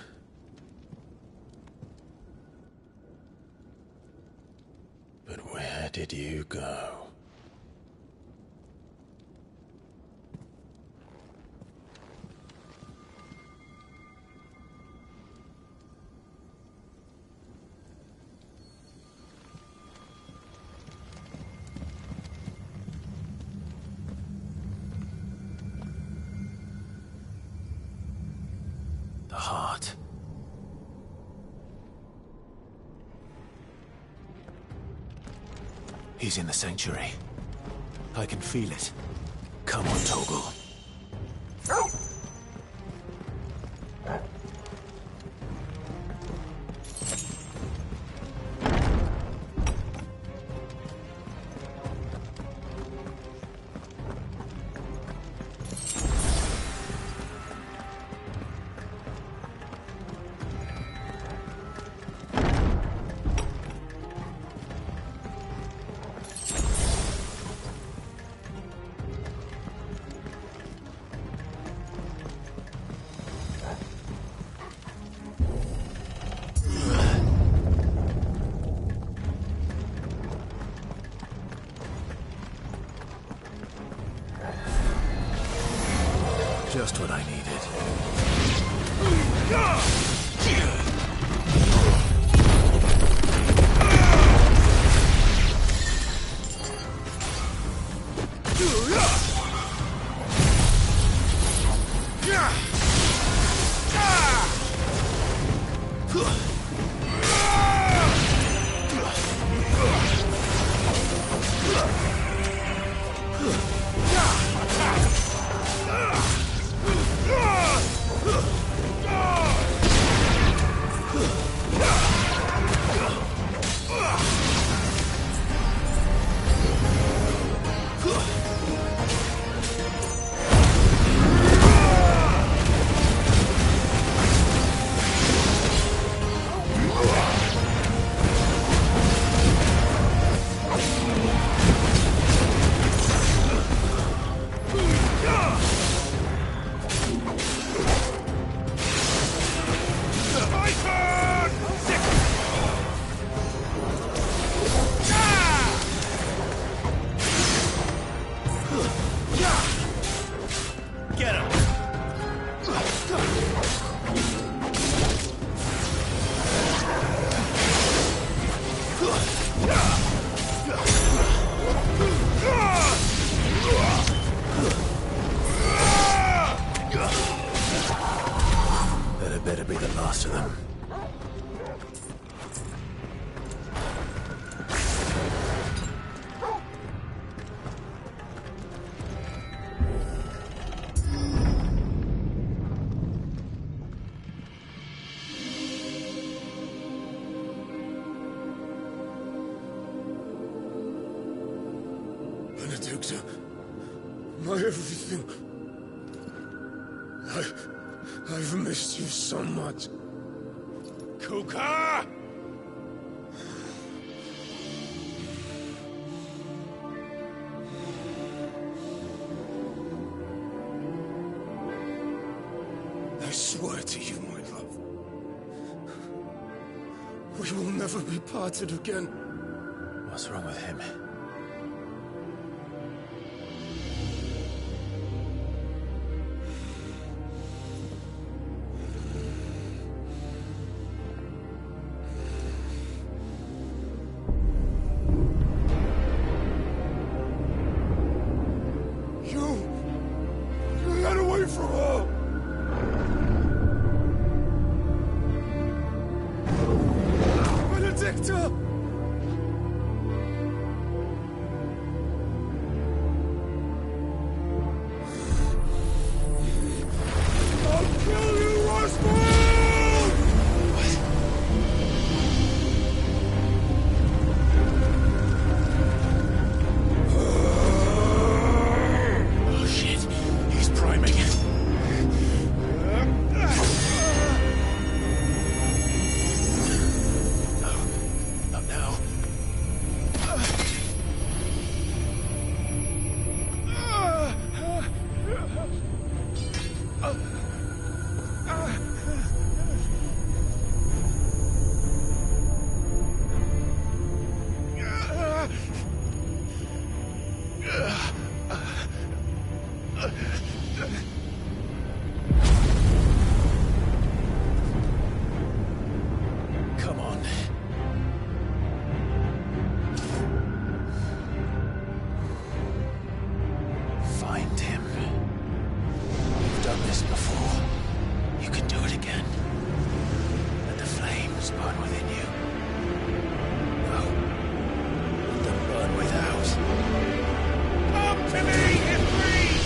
Speaker 2: But where did you go? The heart. He's in the sanctuary. I can feel it. Come on, Toggle. Just what I needed. Better be the last of them.
Speaker 14: Benedicta, my everything. I've missed you so much. Kuka! swear to you, my love, we will never be parted again.
Speaker 2: What's wrong with him?
Speaker 14: You got away from her! Benedicta! I'll kill you, Roswell!
Speaker 2: Oh shit, he's priming. Not now. Come on. Find him. You've done this before. You can do it again. Let the flames burn within you. No. Let them burn without.
Speaker 13: Come to me, Ifrit!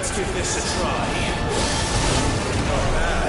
Speaker 13: Let's give this a try. Not bad.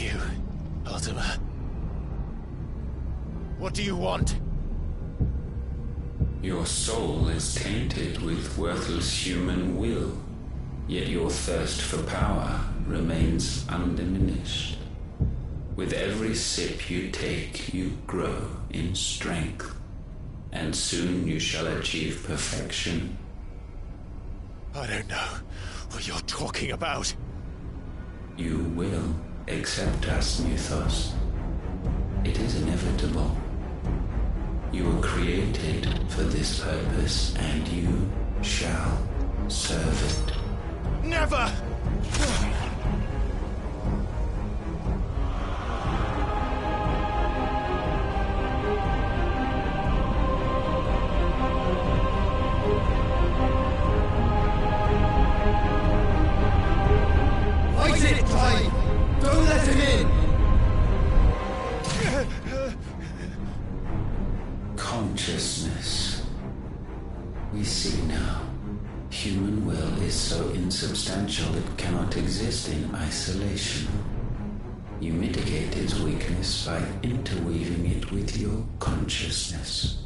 Speaker 2: you, Ultima? What do you want?
Speaker 17: Your soul is tainted with worthless human will, yet your thirst for power remains undiminished. With every sip you take, you grow in strength, and soon you shall achieve perfection.
Speaker 2: I don't know what you're talking about.
Speaker 17: You will accept us, Mythos. It is inevitable. You were created for this purpose, and you shall serve it.
Speaker 2: Never!
Speaker 13: Fight it, Clive! Don't let him in!
Speaker 17: Consciousness. We see now. Human will is so insubstantial it cannot exist in isolation. You mitigate its weakness by interweaving it with your consciousness.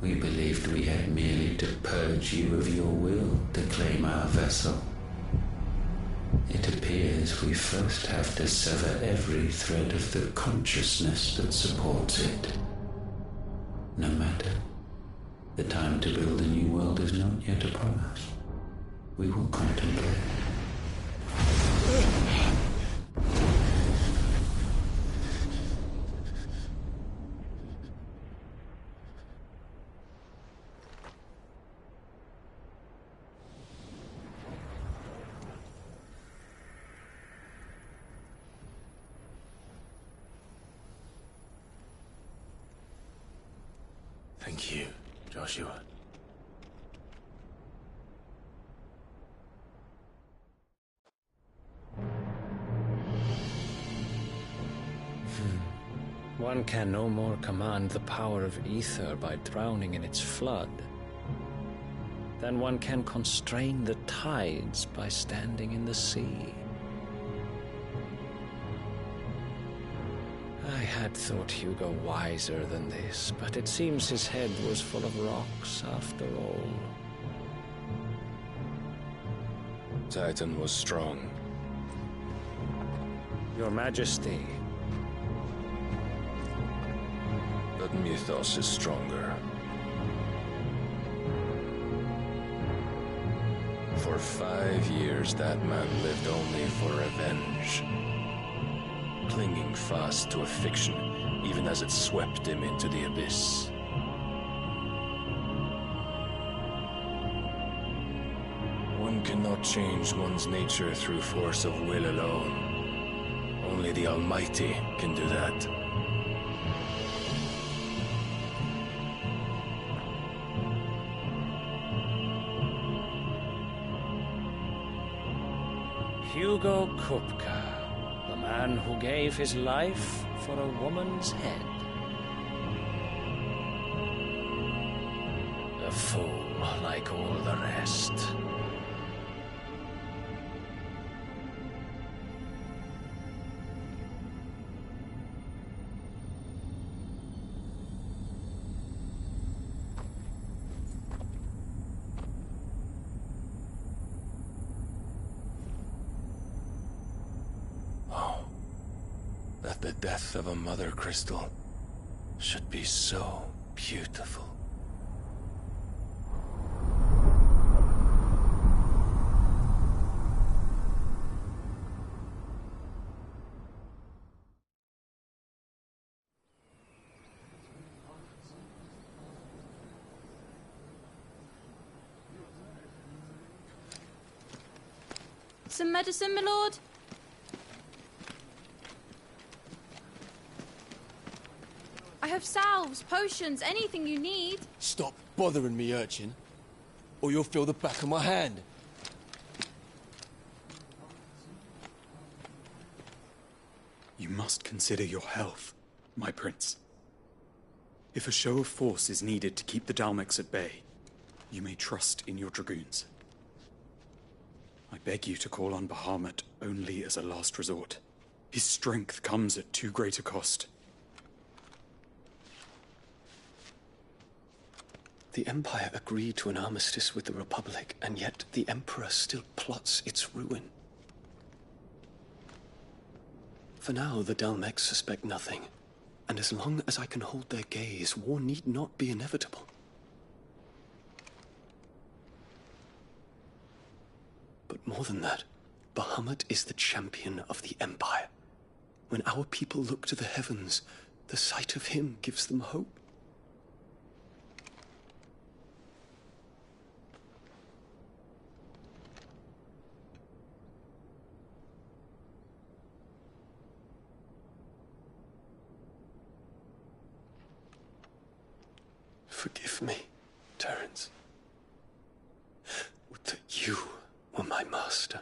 Speaker 17: We believed we had merely to purge you of your will to claim our vessel. It appears we first have to sever every thread of the consciousness that supports it. No matter. The time to build a new world is not yet upon us. We will contemplate.
Speaker 2: Thank you, Joshua.
Speaker 5: One can no more command the power of ether by drowning in its flood than one can constrain the tides by standing in the sea. I had thought Hugo wiser than this, but it seems his head was full of rocks after all.
Speaker 8: Titan was strong.
Speaker 5: Your Majesty.
Speaker 8: But Mythos is stronger. For 5 years, that man lived only for revenge. Clinging fast to a fiction, even as it swept him into the abyss. One cannot change one's nature through force of will alone. Only the Almighty can do that.
Speaker 5: Hugo Kupka, the man who gave his life for a woman's head. A fool like all the rest.
Speaker 8: The death of a mother crystal should be so beautiful.
Speaker 19: Some medicine, my lord? I have salves, potions, anything you need.
Speaker 21: Stop bothering me, urchin, or you'll feel the back of my hand.
Speaker 22: You must consider your health, my prince. If a show of force is needed to keep the Dalmex at bay, you may trust in your dragoons. I beg you to call on Bahamut only as a last resort. His strength comes at too great a cost.
Speaker 1: The Empire agreed to an armistice with the Republic, and yet the Emperor still plots its ruin. For now, the Dalmex suspect nothing, and as long as I can hold their gaze, war need not be inevitable. But more than that, Bahamut is the champion of the Empire. When our people look to the heavens, the sight of him gives them hope. Forgive me, Terence. Would that you were my master.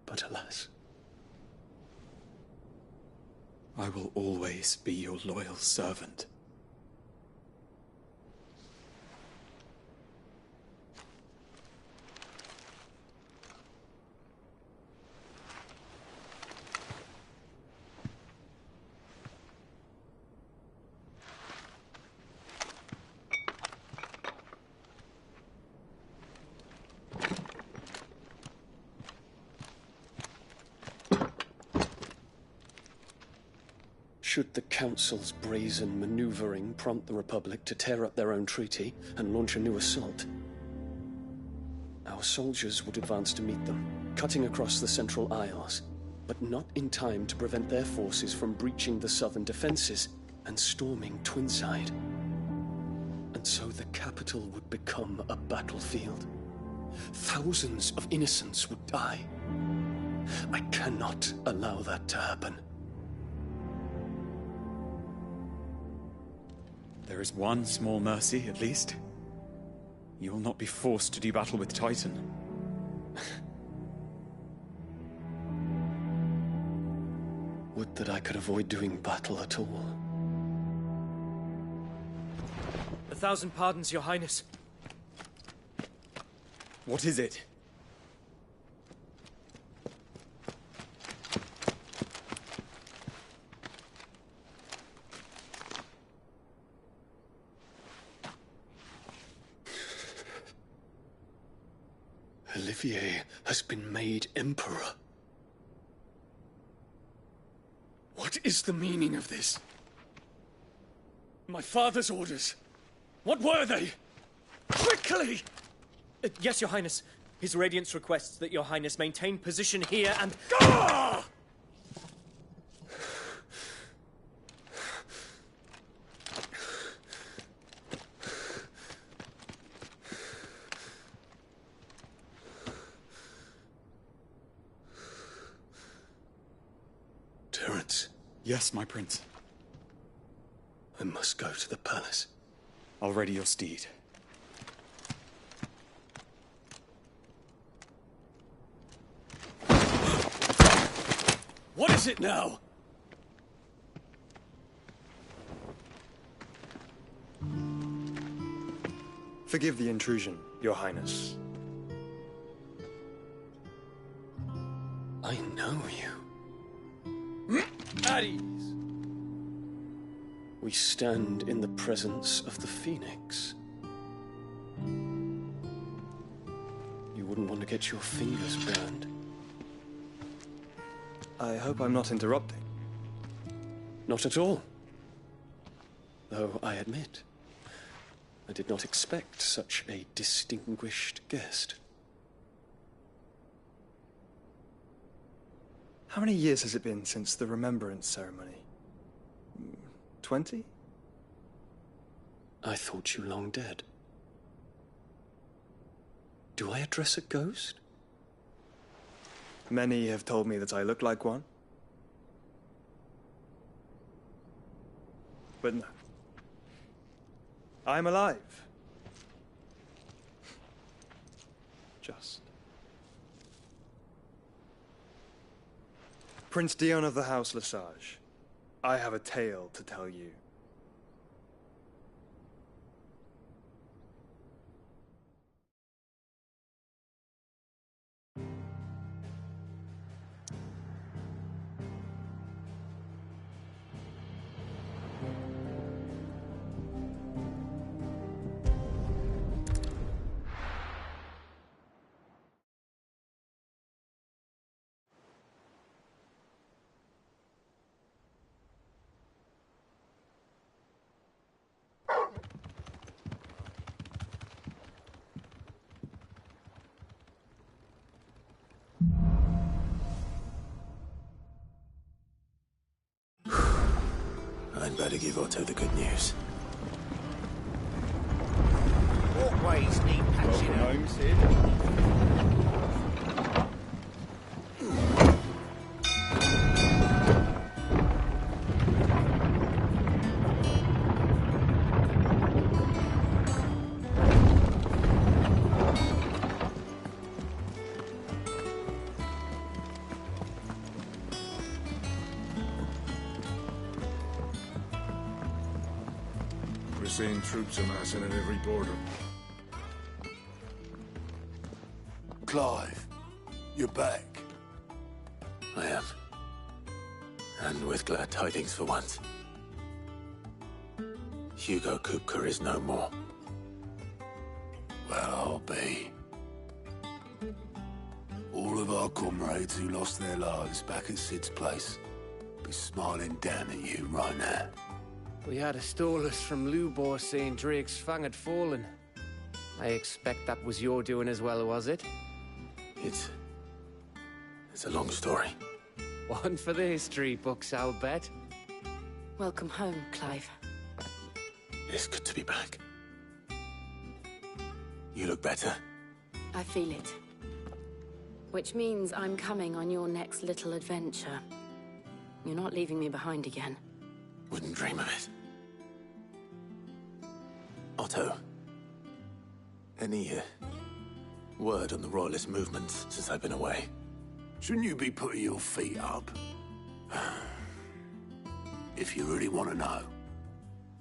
Speaker 1: But alas.
Speaker 22: I will always be your loyal servant.
Speaker 1: Should the Council's brazen maneuvering prompt the Republic to tear up their own treaty and launch a new assault, our soldiers would advance to meet them, cutting across the Central Isles, but not in time to prevent their forces from breaching the southern defenses and storming Twinside. And so the capital would become a battlefield. Thousands of innocents would die. I cannot allow that to happen.
Speaker 22: There is one small mercy, at least. You will not be forced to do battle with Titan.
Speaker 1: Would that I could avoid doing battle at all.
Speaker 6: 1,000 pardons, Your Highness.
Speaker 22: What is it?
Speaker 1: Olivier has been made Emperor. What is the meaning of this? My father's orders. What were they? Quickly!
Speaker 6: Yes, Your Highness. His Radiance requests that Your Highness maintain position here and...
Speaker 1: Ah! Terence.
Speaker 22: Yes, my prince.
Speaker 1: I must go to the palace.
Speaker 22: I'll ready your steed.
Speaker 1: What is it now?
Speaker 7: Forgive the intrusion, Your Highness.
Speaker 1: I know you.
Speaker 6: At ease.
Speaker 1: We stand in the presence of the Phoenix. You wouldn't want to get your fingers burned.
Speaker 7: I hope I'm not interrupting.
Speaker 1: Not at all. Though I admit, I did not expect such a distinguished guest.
Speaker 7: How many years has it been since the Remembrance ceremony? 20?
Speaker 1: I thought you long dead. Do I address a ghost?
Speaker 7: Many have told me that I look like one. But no. I'm alive. Just. Prince Dion of the House Lesage, I have a tale to tell you.
Speaker 2: I'd better give Otto the good news.
Speaker 13: Walkways need patching up.
Speaker 8: Home, Sid.
Speaker 10: We're seeing troops amassing at every border.
Speaker 14: Clive, you're back.
Speaker 2: I am. And with glad tidings for once. Hugo Kupka is no more.
Speaker 14: Well, I'll be. All of our comrades who lost their lives back at Sid's place be smiling down at you right now.
Speaker 16: We had a stolus from Lubor saying Drake's Fang had fallen. I expect that was your doing as well, was it?
Speaker 2: It's a long story.
Speaker 16: One for the history books, I'll bet.
Speaker 18: Welcome home, Clive.
Speaker 2: It's good to be back. You look better.
Speaker 18: I feel it. Which means I'm coming on your next little adventure. You're not leaving me behind again.
Speaker 2: Wouldn't dream of it. Otto, any word on the Royalist movements since I've been away?
Speaker 14: Shouldn't you be putting your feet up? If you really want to know,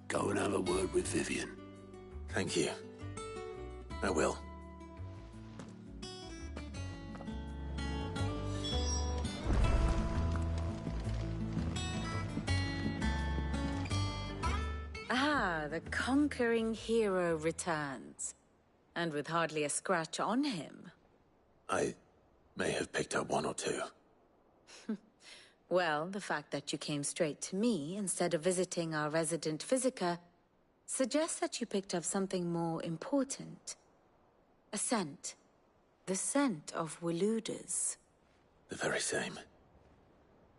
Speaker 14: go and have a word with Vivian.
Speaker 2: Thank you. I will.
Speaker 20: Ah, the conquering hero returns. And with hardly a scratch on him.
Speaker 2: I may have picked up one or two.
Speaker 20: Well, the fact that you came straight to me instead of visiting our resident physiker suggests that you picked up something more important. A scent. The scent of Waludas.
Speaker 2: The very same.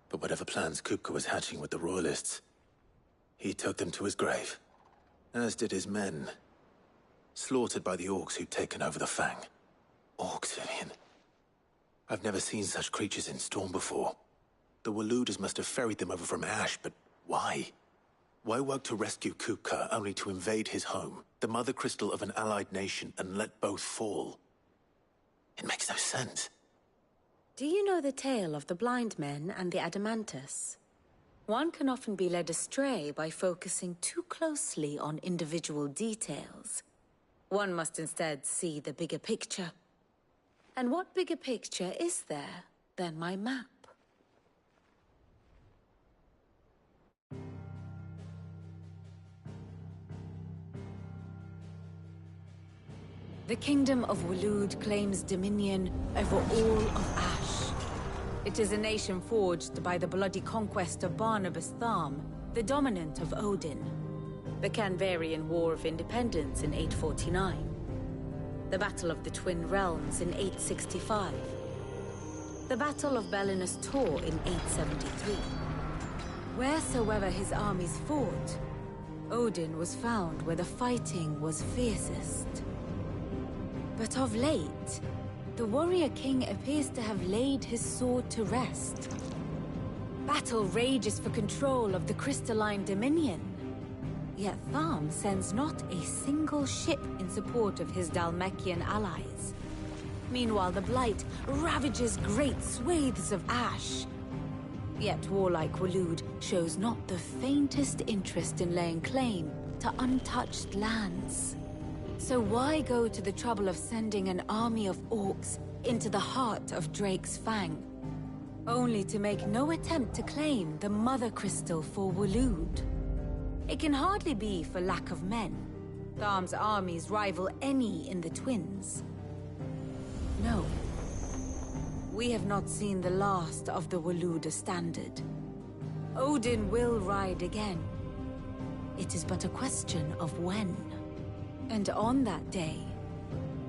Speaker 2: But whatever plans Kupka was hatching with the Royalists, he took them to his grave. As did his men. Slaughtered by the orcs who'd taken over the Fang. Orcs, Vivian. I've never seen such creatures in Storm before. The Waludas must have ferried them over from Ash, but why? Why work to rescue Kupka only to invade his home, the mother crystal of an allied nation, and let both fall? It makes no sense.
Speaker 20: Do you know the tale of the blind men and the Adamantus? One can often be led astray by focusing too closely on individual details. One must instead see the bigger picture. And what bigger picture is there than my map? The Kingdom of Waloed claims dominion over all of Ash. It is a nation forged by the bloody conquest of Barnabas Tharm, the dominant of Odin. The Canvarian War of Independence in 849. The Battle of the Twin Realms in 865. The Battle of Belinus Tor in 873. Wheresoever his armies fought, Odin was found where the fighting was fiercest. But of late, the warrior king appears to have laid his sword to rest. Battle rages for control of the crystalline dominion. Yet Tharm sends not a single ship in support of his Dhalmekian allies. Meanwhile, the Blight ravages great swathes of Ash. Yet warlike Waloed shows not the faintest interest in laying claim to untouched lands. So why go to the trouble of sending an army of orcs into the heart of Drake's Fang, only to make no attempt to claim the Mother Crystal for Waloed? It can hardly be for lack of men. Tharm's armies rival any in the Twins. No. We have not seen the last of the Waluda standard. Odin will ride again. It is but a question of when. And on that day,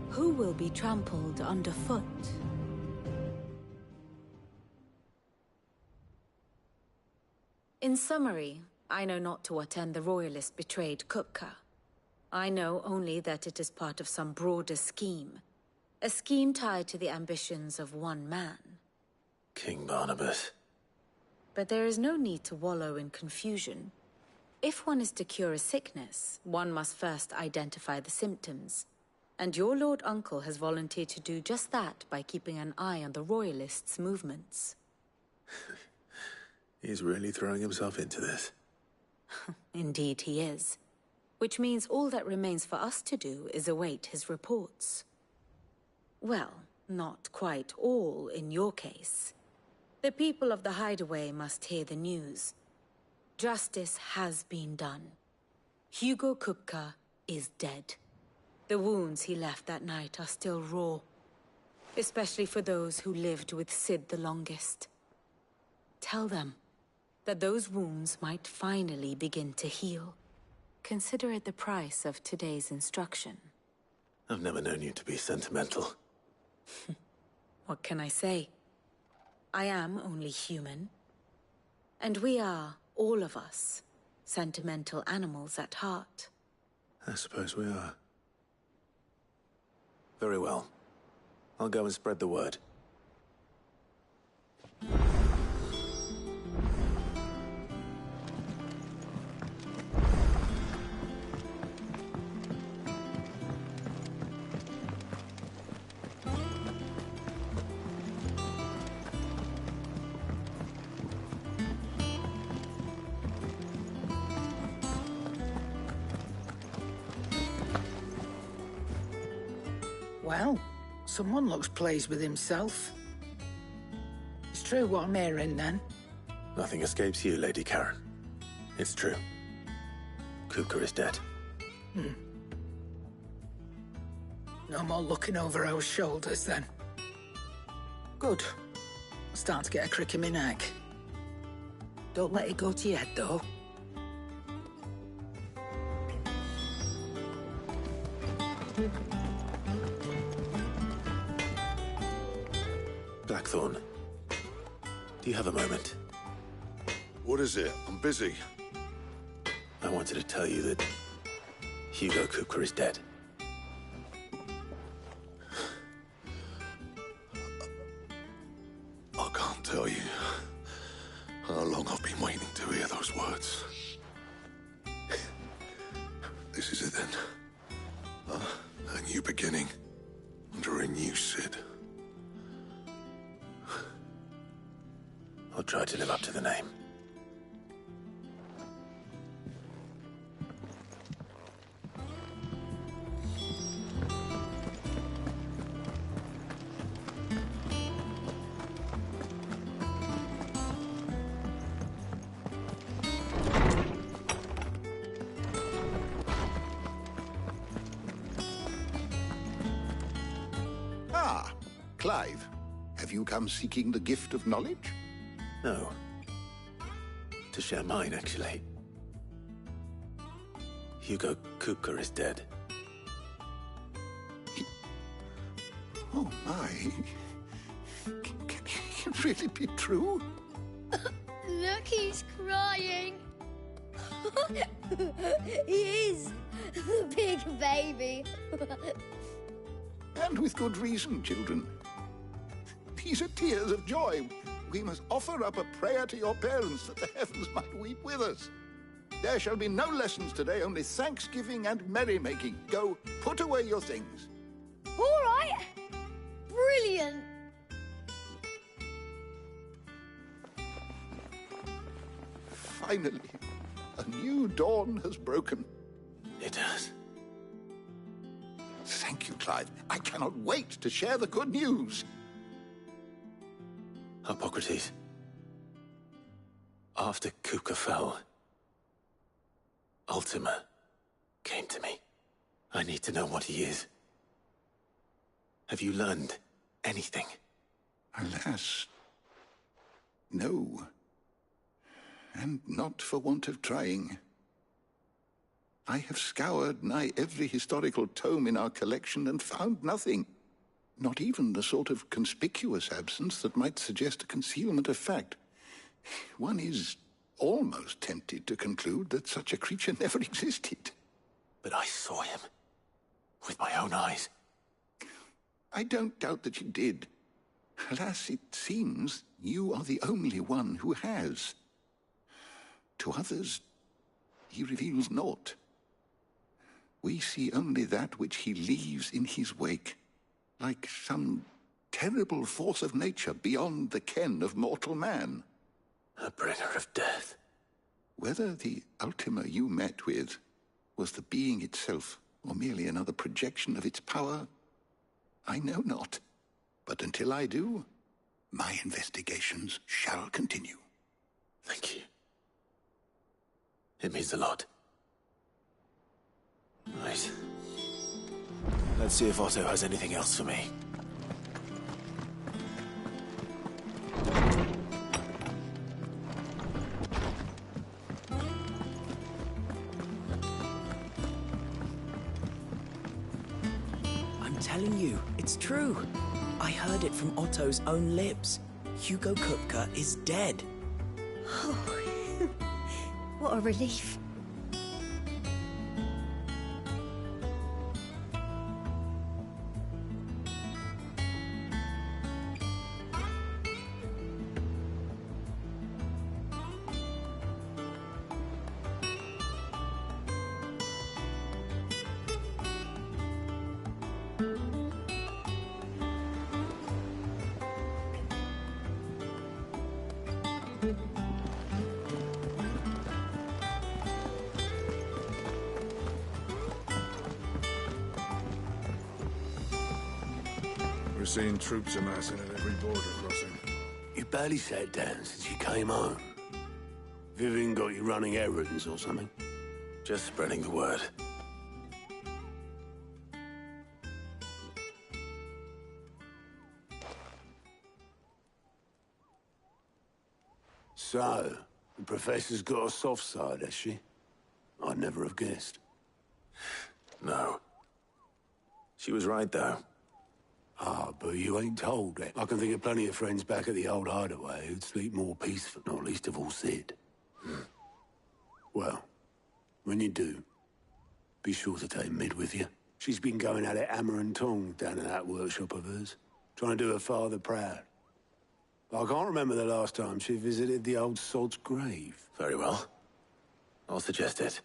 Speaker 20: who will be trampled underfoot? In summary, I know not to what end the Royalists betrayed Kupka. I know only that it is part of some broader scheme. A scheme tied to the ambitions of one man.
Speaker 2: King Barnabas.
Speaker 20: But there is no need to wallow in confusion. If one is to cure a sickness, one must first identify the symptoms. And your Lord Uncle has volunteered to do just that by keeping an eye on the Royalists' movements.
Speaker 2: He's really throwing himself into this.
Speaker 20: Indeed he is. Which means all that remains for us to do is await his reports. Well, not quite all in your case. The people of the Hideaway must hear the news. Justice has been done. Hugo Kupka is dead. The wounds he left that night are still raw. Especially for those who lived with Sid the longest. Tell them that those wounds might finally begin to heal. Consider it the price of today's instruction.
Speaker 2: I've never known you to be sentimental.
Speaker 20: What can I say? I am only human. And we are, all of us, sentimental animals at heart.
Speaker 2: I suppose we are. Very well. I'll go and spread the word.
Speaker 3: Well, someone looks pleased with himself. It's true what I'm hearing, then.
Speaker 2: Nothing escapes you, Lady Karen. It's true. Kupka is dead.
Speaker 3: No more looking over our shoulders, then. Good. I'm starting to get a crick in my neck. Don't let it go to your head, though.
Speaker 2: Blackthorn, do you have a moment?
Speaker 10: What is it? I'm busy.
Speaker 2: I wanted to tell you that Hugo Kupka is dead.
Speaker 10: I can't tell you how long I've been waiting to hear those words. This is it then. A new beginning under a new Sid.
Speaker 2: I'll try to live up to the name.
Speaker 9: Ah, Clive. Have you come seeking the gift of knowledge?
Speaker 2: No. To share mine, actually. Hugo Kupka is dead.
Speaker 9: Oh, my. Can it really be true?
Speaker 11: Look, he's crying. He is. The big baby.
Speaker 9: And with good reason, children. These are tears of joy. We must offer up a prayer to your parents that the heavens might weep with us. There shall be no lessons today, only thanksgiving and merrymaking. Go, put away your things.
Speaker 11: All right. Brilliant.
Speaker 9: Finally, a new dawn has broken.
Speaker 2: It has.
Speaker 9: Thank you, Clive. I cannot wait to share the good news.
Speaker 2: Hippocrates. After Kupka fell, Ultima came to me. I need to know what he is. Have you learned anything?
Speaker 9: Alas, no. And not for want of trying. I have scoured nigh every historical tome in our collection and found nothing. Not even the sort of conspicuous absence that might suggest a concealment of fact. One is almost tempted to conclude that such a creature never existed.
Speaker 2: But I saw him. With my own eyes.
Speaker 9: I don't doubt that you did. Alas, it seems you are the only one who has. To others, he reveals naught. We see only that which he leaves in his wake, like some terrible force of nature beyond the ken of mortal man.
Speaker 2: A bringer of death.
Speaker 9: Whether the Ultima you met with was the being itself, or merely another projection of its power, I know not. But until I do, my investigations shall continue.
Speaker 2: Thank you. It means a lot. Right. Let's see if Otto has anything else for me.
Speaker 12: I'm telling you, it's true. I heard it from Otto's own lips. Hugo Kupka is dead.
Speaker 11: Oh, what a relief.
Speaker 10: We're seeing troops amassing at every border crossing.
Speaker 14: You barely sat down since you came home. Vivian got you running errands or something?
Speaker 2: Just spreading the word.
Speaker 14: So, the Professor's got a soft side, has she? I'd never have guessed.
Speaker 2: No. She was right, though.
Speaker 14: Ah, but you ain't told it. I can think of plenty of friends back at the old hideaway who'd sleep more peaceful, not least of all Sid. Well, when you do, be sure to take Mid with you. She's been going at it hammer and tong down in that workshop of hers, trying to do her father proud. I can't remember the last time she visited the old sod's grave.
Speaker 2: Very well. I'll suggest it.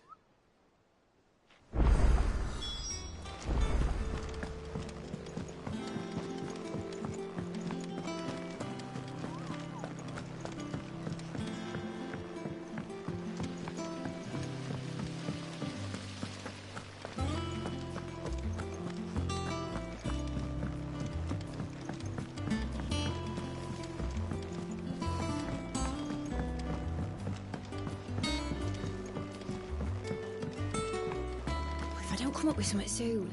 Speaker 11: Come up with something soon.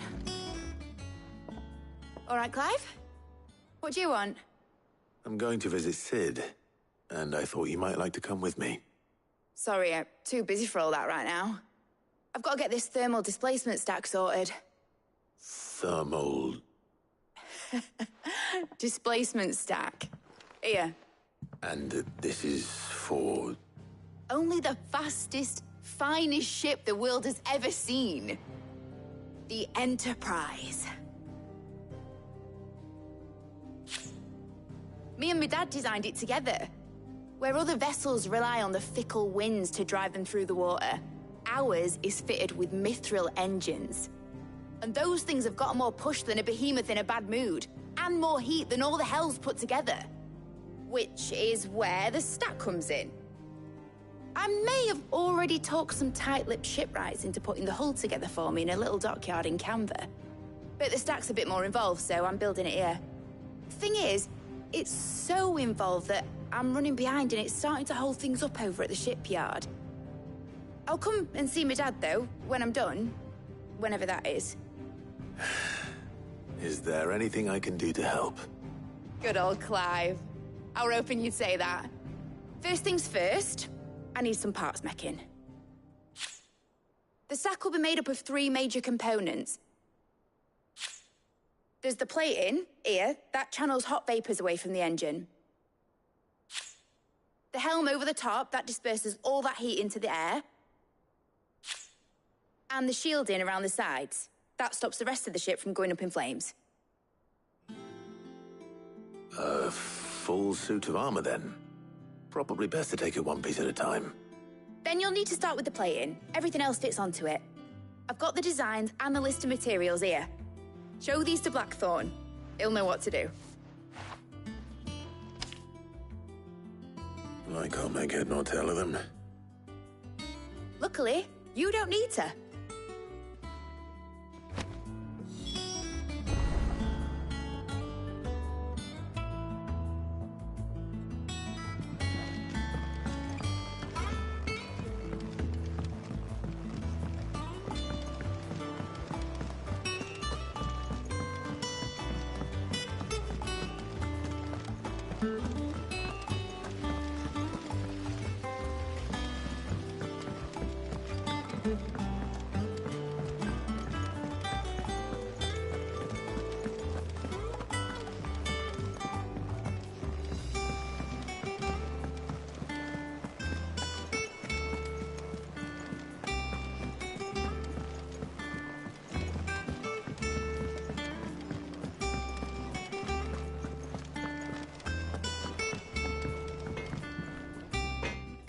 Speaker 11: All right, Clive? What do you want?
Speaker 2: I'm going to visit Sid, and I thought you might like to come with me.
Speaker 11: Sorry, I'm too busy for all that right now. I've got to get this thermal displacement stack sorted.
Speaker 2: Thermal...
Speaker 11: displacement stack. Here.
Speaker 2: And this is for...
Speaker 11: Only the fastest, finest ship the world has ever seen. The Enterprise. Me and my dad designed it together. Where other vessels rely on the fickle winds to drive them through the water, ours is fitted with mithril engines. And those things have got more push than a behemoth in a bad mood, and more heat than all the hells put together. Which is where the stack comes in. I may have already talked some tight-lipped shipwrights into putting the hull together for me in a little dockyard in Canva. But the stack's a bit more involved, so I'm building it here. Thing is, it's so involved that I'm running behind and it's starting to hold things up over at the shipyard. I'll come and see my dad, though, when I'm done. Whenever that is.
Speaker 2: Is there anything I can do to help?
Speaker 11: Good old Clive. I were hoping you'd say that. First things first, I need some parts meching. The stack will be made up of 3 major components. There's the plating, here, that channels hot vapors away from the engine. The helm over the top, that disperses all that heat into the air. And the shielding around the sides. That stops the rest of the ship from going up in flames.
Speaker 2: A full suit of armor, then. Probably best to take it one piece at a time.
Speaker 11: Then you'll need to start with the plating. Everything else fits onto it. I've got the designs and the list of materials here. Show these to Blackthorn. He'll know what to do.
Speaker 2: I can't make head nor tail of them.
Speaker 11: Luckily, you don't need to.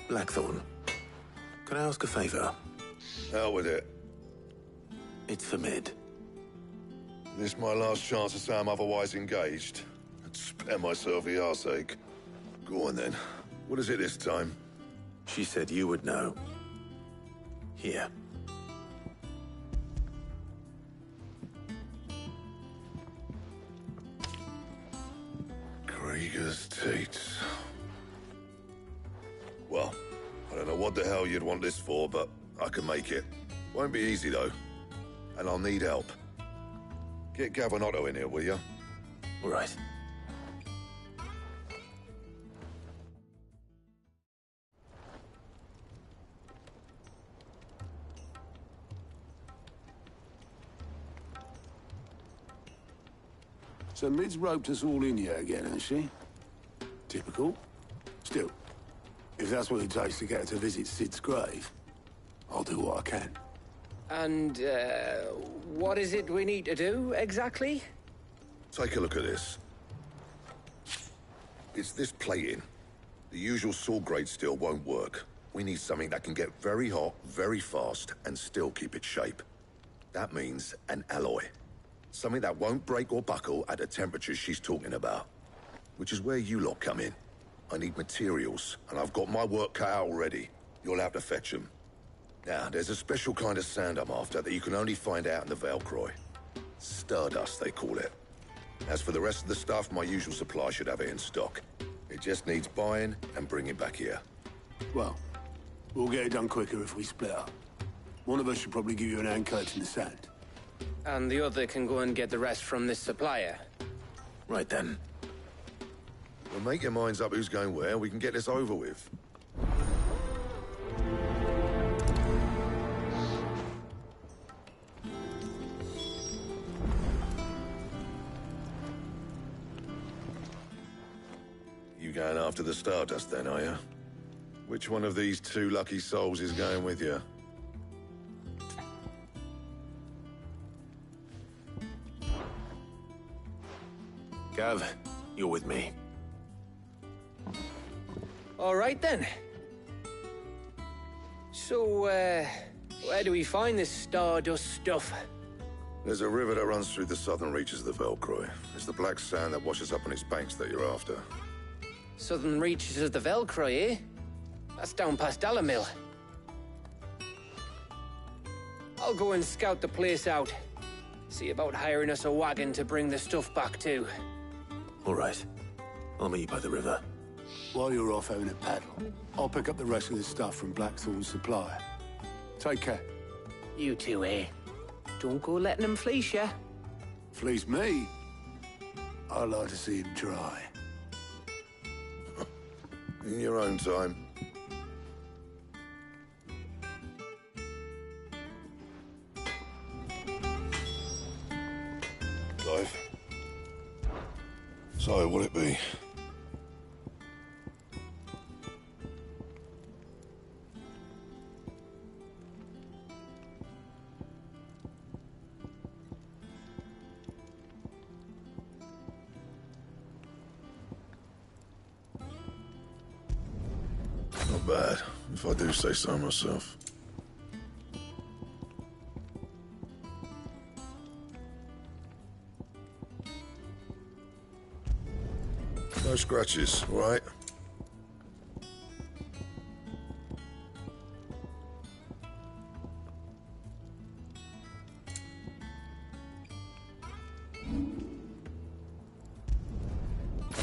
Speaker 2: Blackthorn, can I ask a favor?
Speaker 10: Hell with it.
Speaker 2: It's for Mid.
Speaker 10: This my last chance to say I'm otherwise engaged. I'd spare myself the arseache. Go on then. What is it this time?
Speaker 2: She said you would know. Here.
Speaker 10: Krieger's teats. Well, I don't know what the hell you'd want this for, but I can make it. Won't be easy, though. And I'll need help. Get Gavin-Otto in here, will you?
Speaker 2: All right.
Speaker 14: So Mid's roped us all in here again, hasn't she? Typical. Still, if that's what it takes to get her to visit Sid's grave, I'll do what I can.
Speaker 16: And, what is it we need to do, exactly?
Speaker 10: Take a look at this. It's this plating. The usual sword-grade steel won't work. We need something that can get very hot, very fast, and still keep its shape. That means an alloy. Something that won't break or buckle at the temperatures she's talking about. Which is where you lot come in. I need materials, and I've got my work cut out already. You'll have to fetch them. Now, there's a special kind of sand I'm after that you can only find out in the Velcroy. Stardust, they call it. As for the rest of the stuff, my usual supply should have it in stock. It just needs buying and bringing back here.
Speaker 14: Well, we'll get it done quicker if we split up. One of us should probably give you an hand coat in the sand.
Speaker 16: And the other can go and get the rest from this supplier.
Speaker 2: Right then.
Speaker 10: Well, make your minds up who's going where, we can get this over with. You going after the Stardust then, are you? Which one of these two lucky souls is going with you?
Speaker 2: Gav, you're with me.
Speaker 16: All right, then. So, where do we find this Stardust stuff?
Speaker 10: There's a river that runs through the southern reaches of the Velcroy. It's the black sand that washes up on its banks that you're after.
Speaker 16: Southern reaches of the Velcroy, eh? That's down past Alamil. I'll go and scout the place out. See about hiring us a wagon to bring the stuff back to.
Speaker 2: All right. I'll meet you by the river.
Speaker 14: While you're off having a paddle, I'll pick up the rest of the stuff from Blackthorn's supplier. Take care.
Speaker 16: You two, eh? Don't go letting them fleece ya.
Speaker 14: Fleece me? I'd like to see him try.
Speaker 10: In your own time. Clive. So, what'll it be? bad, if I do say so myself. No scratches, right?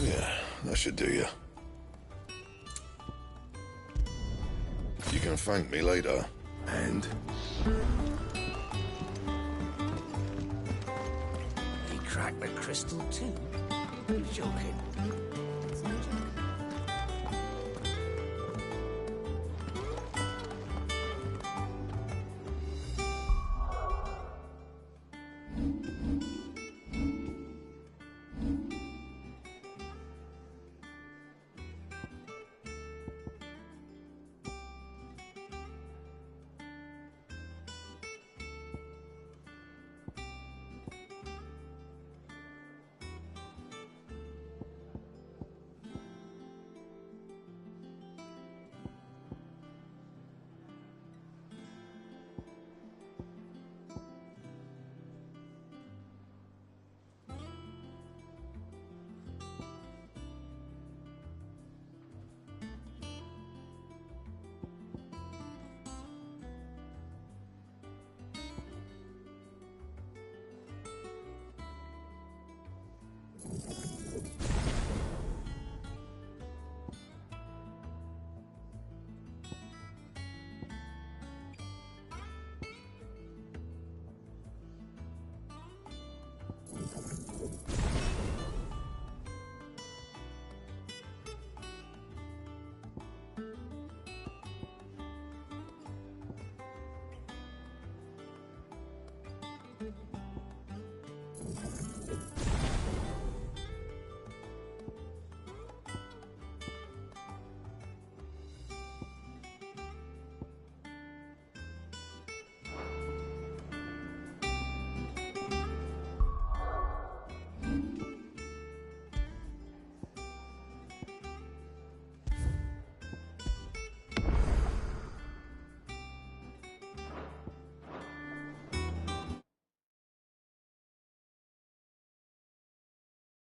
Speaker 10: Yeah, that should do you. You can thank me later.
Speaker 9: And?
Speaker 3: He cracked the crystal too? You're joking.